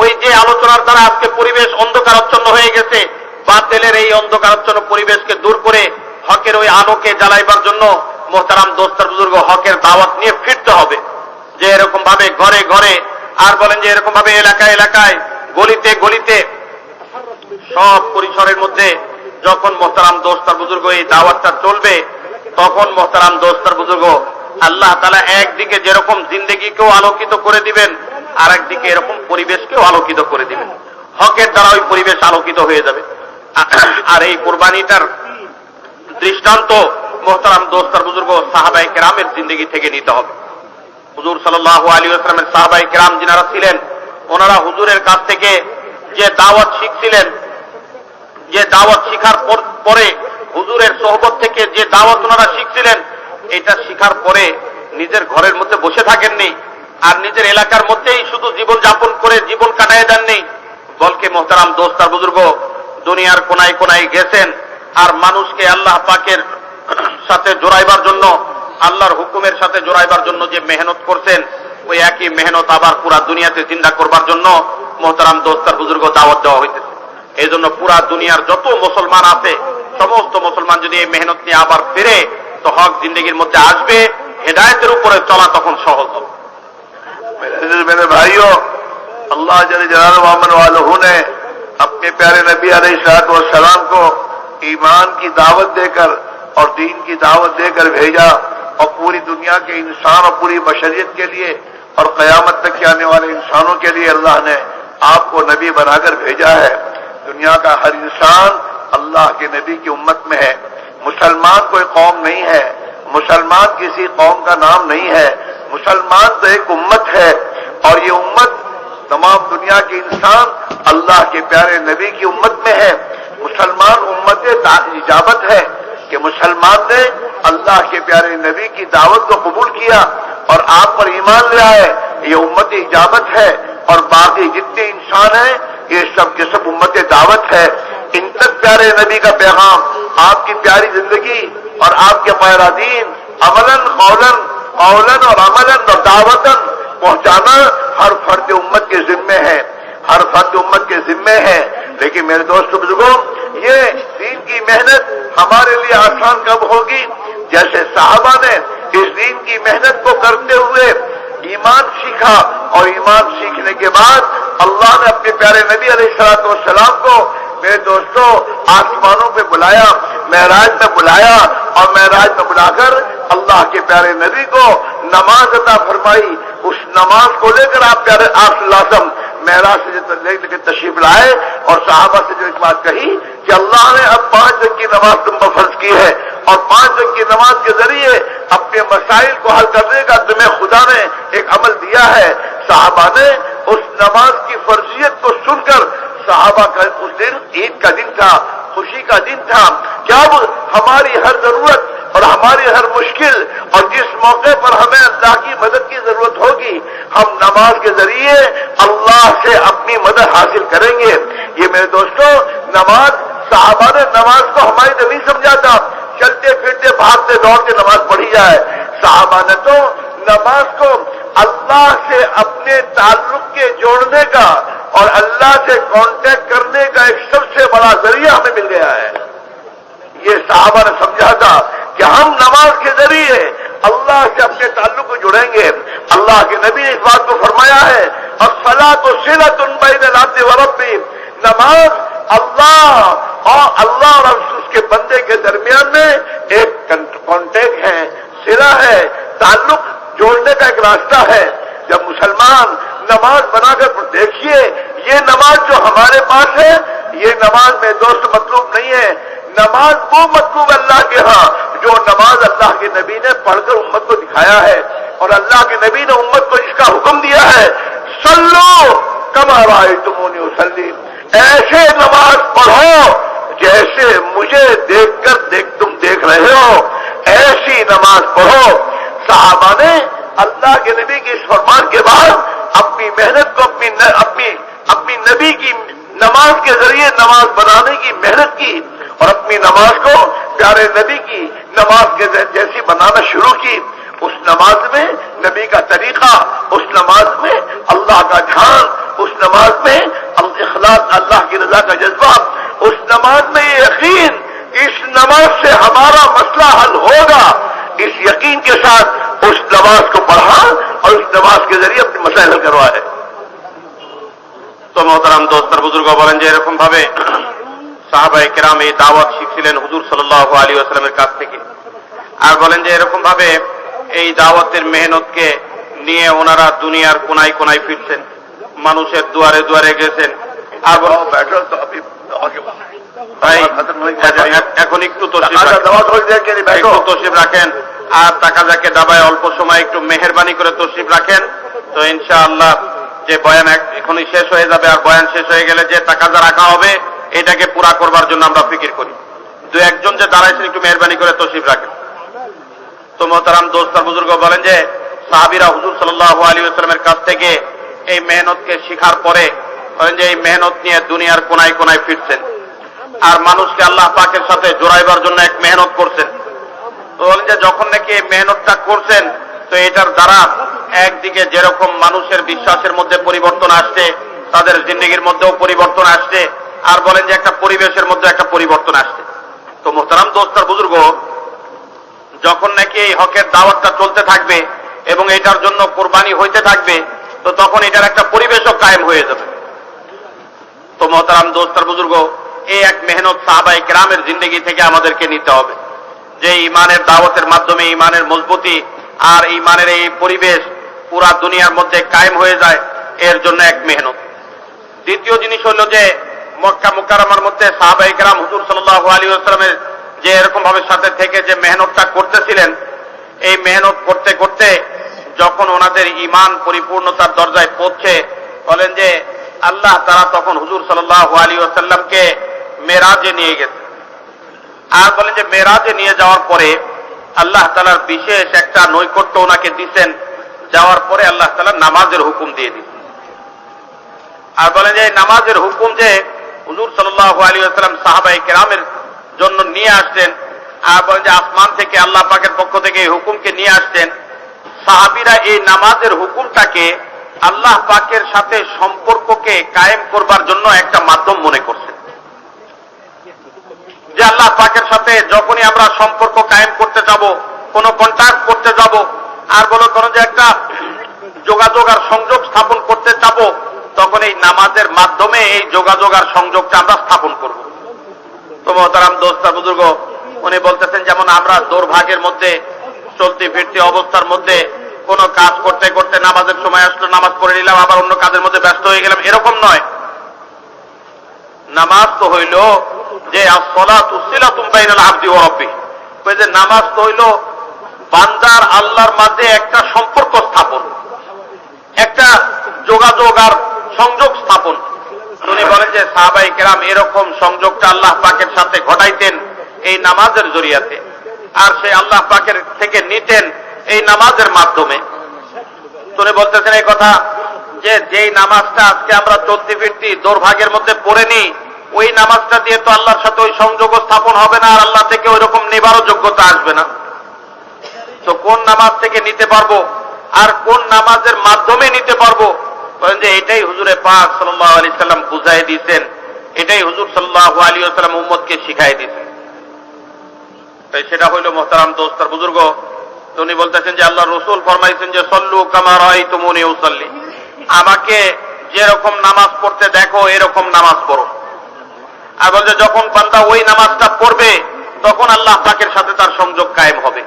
ওই যে আলোচনার দ্বারা আজকে পরিবেশ অন্ধকারাচ্ছন্ন হয়ে গেছে, বাতিলের এই অন্ধকারাচ্ছন্ন পরিবেশকে দূর করে হকের ওই আলোকে জ্বালাইবার জন্য মোহতারাম দোস্তার বুজুর্গ হকের দাওয়াত নিয়ে ফিরতে হবে। যে এরকম ভাবে ঘরে ঘরে, আর বলেন যে এরকম ভাবে এলাকায় এলাকায়, গলিতে গলিতে, সব পরিসরের মধ্যে যখন মোহতারাম দোস্তার বুজুর্গ এই দাওয়াতটা চলবে, তখন মোহতারাম দোস্তার বুজুর্গ আল্লাহ তাআলা একদিকে যেরকম জিন্দেগিকেও আলোকিত করে দিবেন, আর একদিকে এরকম পরিবেশকেও আলোকিত করে দিবেন। হকের দ্বারা ওই পরিবেশ আলোকিত হয়ে যাবে। আর এই কুরবানিটার দৃষ্টান্ত মোহতারাম দোস্তার বুজুর্গ সাহাবায়ে কেরামের জিন্দেগি থেকে নিতে হবে। হুজুর সাল্লাল্লাহু আলাইহি ওয়াসাল্লামের সাহাবায়ে কেরাম যিনারা ছিলেন, ওনারা হুজুরের কাছ থেকে যে দাওয়াত শিখছিলেন, যে দাওয়াত শিখার পরে হুজুরের সোহবত থেকে যে দাওয়াত ওনারা শিখছিলেন, এটা শিখার পরে নিজের ঘরের মধ্যে বসে থাকেননি, আর নিজের এলাকার মধ্যেই শুধু জীবন যাপন করে জীবন কাটায় দেননি, বলকে মোহতারাম দোস্তার বুজুর্গ দুনিয়ার কোনায় কোনায় গেছেন, আর মানুষকে আল্লাহ পাকের সাথে জোড়াইবার জন্য, আল্লাহর হুকুমের সাথে জোড়াইবার জন্য যে মেহনত করছেন, ওই একই মেহনত আবার পুরা দুনিয়াতে জিন্দা করবার জন্য মোহতারাম দোস্তার বুজুর্গ দাওয়াত দেওয়া হইতেছে। এই জন্য পুরা দুনিয়ার যত মুসলমান আছে, সমস্ত মুসলমান যদি এই মেহনত নিয়ে আবার ফিরে, তো হক জিন্দগির মধ্যে আসবে, হেদায়েতের উপরে চলা তখন সহজ হবে। मेरे भाइयों, अल्लाह जल जलालहू ने अपने प्यारे नबी अलैहिस्सलाम को ईमान की दावत देकर और दीन की दावत देकर भेजा, और पूरी दुनिया के इंसान और पूरी बशरियत के लिए और क़यामत तक के आने वाले इंसानों के लिए अल्लाह ने आपको नबी बनाकर भेजा है। दुनिया का हर इंसान अल्लाह के नबी की उम्मत में है। मुसलमान कोई कौम नहीं है, मुसलमान किसी कौम का नाम नहीं है, मुसलमान तो एक उम्मत है, और ये उम्मत तमाम दुनिया के इंसान अल्लाह के प्यारे नबी की उम्मत में है। मुसलमान उम्मत इजाबत है कि मुसलमान ने अल्लाह के प्यारे नबी की दावत को कबूल किया और आप पर ईमान ले आए, ये उम्मत इजाबत है। और बाकी जितने इंसान हैं, ये सब के सब उम्मत दावत है। इन तक प्यारे नबी का पैगाम, आपकी प्यारी जिंदगी और आपके प्यारा दीन अमलन कौलन और अमलन और दावतन पहुंचाना हर फर्द उम्मत के जिम्मे है, हर फर्द उम्मत के जिम्मे है। लेकिन मेरे दोस्तों बुजुर्गों, ये दीन की मेहनत हमारे लिए आसान कब होगी? जैसे साहबा ने इस दीन की मेहनत को करते हुए ईमान सीखा, और ईमान सीखने के बाद अल्लाह ने अपने प्यारे नबी अलैहिस्सलाम को, मेरे दोस्तों, आसमानों पे बुलाया, महराज में बुलाया, और महराज में बुलाकर अल्लाह के प्यारे नबी को नमाज अता फरमाई। उस नमाज को लेकर आप प्यारे आप महराज से लेकर तशरीफ लाए, और साहबा से जो एक बात कही कि अल्लाह ने अब 5 दिन की नमाज तुम पर फर्ज की है, और 5 दिन की नमाज के जरिए अपने मसाइल को हल करने का तुम्हें खुदा ने एक अमल दिया है। साहबा ने उस नमाज की फर्जियत को सुनकर, साहबा का उस दिन ईद का दिन था, खुशी का दिन था कि अब हमारी हर जरूरत और हमारी हर मुश्किल, और जिस मौके पर हमें अल्लाह की मदद की जरूरत होगी, हम नमाज के जरिए अल्लाह से अपनी मदद हासिल करेंगे। ये मेरे दोस्तों, नमाज, साहबा ने नमाज को हमारी तो नहीं समझा था चलते फिरते भागते दौड़ते नमाज पढ़ी जाए। साहबा ने तो नमाज को अल्लाह से अपने ताल्लुक के जोड़ने का और अल्लाह से कांटेक्ट करने का एक सबसे बड़ा जरिया हमें मिल गया है। ये साहबा ने समझा था कि हम नमाज के जरिए अल्लाह से अपने ताल्लुक को जुड़ेंगे। अल्लाह के नबी ने इस बात को फरमाया है, अस्सलातु सिलतुन बैनल अब्दि व रब्बी, नमाज अल्लाह और उसके बंदे के दरमियान में एक कांटेक्ट है, सिला है, ताल्लुक जोड़ने का एक रास्ता है। जब मुसलमान नमाज बनाकर, देखिए ये नमाज जो हमारे पास है, ये नमाज में दोस्त मतलूब नहीं है, नमाज वो मतलूब अल्लाह के यहाँ जो नमाज अल्लाह के नबी ने पढ़कर उम्मत को दिखाया है, और अल्लाह के नबी ने उम्मत को इसका हुक्म दिया है, सल्लो कमा रायतुमूनी उसल्ली, ऐसे नमाज पढ़ो जैसे मुझे देखकर तुम देख रहे हो, ऐसी नमाज पढ़ो। साहबा ने अल्लाह के नबी के इस फरमान के बाद अपनी मेहनत को अपनी नबी की नमाज के जरिए नमाज बनाने की मेहनत की, और अपनी नमाज को प्यारे नबी की नमाज के जैसी बनाना शुरू की। उस नमाज में नबी का तरीका, उस नमाज में अल्लाह का ध्यान, उस نماز میں اخلاص، اللہ کی رضا کا جذبہ، اس نماز میں یہ یقین کہ اس نماز سے ہمارا مسئلہ حل ہوگا، اس یقین کے ساتھ اس نماز کو پڑھا اور اس نماز کے ذریعے اپنے مسائل حل کروائے۔ তো মোহতারাম দোস্তার বুজুর্গ বলেন যে এরকম ভাবে সাহাবায়ে কেরাম এই দাওয়াত শিখছিলেন হুজুর সাল্লাল্লাহু আলাইহি ওয়াসাল্লামের কাছ থেকে। আর বলেন যে এরকম ভাবে এই দাওয়াতের মেহনতকে নিয়ে ওনারা দুনিয়ার কোনায় কোনায় ফিরছেন, মানুষের দুয়ারে দুয়ারে গেছেন। আর بیٹھو تو ابھی ভাই ختم ہو এখন একটু তশরিফ রাখেন আর তাকাজাকে দাবায় অল্প সময় একটু মেহেরবানি করে তশরিফ রাখেন। তো ইনশাআল্লাহ যে বয়ান এখনই শেষ হয়ে যাবে, আর বয়ান শেষ হয়ে গেলে যে তাকাজা রাখা হবে এটাকে পুরা করবার জন্য আমরা ফিকির করি। দু একজন যে দাঁড়াইছেন একটু মেহেরবানি করে তশরিফ রাখেন। তো মোহতারাম দোস্তার বুজুর্গ বলেন যে সাহাবীরা হুজুর সাল্লাল্লাহু আলাইহি ওয়াসাল্লামের কাছ থেকে এই মেহনতকে শিখার পরে বলেন যে এই মেহনত নিয়ে দুনিয়ার কোনায় কোনায় ফিরছেন আর মানুষকে আল্লাহ পাকের সাথে জোড়াইবার জন্য এক মেহনত করছেন। তো বলেন যে যখন নাকি এই মেহনতটা করছেন তো এটার দ্বারা একদিকে যেরকম মানুষের বিশ্বাসের মধ্যে পরিবর্তন আসছে, তাদের জিন্দেগির মধ্যেও পরিবর্তন আসছে, আর বলেন যে একটা পরিবেশের মধ্যে একটা পরিবর্তন আসছে। তো মোহতারাম দোস্তার বুজুর্গ যখন নাকি এই হকের দাওয়াতটা চলতে থাকবে এবং এটার জন্য কোরবানি হইতে থাকবে তো তখন এটার একটা পরিবেশও কায়েম হয়ে যাবে। তো মোহতারাম দোস্তার বুজুর্গ এই এক মেহনত সাহাবায়ে কেরামের জিন্দেগি থেকে আমাদেরকে নিতে হবে যে ইমানের দাওয়াতের মাধ্যমে ইমানের মজবুতি আর ইমানের এই পরিবেশ পুরা দুনিয়ার মধ্যে কায়েম হয়ে যায়, এর জন্য এক মেহনত। দ্বিতীয় জিনিস হলো যে মক্কা মুকাররমার মধ্যে সাহাবায়ে কেরাম হুজুর সাল্লাল্লাহু আলাইহি ওয়াসাল্লামের যে এরকম ভাবে সাথে থেকে যে মেহনতটা করতেছিলেন, এই মেহনত করতে করতে যখন ওনাদের ঈমান পরিপূর্ণতার দরজায় পৌঁছে বলেন যে আল্লাহ তাআলা তখন হুজুর সাল্লাল্লাহু আলাইহি ওয়াসাল্লামকে মেরাজে নিয়ে গেছে। আর বলেন যে মেরাজে নিয়ে যাওয়ার পরে আল্লাহ তাআলার বিশেষ একটা নৈকট্য ওনাকে দিয়েছেন। যাওয়ার পরে আল্লাহ তাআলা নামাজের হুকুম দিয়ে দিয়েছেন। আর বলেন যে নামাজের হুকুম যে হুজুর সাল্লাল্লাহু আলাইহি ওয়াসাল্লাম সাহাবায়ে কেরামের জন্য নিয়ে আসতেন, আর বলেন যে আসমান থেকে আল্লাহ পাকের পক্ষ থেকে এই হুকুমকে নিয়ে আসতেন। সাহাবীরা এই নামাজের হুকুমটাকে আল্লাহ পাকের সাথে সম্পর্ককে কায়েম করবার জন্য একটা মাধ্যম মনে করছেন। যে আল্লাহ পাকের সাথে যখনই আমরা সম্পর্ক কায়েম করতে যাব, কোন কন্ট্যাক্ট করতে যাব, আর বলো কোনো যে একটা যোগাযোগ আর সংযোগ স্থাপন করতে যাব, তখন এই নামাজের মাধ্যমে এই যোগাযোগ আর সংযোগটা আমরা স্থাপন করব। তো মোহতারাম দোস্তা বুজুর্গ উনি বলতেছেন যেমন আমরা দৌড়ভাগের মধ্যে চলতি ফিরতি অবস্থার মধ্যে কোনো কাজ করতে করতে নামাজের সময় আসলো, নামাজ পড়ে নিলাম, আবার অন্য কাজের মধ্যে ব্যস্ত হয়ে গেলাম, এরকম নয়। নামাজ তো হইল যে আসসালাতু সিলাতুম বাইনাল আবদি ওয়া রাব্বিহি, কই যে নামাজ তো হইল বান্দার আল্লাহর মাঝে একটা সম্পর্ক স্থাপন, একটা যোগাযোগ আর সংযোগ স্থাপন। উনি বলেন যে সাহাবায়ে কেরাম এরকম সংযোগটা আল্লাহ পাকের সাথে ঘটাইতেন এই নামাজের জরিয়াতে, আর সেই আল্লাহ পাকের থেকে নিতেন এই নামাজের মাধ্যমে। উনি বলতেছেন এই কথা যে যেই নামাজটা আজকে আমরা চলতি ফিরতি দৌড়ভাগের মধ্যে পড়ে নিই, ওই নামাজটা দিয়ে তো আল্লাহর সাথে ওই সংযোগ স্থাপন হবে না, আর আল্লাহ থেকে ওই রকম নেবারও যোগ্যতা আসবে না। তো কোন নামাজ থেকে নিতে পারবো আর কোন নামাজের মাধ্যমে নিতে পারবো, বলেন যে এটাই হুজুরে পাক সাল্লাল্লাহু আলাইহি সাল্লাম বুঝাই দিয়েছেন, এটাই হুজুর সাল্লাল্লাহু আলাইহি ওয়াসাল্লাম উম্মতকে শিখাই দিয়েছেন। তাই সেটা হইল মোহতারাম দোস্তার বুজুর্গ। তো উনি বলতেছেন যে আল্লাহ রসুল ফরমাইছেন যে সল্লু কামা রাআইতুমুনি উসাল্লি, আমাকে যেরকম নামাজ পড়তে দেখো এরকম নামাজ পড়ো। আর বলছে যখন বান্দা ওই নামাজটা পড়বে তখন আল্লাহ পাকের সাথে তার সংযোগ কায়েম হবে,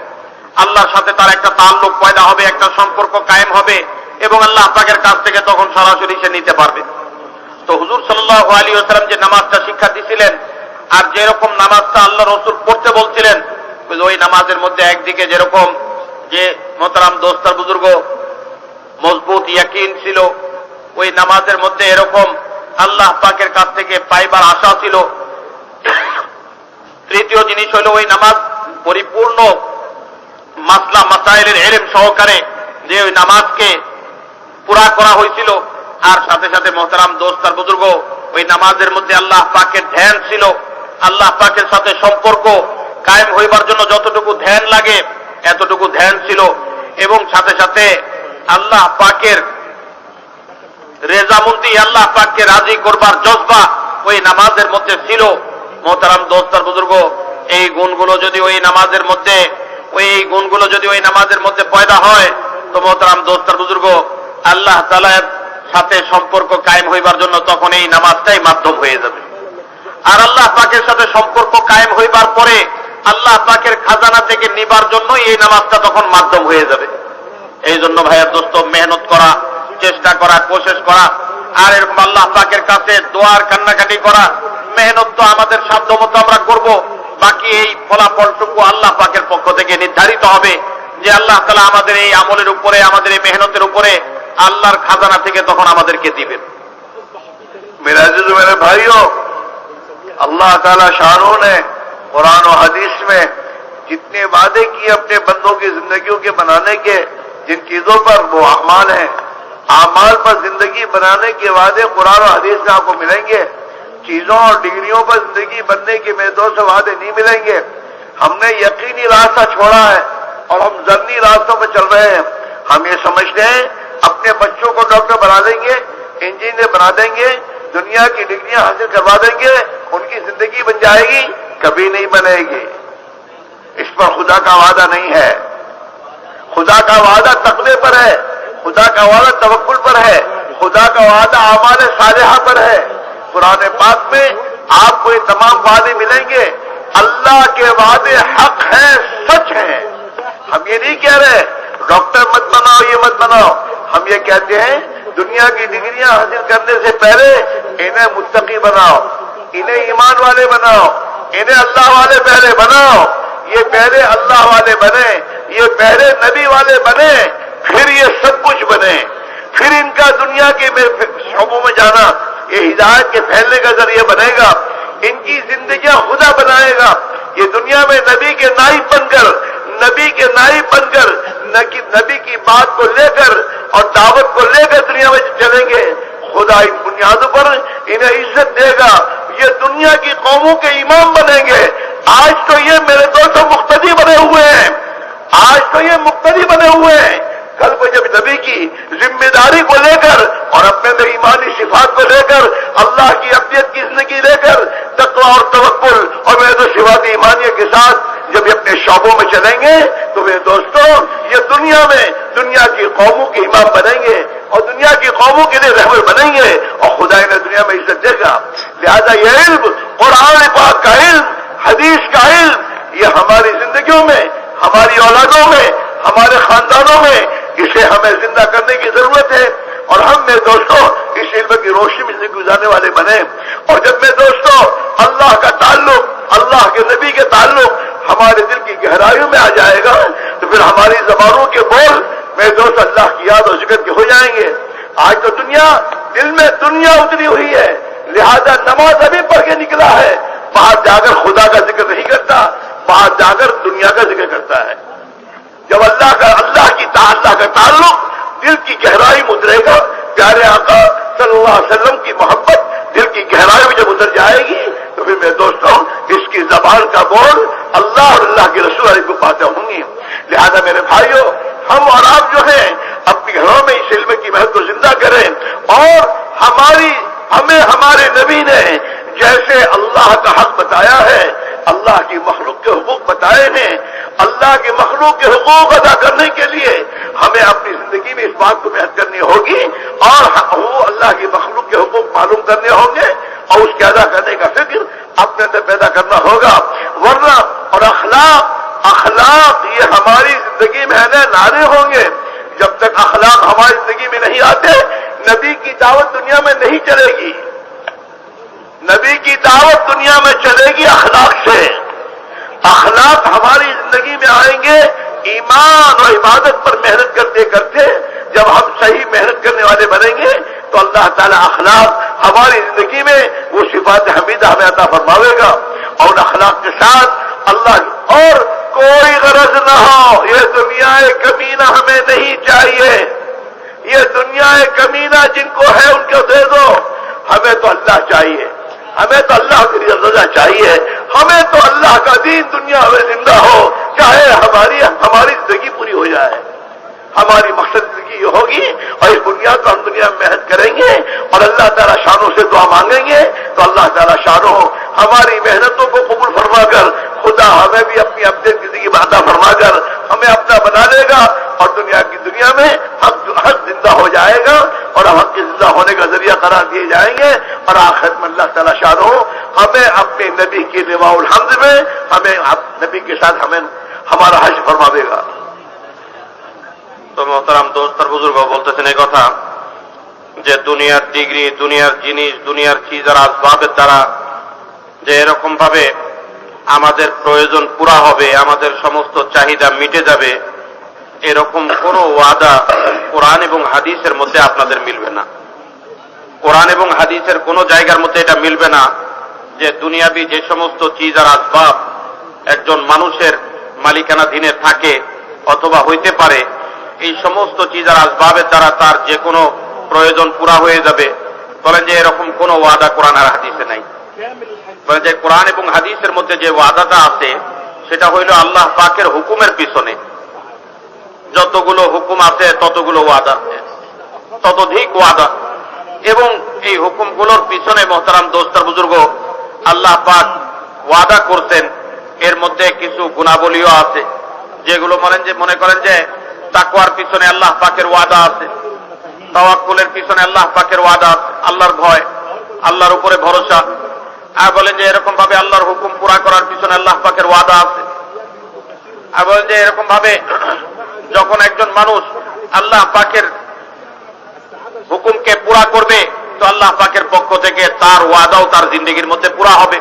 আল্লাহর সাথে তার একটা তাল্লুক পয়দা হবে, একটা সম্পর্ক কায়েম হবে, এবং আল্লাহ পাকের কাছ থেকে তখন সরাসরি সে নিতে পারবে। তো হুজুর সাল্লাল্লাহু আলাইহি ওয়াসাল্লাম যে নামাজটা শিক্ষা দিয়েছিলেন আর যেরকম নামাজটা আল্লাহ রসুল পড়তে বলছিলেন, ওই নামাজের মধ্যে একদিকে যেরকম যে মোহতারাম দোস্তার বুজুর্গ মজবুত ইয়াকিন ছিল, ওই নামাজের মধ্যে এরকম আল্লাহ পাকের কাছ থেকে পাইবার আশা ছিল। তৃতীয় জিনিস হলো ওই নামাজ পরিপূর্ণ মাসলা মাসাইলের ইলম সহকারে যে ওই নামাজকে পুরা করা হয়েছিল, আর সাথে সাথে মোহতারাম দোস্তার বুজুর্গ ওই নামাজের মধ্যে আল্লাহ পাকের ধ্যান ছিল, আল্লাহ পাকের সাথে সম্পর্ক কায়েম হইবার জন্য যতটুকু ধ্যান লাগে এতটুকু ধ্যান ছিল, এবং সাথে সাথে আল্লাহ পাকের রেজামন্দি আল্লাহ পাককে রাজি করবার জজবা ওই নামাজের মধ্যে ছিল। মোহতারাম দোস্ত আর বুজুর্গ, এই গুণগুলো যদি ওই নামাজের মধ্যে পয়দা হয় তো মোহতারাম দোস্ত আর বুজুর্গ, আল্লাহ তাআলার সাথে সম্পর্ক কায়েম হইবার জন্য তখন এই নামাজটাই মাধ্যম হয়ে যাবে। আর আল্লাহ পাকের সাথে সম্পর্ক কায়েম হইবার পরে আল্লাহ পাকের খাজানা থেকে নিবার জন্য এই নামাজটা তখন মাধ্যম হয়ে যাবে। এই জন্য ভাইয়ের দোস্ত, মেহনত করা, চেষ্টা করা, কোশিশ করা, আর এরকম আল্লাহ পাকের কাছে দোয়ার কান্নাকাটি করা, মেহনত তো আমাদের সাধ্যমতো আমরা করব। বাকি এই ফলাফলটুকু আল্লাহ পাকের পক্ষ থেকে নির্ধারিত হবে যে আল্লাহ তাআলা আমাদের এই আমলের উপরে, আমাদের এই মেহনতের উপরে আল্লাহর খাজানা থেকে তখন আমাদেরকে দিবেন। मेरे अजीज मेरे भाइयों, अल्लाह ताला शानों ने कुरान और हदीस में जितने वादे किए अपने बंदों की जिंदगियों के बनाने के, जिन चीजों पर वो अमाल हैं, अमाल पर जिंदगी बनाने के वादे कुरान और हदीस में आपको मिलेंगे। चीजों और डिग्रियों पर जिंदगी बनने के मेरे दोस्त वादे नहीं मिलेंगे। हमने यकीनी रास्ता छोड़ा है और हम जन्नी रास्तों पर चल रहे हैं। हम ये समझते हैं अपने बच्चों को डॉक्टर बना देंगे, इंजीनियर बना देंगे, दुनिया की डिग्रियां हासिल करवा देंगे, उनकी जिंदगी बन जाएगी। कभी नहीं बनेगी। इस पर खुदा का वादा नहीं है। खुदा का वादा तकवे पर है, खुदा का वादा तवक्कुल पर है, खुदा का वादा आमाल सालिहा पर है। कुरान पाक में आपको ये तमाम वादे मिलेंगे। अल्लाह के वादे हक हैं, सच हैं। हम ये नहीं कह रहे डॉक्टर मत बनाओ, ये मत बनाओ। हम ये कहते हैं दुनिया की डिग्रियां हासिल करने से पहले इन्हें मुत्तकी बनाओ, इन्हें ईमान वाले बनाओ, इन्हें अल्लाह वाले पहले बनाओ। ये पहले अल्लाह वाले बने, ये पहले नबी वाले बने, फिर ये सब कुछ बने। फिर इनका दुनिया के शोबों में जाना ये हिदायत के फैलने का जरिए बनेगा। इनकी जिंदगियां खुदा बनाएगा। ये दुनिया में नबी के नाइब बनकर नबी की बात को लेकर और दावत को लेकर दुनिया में चलेंगे। खुदा इन बुनियादों पर इन्हें इज्जत देगा। ये दुनिया की कौमों के इमाम बनेंगे। आज तो ये मेरे दोस्तों मुक्तदी बने हुए हैं, कल को जब नबी की जिम्मेदारी को लेकर और अपने अंदर ईमानी सिफात को लेकर, अल्लाह की अपनियत की जिंदगी लेकर, तकवा और तवक्कुल और मेरे तो सिफात ईमानियत के साथ जब ये अपने शौबों में चलेंगे तो मेरे दोस्तों ये दुनिया में दुनिया की कौमों के इमाम बनेंगे और दुनिया की कौमों के लिए रहबर बनेंगे और खुदा इन्हें दुनिया में इज्जत देगा। लिहाजा ये इल्म, कुरान पाक का इल्म, हदीस का इल्म, ये हमारी जिंदगियों में, हमारी औलादों में, हमारे खानदानों में इसे हमें जिंदा करने की जरूरत है। और हम मेरे दोस्तों इस इल्म की रोशनी में जिंदगी गुजारने वाले बने। और जब मेरे दोस्तों अल्लाह का ताल्लुक, अल्लाह के नबी के ताल्लुक हमारे दिल की गहराइयों में आ जाएगा तो फिर हमारी जबानों के बोल मेरे दोस्त अल्लाह की याद और जिक्र के हो जाएंगे। आज तो दुनिया, दिल में दुनिया उतरी हुई है, लिहाजा नमाज अभी पढ़ के निकला है, बाहर जाकर खुदा का जिक्र नहीं करता, बाहर जाकर दुनिया का जिक्र करता है। जब अल्लाह का ताल्लुक दिल की गहराई में उतरेगा, प्यारे आका सल्लल्लाहु अलैहि वसल्लम की मोहब्बत दिल की गहराई में जब उतर जाएगी तो फिर मेरे दोस्तों इसकी जबान का बोल अल्लाह और अल्लाह के रसूल को बातें होंगी। लिहाजा मेरे भाइयों, हम और आप जो हैं अपने घरों में इस इल्म की महत्व को जिंदा करें और हमें हमारे नबी ने जैसे अल्लाह का हक बताया है, अल्लाह की मखलूक के हुकूक बताए हैं, अल्लाह के मखलूक के हुकूक अदा करने के लिए हमें अपनी जिंदगी में इस बात को मेहनत करनी होगी और वो अल्लाह की मखलूक के हुकूक मालूम करने होंगे और उसके अदा करने का फिक्र अपने अंदर पैदा करना होगा। वरना और अखलाक ये हमारी जिंदगी में आने लाने होंगे। जब तक अखलाक हमारी जिंदगी में नहीं आते, नबी की दावत दुनिया में नहीं चलेगी। नबी की दावत दुनिया में चलेगी अखलाक से। अखलाक हमारी जिंदगी में आएंगे ईमान और इबादत पर मेहनत करते करते। जब हम सही मेहनत करने वाले बनेंगे तो अल्लाह ताला अखलाक हमारी जिंदगी में वो सिफात हमीदा हमें अता फरमावेगा। और अखलाक के साथ अल्लाह और कोई गरज न हो, ये दुनिया कमीना हमें नहीं चाहिए। ये दुनिया कमीना जिनको है उनको दे दो, हमें तो अल्लाह चाहिए, हमें तो अल्लाह की रज़ा चाहिए, हमें तो अल्लाह का दीन दुनिया में जिंदा हो, चाहे हमारी जिंदगी पूरी हो जाए। हम हमारी मकसद जिंदगी ये होगी और इस बुनियाद पर हम दुनिया में मेहनत करेंगे और अल्लाह ताला शानों से दुआ मांगेंगे तो अल्लाह ताला शानों हमारी मेहनतों को कबूल फरमाकर खुदा हमें भी अपनी अपनी जिंदगी में अता फरमाकर हमें अपना बना लेगा और दुनिया में हक जिंदा हो जाएगा और हक के जिंदा होने का जरिया करार दिए जाएंगे और आखिरत में अल्लाह ताला शानों हमें अपने नबी की लिवाउल हम्द में हमें नबी के साथ हमें हमारा हज फरमा देगा। তো মোহতারাম দোস্ত আর বুজুর্গ বলতেছেন এই কথা যে দুনিয়ার ডিগ্রি, দুনিয়ার জিনিস, দুনিয়ার চিজ আর আসবাবের দ্বারা যে এরকম ভাবে আমাদের প্রয়োজন পুরা হবে, আমাদের সমস্ত চাহিদা মিটে যাবে, এরকম কোন ওয়াদা কোরআন এবং হাদিসের মধ্যে আপনাদের মিলবে না। কোরআন এবং হাদিসের কোন জায়গার মধ্যে এটা মিলবে না যে দুনিয়াবি যে সমস্ত চিজ আর আসবাব একজন মানুষের মালিকানাধীনে থাকে অথবা হইতে পারে, এই সমস্ত চিজ আর আসবাবের দ্বারা তার যে কোনো প্রয়োজন পুরা হয়ে যাবে, বলেন যে এরকম কোন ওয়াদা কোরআন আর হাদিসে নাই। বলেন যে কোরআন এবং হাদিসের মধ্যে যে ওয়াদাটা আছে সেটা হইল আল্লাহ পাকের হুকুমের পিছনে যতগুলো হুকুম আছে ততগুলো ওয়াদা, ততোধিক ওয়াদা। এবং এই হুকুমগুলোর পিছনে মোহতারাম দোস্তার বুজুর্গ আল্লাহ পাক ওয়াদা করতেন, এর মধ্যে কিছু গুণাবলীও আছে যেগুলো মনে করেন যে তাকওয়ার পিছনে আল্লাহ পাকের ওয়াদা আছে, তাওয়াক্কুলের পিছনে আল্লাহ পাকের ওয়াদা আছে, আল্লাহর ভয়, আল্লাহর উপরে ভরসা। আর বলেন যে এরকম ভাবে আল্লাহর হুকুম পুরা করার পিছনে আল্লাহ পাকের ওয়াদা আছে। আর বলেন যে এরকম ভাবে যখন একজন মানুষ আল্লাহ পাকের হুকুমকে পুরা করবে তো আল্লাহ পাকের পক্ষ থেকে তার ওয়াদাও তার জিন্দেগির মধ্যে পুরা হবে।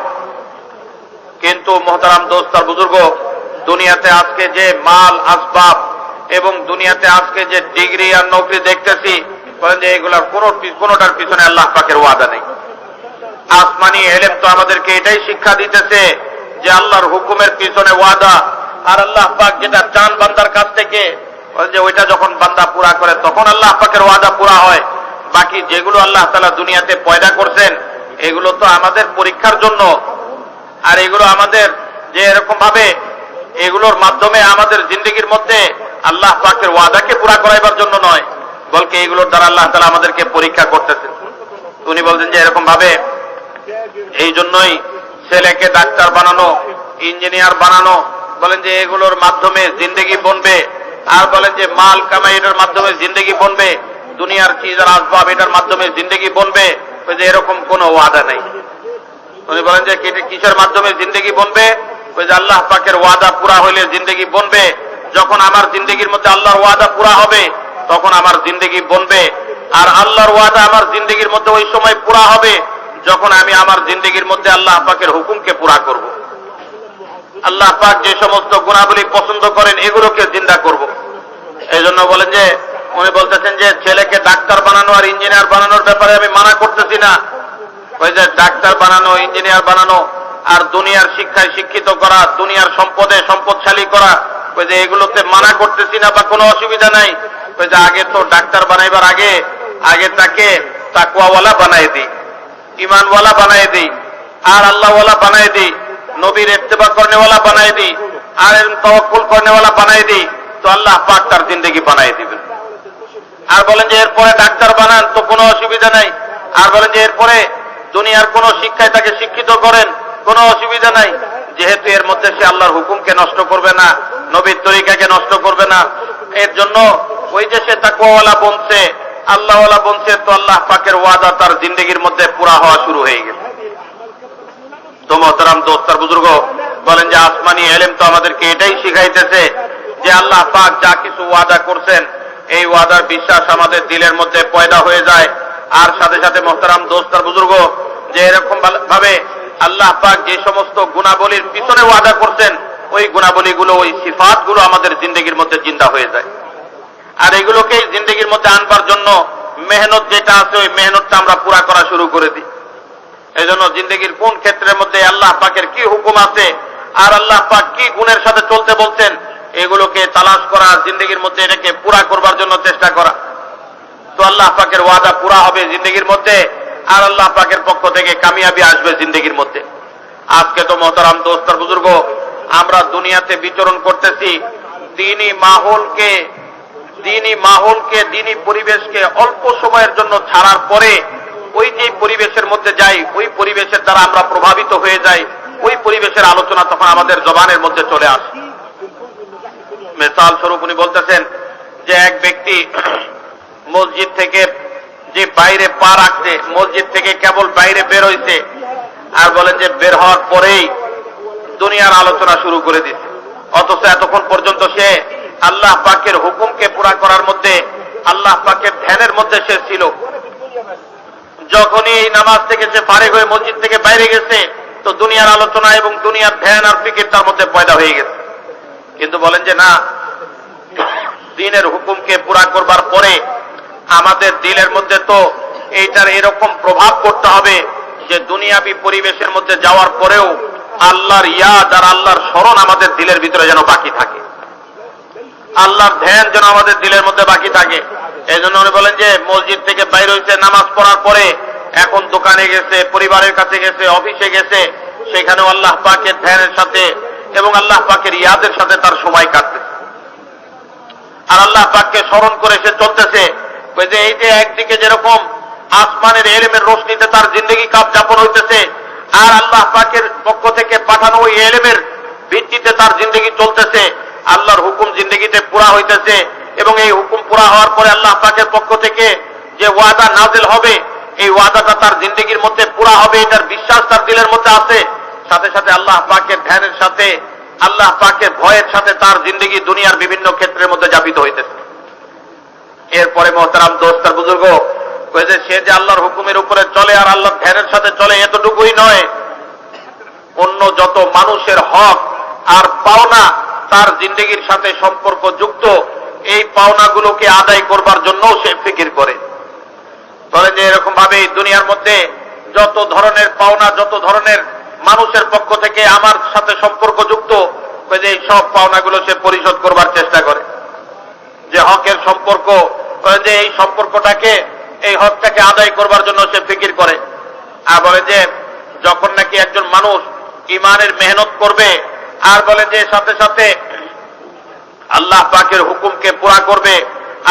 কিন্তু মোহতারাম দোস্ত আর বুজুর্গ, দুনিয়াতে আজকে যে মাল আসবাব এবং দুনিয়াতে আজকে যে ডিগ্রি আর নৌকরি দেখতেছি, বলেন যে এগুলার কোনোটার পিছনে আল্লাহ পাকের ওয়াদা নেই। আসমানি এলেম তো আমাদেরকে এটাই শিক্ষা দিতেছে যে আল্লাহর হুকুমের পিছনে ওয়াদা, আর আল্লাহ পাক যেটা চান বান্দার কাছ থেকে, যে ওইটা যখন বান্দা পুরা করে তখন আল্লাহ পাকের ওয়াদা পুরা হয়। বাকি যেগুলো আল্লাহ তাআলা দুনিয়াতে পয়দা করছেন এগুলো তো আমাদের পরীক্ষার জন্য, আর এগুলো আমাদের যে এরকম ভাবে এগুলোর মাধ্যমে আমাদের জিন্দেগির মধ্যে আল্লাহ পাকের ওয়াদাকে পুরা করাইবার জন্য নয়, বলকে এগুলোর দ্বারা আল্লাহ তাআলা আমাদেরকে পরীক্ষা করতেছেন। উনি বলছেন যে এরকম ভাবে এই জন্যই ছেলেকে ডাক্তার বানানো, ইঞ্জিনিয়ার বানানো, বলেন যে এগুলোর মাধ্যমে জিন্দেগি বনবে। আর বলেন যে মাল কামাই এটার মাধ্যমে জিন্দেগি বনবে, দুনিয়ার চিজ আর আসবাব এটার মাধ্যমে জিন্দেগি বনবে, ওই যে এরকম কোনো ওয়াদা নেই। উনি বলেন যে কিসের মাধ্যমে জিন্দেগি বনবে, ওই যে আল্লাহ পাকের ওয়াদা পুরা হইলে জিন্দেগি বনবে। যখন আমার জিন্দেগির মধ্যে আল্লাহর ওয়াদা পুরা হবে তখন আমার জিন্দেগি বনবে। আর আল্লাহর ওয়াদা আমার জিন্দেগির মধ্যে ওই সময় পুরা হবে যখন আমি আমার জিন্দেগির মধ্যে আল্লাহ পাকের হুকুমকে পুরা করব। আল্লাহ পাক যে সমস্ত গুণাবলী পছন্দ করেন এগুলোকে জিন্দা করব। এই জন্য বলেন যে উনি বলতেছেন যে ছেলেকে ডাক্তার বানানো আর ইঞ্জিনিয়ার বানানোর ব্যাপারে আমি মানা করতেছি না। ওই যে ডাক্তার বানানো, ইঞ্জিনিয়ার বানানো আর দুনিয়ার শিক্ষায় শিক্ষিত করা, দুনিয়ার সম্পদে সম্পদশালী করা, ওই যে এগুলোতে মানা করতেছি না বা কোনো অসুবিধা নাই। ওই যে আগে তো ডাক্তার বানাইবার আগে তাকে তাকওয়াওয়ালা বানাই দিই, ইমানওয়ালা বানাই দিই, আর আল্লাহওয়ালা বানাই দিই, নবীর ইত্তেবা করনেওয়ালা বানাই দিই, আর তাওয়াক্কুল করনেওয়ালা বানাই দিই, তো আল্লাহ পাক তার জিন্দেগি বানাই দিবেন। আর বলেন যে এরপরে ডাক্তার বানান তো কোনো অসুবিধা নাই। আর বলেন যে এরপরে দুনিয়ার কোন শিক্ষায় তাকে শিক্ষিত করেন, কোনো অসুবিধা নাই, যেহেতু এর মধ্যে সে আল্লাহর হুকুমকে নষ্ট করবে না, নবীর তরিকাকে নষ্ট করবে না। এর জন্য ওই যে সে তাকওয়াওয়ালা বনছে, আল্লাহওয়ালা বনছে, তো আল্লাহ পাকের ওয়াদা তার জিন্দেগির মধ্যে পুরা হওয়া শুরু হয়ে গেছে। তো মোহতারাম দোস্তার বুজুর্গ বলেন যে আসমানি এলেম তো আমাদেরকে এটাই শিখাইতেছে যে আল্লাহ পাক যা কিছু ওয়াদা করছেন এই ওয়াদার বিশ্বাস আমাদের দিলের মধ্যে পয়দা হয়ে যায়। আর সাথে সাথে মোহতারাম দোস্তার বুজুর্গ যে এরকম ভাবে আল্লাহ পাক যে সমস্ত গুণাবলীর পিছনে ওয়াদা করছেন ওই গুণাবলীগুলো, ওই সিফাতগুলো আমাদের জিন্দেগির মধ্যে জিন্দা হয়ে যায়। আর এগুলোকেই জিন্দেগির মধ্যে আনবার জন্য মেহনত যেটা আছে ওই মেহনতটা আমরা পুরা করা শুরু করে দিই। এই জন্য জিন্দেগির কোন ক্ষেত্রের মধ্যে আল্লাহ পাকের কি হুকুম আছে আর আল্লাহ পাক কি গুণের সাথে চলতে বলছেন এগুলোকে তালাশ করা, জিন্দেগির মধ্যে এটাকে পুরা করবার জন্য চেষ্টা করা, তো আল্লাহ পাকের ওয়াদা পুরা হবে জিন্দেগির মধ্যে আর আল্লাহ পাকের পক্ষ থেকে কামিয়াবি আসবে জিন্দেগির মধ্যে। আজকে তো মোহতারাম দোস্তার বুজুর্গ আমরা দুনিয়াতে বিচরণ করতেছি, দ্বীনি মাহৌলকে দিনী মাহৌলকে, দিনী পরিবেশকে অল্প সময়ের জন্য ছাড়ার পরে ওই যে পরিবেশের মধ্যে যাই, ওই পরিবেশের দ্বারা আমরা প্রভাবিত হয়ে যাই, ওই পরিবেশের আলোচনা তখন আমাদের জবানের মধ্যে চলে আসে। মিসাল স্বরূপ উনি বলতেছেন যে এক ব্যক্তি মসজিদ থেকে যে বাইরে পা রাখছে, মসজিদ থেকে কেবল বাইরে বের হইছে, আর বলেন যে বের হওয়ার পরেই দুনিয়ার আলোচনা শুরু করে দিচ্ছে, অথচ এতক্ষণ পর্যন্ত সে আল্লাহ পাকের হুকুমকে পুরা করার মধ্যে, আল্লাহ পাকের ধ্যানের মধ্যে সে ছিল। যখনই এই নামাজ থেকে সে ফারিগ হয়ে মসজিদ থেকে বাইরে গেছে, তো দুনিয়ার আলোচনা এবং দুনিয়ার ধ্যান আর ফিকির তার মধ্যে পয়দা হয়ে গেছে। কিন্তু বলেন যে না, দ্বীনের হুকুমকে পুরা করবার পরে আমাদের দিলের মধ্যে তো এইটার এরকম প্রভাব করতে হবে যে দুনিয়াবি পরিবেশের মধ্যে যাওয়ার পরেও আল্লাহর ইয়াদ আর আল্লাহর স্মরণ আমাদের দিলের ভিতরে যেন বাকি থাকে, আল্লাহর ধ্যান যেন আমাদের দিলের মধ্যে বাকি থাকে। এই জন্য উনি বলেন যে মসজিদ থেকে বাইরে হয়েছে, নামাজ পড়ার পরে এখন দোকানে গেছে, পরিবারের কাছে গেছে, অফিসে গেছে, সেখানেও আল্লাহ পাকের ধ্যানের সাথে এবং আল্লাহ পাকের ইয়াদের সাথে তার সময় কাটতেছে, আর আল্লাহ পাককে স্মরণ করে সে চলতেছে। যে এই যে একদিকে যেরকম আসমানের এলেমের রোশনিতে তার জিন্দগি কাপ যাপন হইতেছে, আর আল্লাহ পাকের পক্ষ থেকে পাঠানো ওই এলেমের ভিত্তিতে তার জিন্দগি চলতেছে, আল্লাহর হুকুম জিন্দগিতে পুরা হইতেছে, এবং এই হুকুম পুরা হওয়ার পরে আল্লাহ পাকের পক্ষ থেকে যে ওয়াদা নাজিল হবে, এই ওয়াদাটা তার জিন্দগির মধ্যে পুরা হবে, এটার বিশ্বাস তার দিলের মধ্যে আছে। সাথে সাথে আল্লাহ পাকের ধ্যানের সাথে, আল্লাহ পাকের ভয়ের সাথে তার জিন্দগি দুনিয়ার বিভিন্ন ক্ষেত্রের মধ্যে যাপিত হইতেছে। এরপরে মোহতারাম দোস্ত আর বুজুর্গ, যে সে যে আল্লাহর হুকুমের উপরে চলে আর আল্লাহর ধ্যানের সাথে চলে, এতটুকুই নয়, অন্য যত মানুষের হক আর পাওনা তার জিন্দগির সাথে সম্পর্ক যুক্ত, এই পাওনাগুলোকে আদায় করবার জন্য সে ফিকির করে। বলে যে এরকম ভাবে দুনিয়ার মধ্যে যত ধরনের পাওনা, যত ধরনের মানুষের পক্ষ থেকে আমার সাথে সম্পর্ক যুক্ত, যে এই সব পাওনাগুলো সে পরিশোধ করবার চেষ্টা করে। যে হকের সম্পর্ক, যে এই সম্পর্কটাকে, এই হকটাকে আদায় করবার জন্য সে ফিকির করে। আর বলে যে যখন নাকি একজন মানুষ ইমানের মেহনত করবে, আর বলে যে সাথে সাথে আল্লাহ পাকের হুকুমকে পুরা করবে,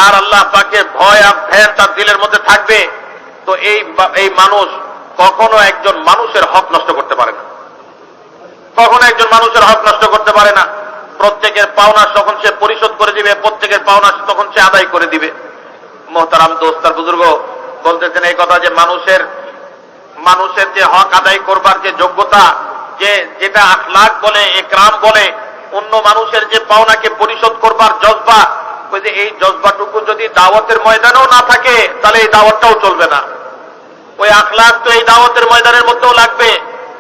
আর আল্লাহ পাকের ভয় আর ধ্যান তার দিলের মধ্যে থাকবে, তো এই মানুষ কখনো একজন মানুষের হক নষ্ট করতে পারে না, কখনো একজন মানুষের হক নষ্ট করতে পারে না। প্রত্যেকের পাওনা তখন সে পরিশোধ করে দিবে, প্রত্যেকের পাওনা তখন সে আদায় করে দিবে। মোহতারাম দোস্ত আর বুজুর্গ, বলতেছেন এই কথা যে মানুষের যে হক আদায় করবার যে যোগ্যতা, যেটা আখলাক বলে, একরাম বলে, অন্য মানুষের যে পাওনাকে পরিশোধ করবার জজবা, ওই যে এই জজবাটুকু যদি দাওয়াতের ময়দানেও না থাকে, তাহলে এই দাওয়াতটাও চলবে না। ওই আখলাক তো এই দাওয়াতের ময়দানের মধ্যেও লাগবে,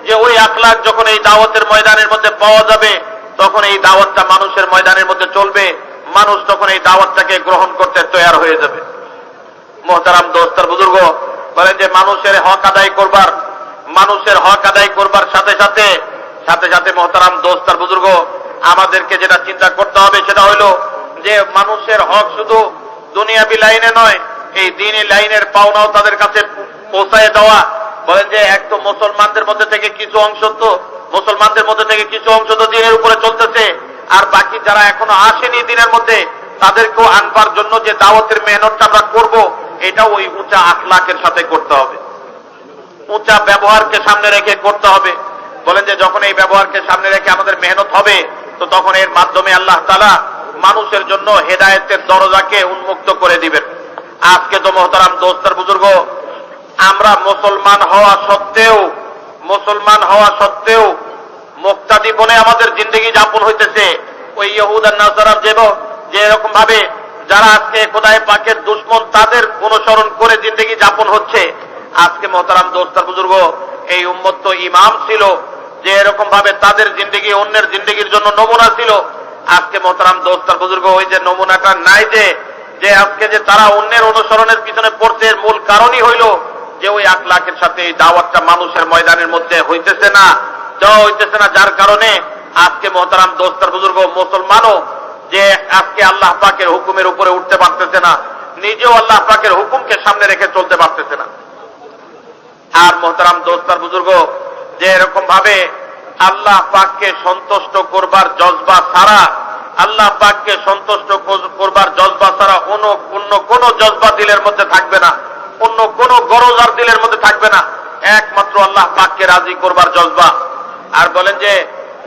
যে ওই আখলাক যখন এই দাওয়াতের ময়দানের মধ্যে পাওয়া যাবে, তখন এই দাওয়াতটা মানুষের ময়দানের মধ্যে চলবে, মানুষ তখন এই দাওয়াতটাকে গ্রহণ করতে তৈয়ার হয়ে যাবে। মোহতারাম দোস্ত আর বুজুর্গ, বলেন যে মানুষের হক আদায় করবার সাথে সাথে মোহতারাম দোস্ত আর বুজুর্গ, আমাদেরকে যেটা চিন্তা করতে হবে সেটা হইল যে মানুষের হক শুধু দুনিয়াবি লাইনে নয়, এই দ্বীনি লাইনের পাওনাও তাদের কাছে পৌঁছায় দেওয়া। বলেন যে এক তো মুসলমানদের মধ্যে থেকে কিছু অংশ তো দ্বীনের উপরে চলতেছে, আর বাকি যারা এখনো আসেনি দ্বীনের মধ্যে, তাদেরকেও আনবার জন্য যে দাওয়াতের মেহনতটা আমরা করব, এটাও ওই উঁচা আখলাকের সাথে করতে হবে, উঁচা ব্যবহারকে সামনে রেখে করতে হবে। বলেন যে যখন এই ব্যবহারকে সামনে রেখে আমাদের মেহনত হবে, তো তখন এর মাধ্যমে আল্লাহ তাআলা মানুষের জন্য হেদায়েতের দরজাকে উন্মুক্ত করে দিবেন। আজকে তো মোহতারাম দোস্ত আর বুজুর্গ, আমরা মুসলমান হওয়া সত্ত্বেও মুক্তাদি বলে আমাদের জিন্দগি যাপন হইতেছে। ওই ইহুদ আর নাসারা যে এরকম ভাবে যারা আজকে খোদায়ে পাকের দুশমন, তাদের অনুসরণ করে জিন্দগি যাপন হচ্ছে। আজকে মোহতারাম দোস্ত আর বুজুর্গ, এই উম্মত তো ইমাম ছিল, যে এরকম ভাবে তাদের জিন্দগি অন্যের জিন্দগির জন্য নমুনা ছিল। আজকে মোহতারাম দোস্ত আর বুজুর্গ, ওই যে নমুনাটা নাই, যে আজকে যে তারা অন্যের অনুসরণের পিছনে পড়ছে, এর মূল কারণই হইল যে ওই আখলাকের সাথে এই দাওয়াতটা মানুষের ময়দানের মধ্যে হইতেছে না, যার কারণে আজকে মোহতারাম দোস্ত আর বুজুর্গ, মুসলমানও যে আজকে আল্লাহ পাকের হুকুমের উপরে উঠতে পারতেছে না, নিজেও আল্লাহ পাকের হুকুমকে সামনে রেখে চলতে পারতেছে না। আর মোহতারাম দোস্ত আর বুজুর্গ, যে এরকম ভাবে আল্লাহ পাককে সন্তুষ্ট করবার জজবা ছাড়া আল্লাহ পাককে সন্তুষ্ট করবার জজবা ছাড়া অন্য কোনো জজবা দিলের মধ্যে থাকবে না, অন্য কোনো গরজ আর দিলের মধ্যে থাকবে না, একমাত্র আল্লাহ পাককে রাজি করবার জজবা। আর বলেন যে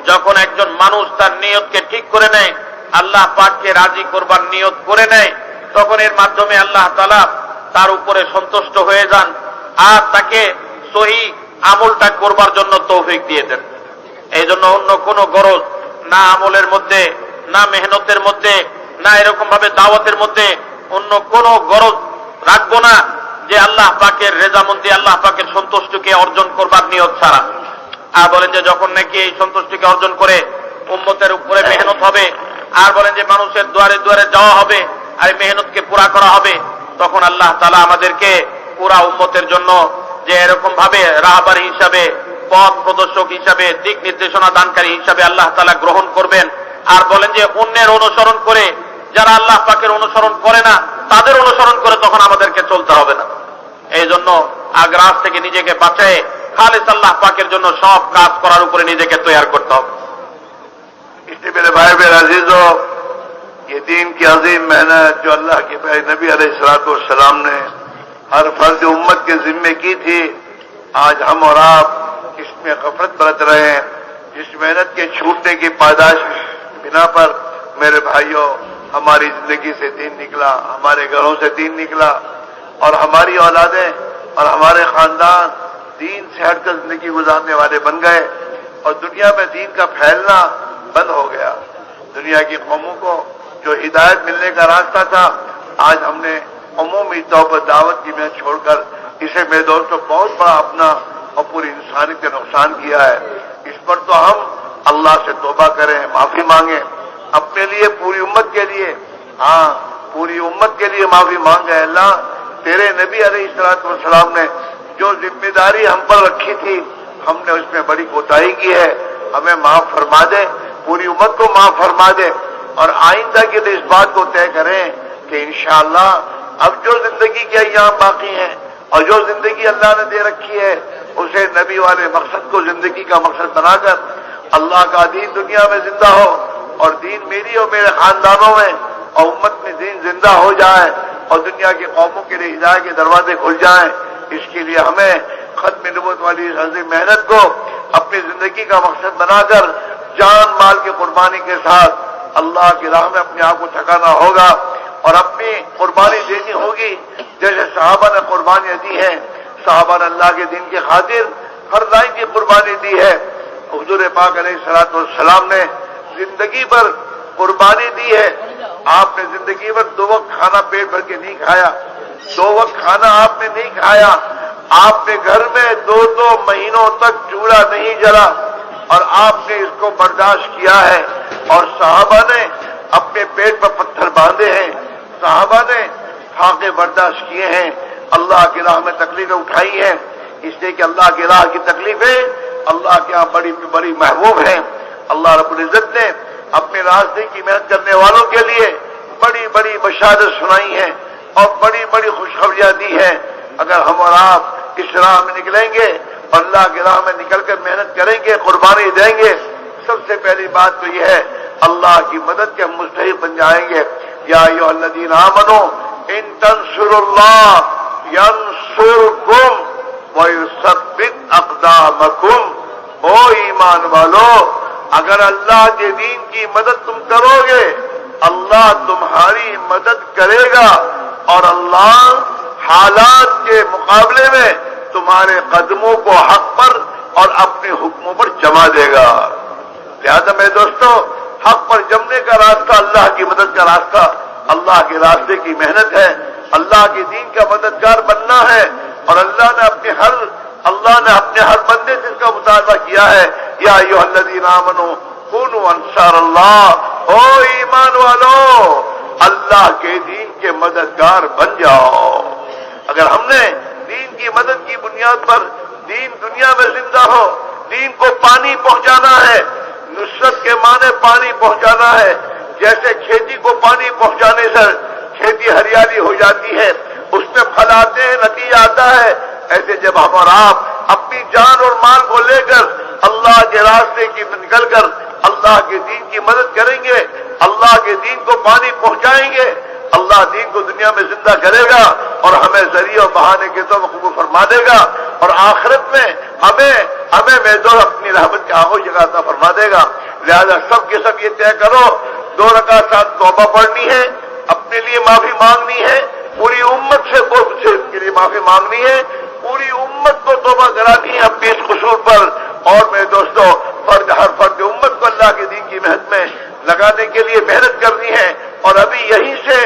যখন একজন মানুষ তার নিয়তকে ঠিক করে নেয়, আল্লাহ পাককে রাজি করবার নিয়ত করে নেয়, তখন এর মাধ্যমে আল্লাহ তাআলা তার উপরে সন্তুষ্ট হয়ে যান আর তাকে সহি আমলটা করবার জন্য তৌফিক দিয়ে দেন। এই জন্য অন্য কোনো গরজ না আমলের মধ্যে, না মেহনতের মধ্যে, না এরকম ভাবে দাওয়াতের মধ্যে অন্য কোনো গরজ রাখবো না যে আল্লাহ পাকের রেজামন্দি, আল্লাহ পাকের সন্তুষ্টিকে অর্জন করবার নিয়ত ছাড়া। আর বলেন যে যখন নাকি এই সন্তুষ্টিকে অর্জন করে উম্মতের উপরে মেহনত হবে, আর বলেন যে মানুষের দুয়ারে দুয়ারে যাওয়া হবে আর এই মেহনতকে পুরা করা হবে, তখন আল্লাহ তাআলা আমাদেরকে পুরা উম্মতের জন্য যে এরকম ভাবে রাহবার হিসাবে, পথ প্রদর্শক হিসাবে, দিক নির্দেশনা দানকারী হিসাবে আল্লাহ তাআলা গ্রহণ করবেন। আর বলেন যে অন্যের অনুসরণ করে, যারা আল্লাহ পাকের অনুসরণ করে না তাদের অনুসরণ করে তখন আমাদেরকে চলতে হবে না। এই জন্য আগ্রাস থেকে নিজেকে বাঁচায়ে খালিস আল্লাহ পাকের জন্য সব কাজ করার উপরে নিজেকে তৈরি করতে হবে। इसलिए मेरे भाई मेरे अजीजों, ये दीन की अजीम मेहनत जो अल्लाह के प्यारे नबी अलैहिस्सलाम ने हर फर्ज उम्मत के जिम्मे की थी, आज हम और आप इसमें गफलत बरत रहे हैं। जिस मेहनत के छूटने की पायदाश बिना पर मेरे भाइयों हमारी जिंदगी से दीन निकला, हमारे घरों से दीन निकला और हमारी औलादें और हमारे खानदान दीन से हटकर जिंदगी गुजारने वाले बन गए और दुनिया में दीन का फैलना बंद हो गया। दुनिया की कौमों को जो हिदायत मिलने का रास्ता था, आज हमने अमूमी तौर पर दावत की मेहनत छोड़कर इसे मेरे दोस्तों बहुत बड़ा अपना और पूरी इंसानियत का नुकसान किया है। इस पर तो हम अल्लाह से तौबा करें, माफी मांगे अपने लिए, पूरी उम्मत के लिए। हाँ, पूरी उम्मत के लिए माफी मांगे। अल्लाह तेरे नबी अलैहिस्सलाम ने जो जिम्मेदारी हम पर रखी थी, हमने उसमें बड़ी कोताही की है, हमें माफ फरमा दे, पूरी उम्मत को माफ फरमा दे और आइंदा के लिए इस बात को तय करें कि इंशाअल्लाह अब जो जिंदगी के अय्याम बाकी हैं और जो जिंदगी अल्लाह ने दे रखी है, उसे नबी वाले मकसद को जिंदगी का मकसद बनाकर अल्लाह का दीन दुनिया में जिंदा हो और दीन मेरी और मेरे खानदानों में और उम्मत में दीन जिंदा हो जाए और दुनिया की कौमों के लिए हिदायत के दरवाजे खुल जाएं। इसके लिए हमें खत्म नबूवत वाली इस अजीम मेहनत को अपनी जिंदगी का मकसद बनाकर जान माल की कुर्बानी के साथ अल्लाह की राह में अपने आप को ठकाना होगा और अपनी कुर्बानी देनी होगी जैसे सहाबा ने कुर्बानियां दी हैं। सहाबा ने अल्लाह के दीन के खातिर हर लाइन की कुर्बानी दी है। हुजूर पाक अलैहिस्सलाम ने जिंदगी पर कुर्बानी दी है। आपने जिंदगी पर 2 वक्त खाना पेट भर के नहीं खाया, 2 वक्त खाना आपने नहीं खाया, आपने घर में 2-2 महीनों तक चूल्हा नहीं जला और आपने इसको बर्दाश्त किया है। और सहाबा ने अपने पेट पर पत्थर बांधे हैं, सहाबा ने फाके बर्दाश्त किए हैं, अल्लाह की राह में तकलीफें उठाई हैं, इसलिए कि अल्लाह की राह की तकलीफें अल्लाह के यहाँ बड़ी बड़ी महबूब हैं। अल्लाह रब्बुल इज्जत ने अपने रास्ते की मेहनत करने वालों के लिए बड़ी बड़ी बशारत सुनाई है और बड़ी बड़ी खुशखबरियां दी है। अगर हम और आप इस राह में निकलेंगे, अल्लाह की राह में निकलकर मेहनत करेंगे, कुर्बानी देंगे, सबसे पहली बात तो यह है अल्लाह की मदद के हम मुस्तहिक बन जाएंगे। या अय्युहल्लज़ीना आमनू इन तंसुरुल्लाह यंसुरकुम व युसब्बित अक़दामकुम। ओ ईमान वालो, अगर अल्लाह के दीन की मदद तुम करोगे, अल्लाह तुम्हारी मदद करेगा और अल्लाह हालात के मुकाबले में तुम्हारे कदमों को हक पर और अपने हुक्मों पर जमा देगा। लिहाजा मेरे दोस्तों, हक पर जमने का रास्ता अल्लाह की मदद का रास्ता, अल्लाह के रास्ते की मेहनत है, अल्लाह के दीन का मददगार बनना है। और अल्लाह ने अपने हर बंदे से इसका मुतालबा किया है। या अय्युहल्लज़ीना आमनू कूनू अंसारल्लाह। ओ ईमान वालो, अल्लाह के दीन के मददगार बन जाओ। अगर हमने दीन की मदद की बुनियाद पर दीन दुनिया में जिंदा हो, दीन को पानी पहुंचाना है, नुसरत के माने पानी पहुंचाना है। जैसे खेती को पानी पहुंचाने से खेती हरियाली हो जाती है, उसमें फल आते हैं, नतीजा आता है, ऐसे जब हम और आप अपनी जान और माल को लेकर अल्लाह के रास्ते की निकलकर اللہ کے دین کی مدد کریں گے، اللہ کے دین کو پانی پہنچائیں گے، اللہ دین کو دنیا میں زندہ کرے گا اور ہمیں ذریعہ و بہانے کے تو قبول فرما دے گا، اور آخرت میں ہمیں میدور اپنی رحمت کے آغوش جگہ عطا فرما دے گا۔ لہذا سب کے سب یہ طے کرو، 2 رکعت ساتھ توبہ پڑھنی ہے، اپنے لیے معافی مانگنی ہے، پوری امت سے کے لیے معافی مانگنی ہے، پوری امت کو توبہ کرانی ہے اپنے اس قصور پر، اور میرے دوستو ہر فرد امت کو اللہ کے دین کی محنت میں لگانے کے لیے محنت کرنی ہے، اور ابھی یہیں سے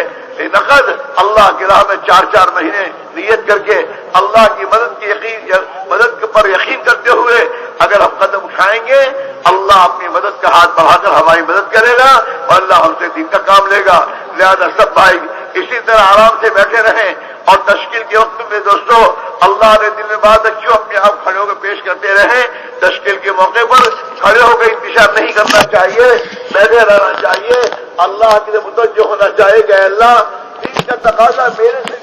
نقد اللہ کی راہ میں 4 مہینے نیت کر کے اللہ کی مدد پر یقین کرتے ہوئے اگر ہم قدم اٹھائیں گے، اللہ اپنی مدد کا ہاتھ بڑھا کر ہماری مدد کرے گا اور اللہ ہم سے دین کا کام لے گا۔ لہذا سب بھائی اسی طرح آرام سے بیٹھے رہیں، اور تشکیل کے وقت میں دوستو اللہ نے دل میں بات رکھی، اپنے آپ کھڑے ہو کے پیش کرتے رہیں۔ تشکیل کے موقع پر کھڑے ہو کے انتشار نہیں کرنا چاہیے، بیٹھے رہنا چاہیے، اللہ کے لیے متوجہ ہونا چاہیے کہ اللہ ان کا تقاضا میرے سے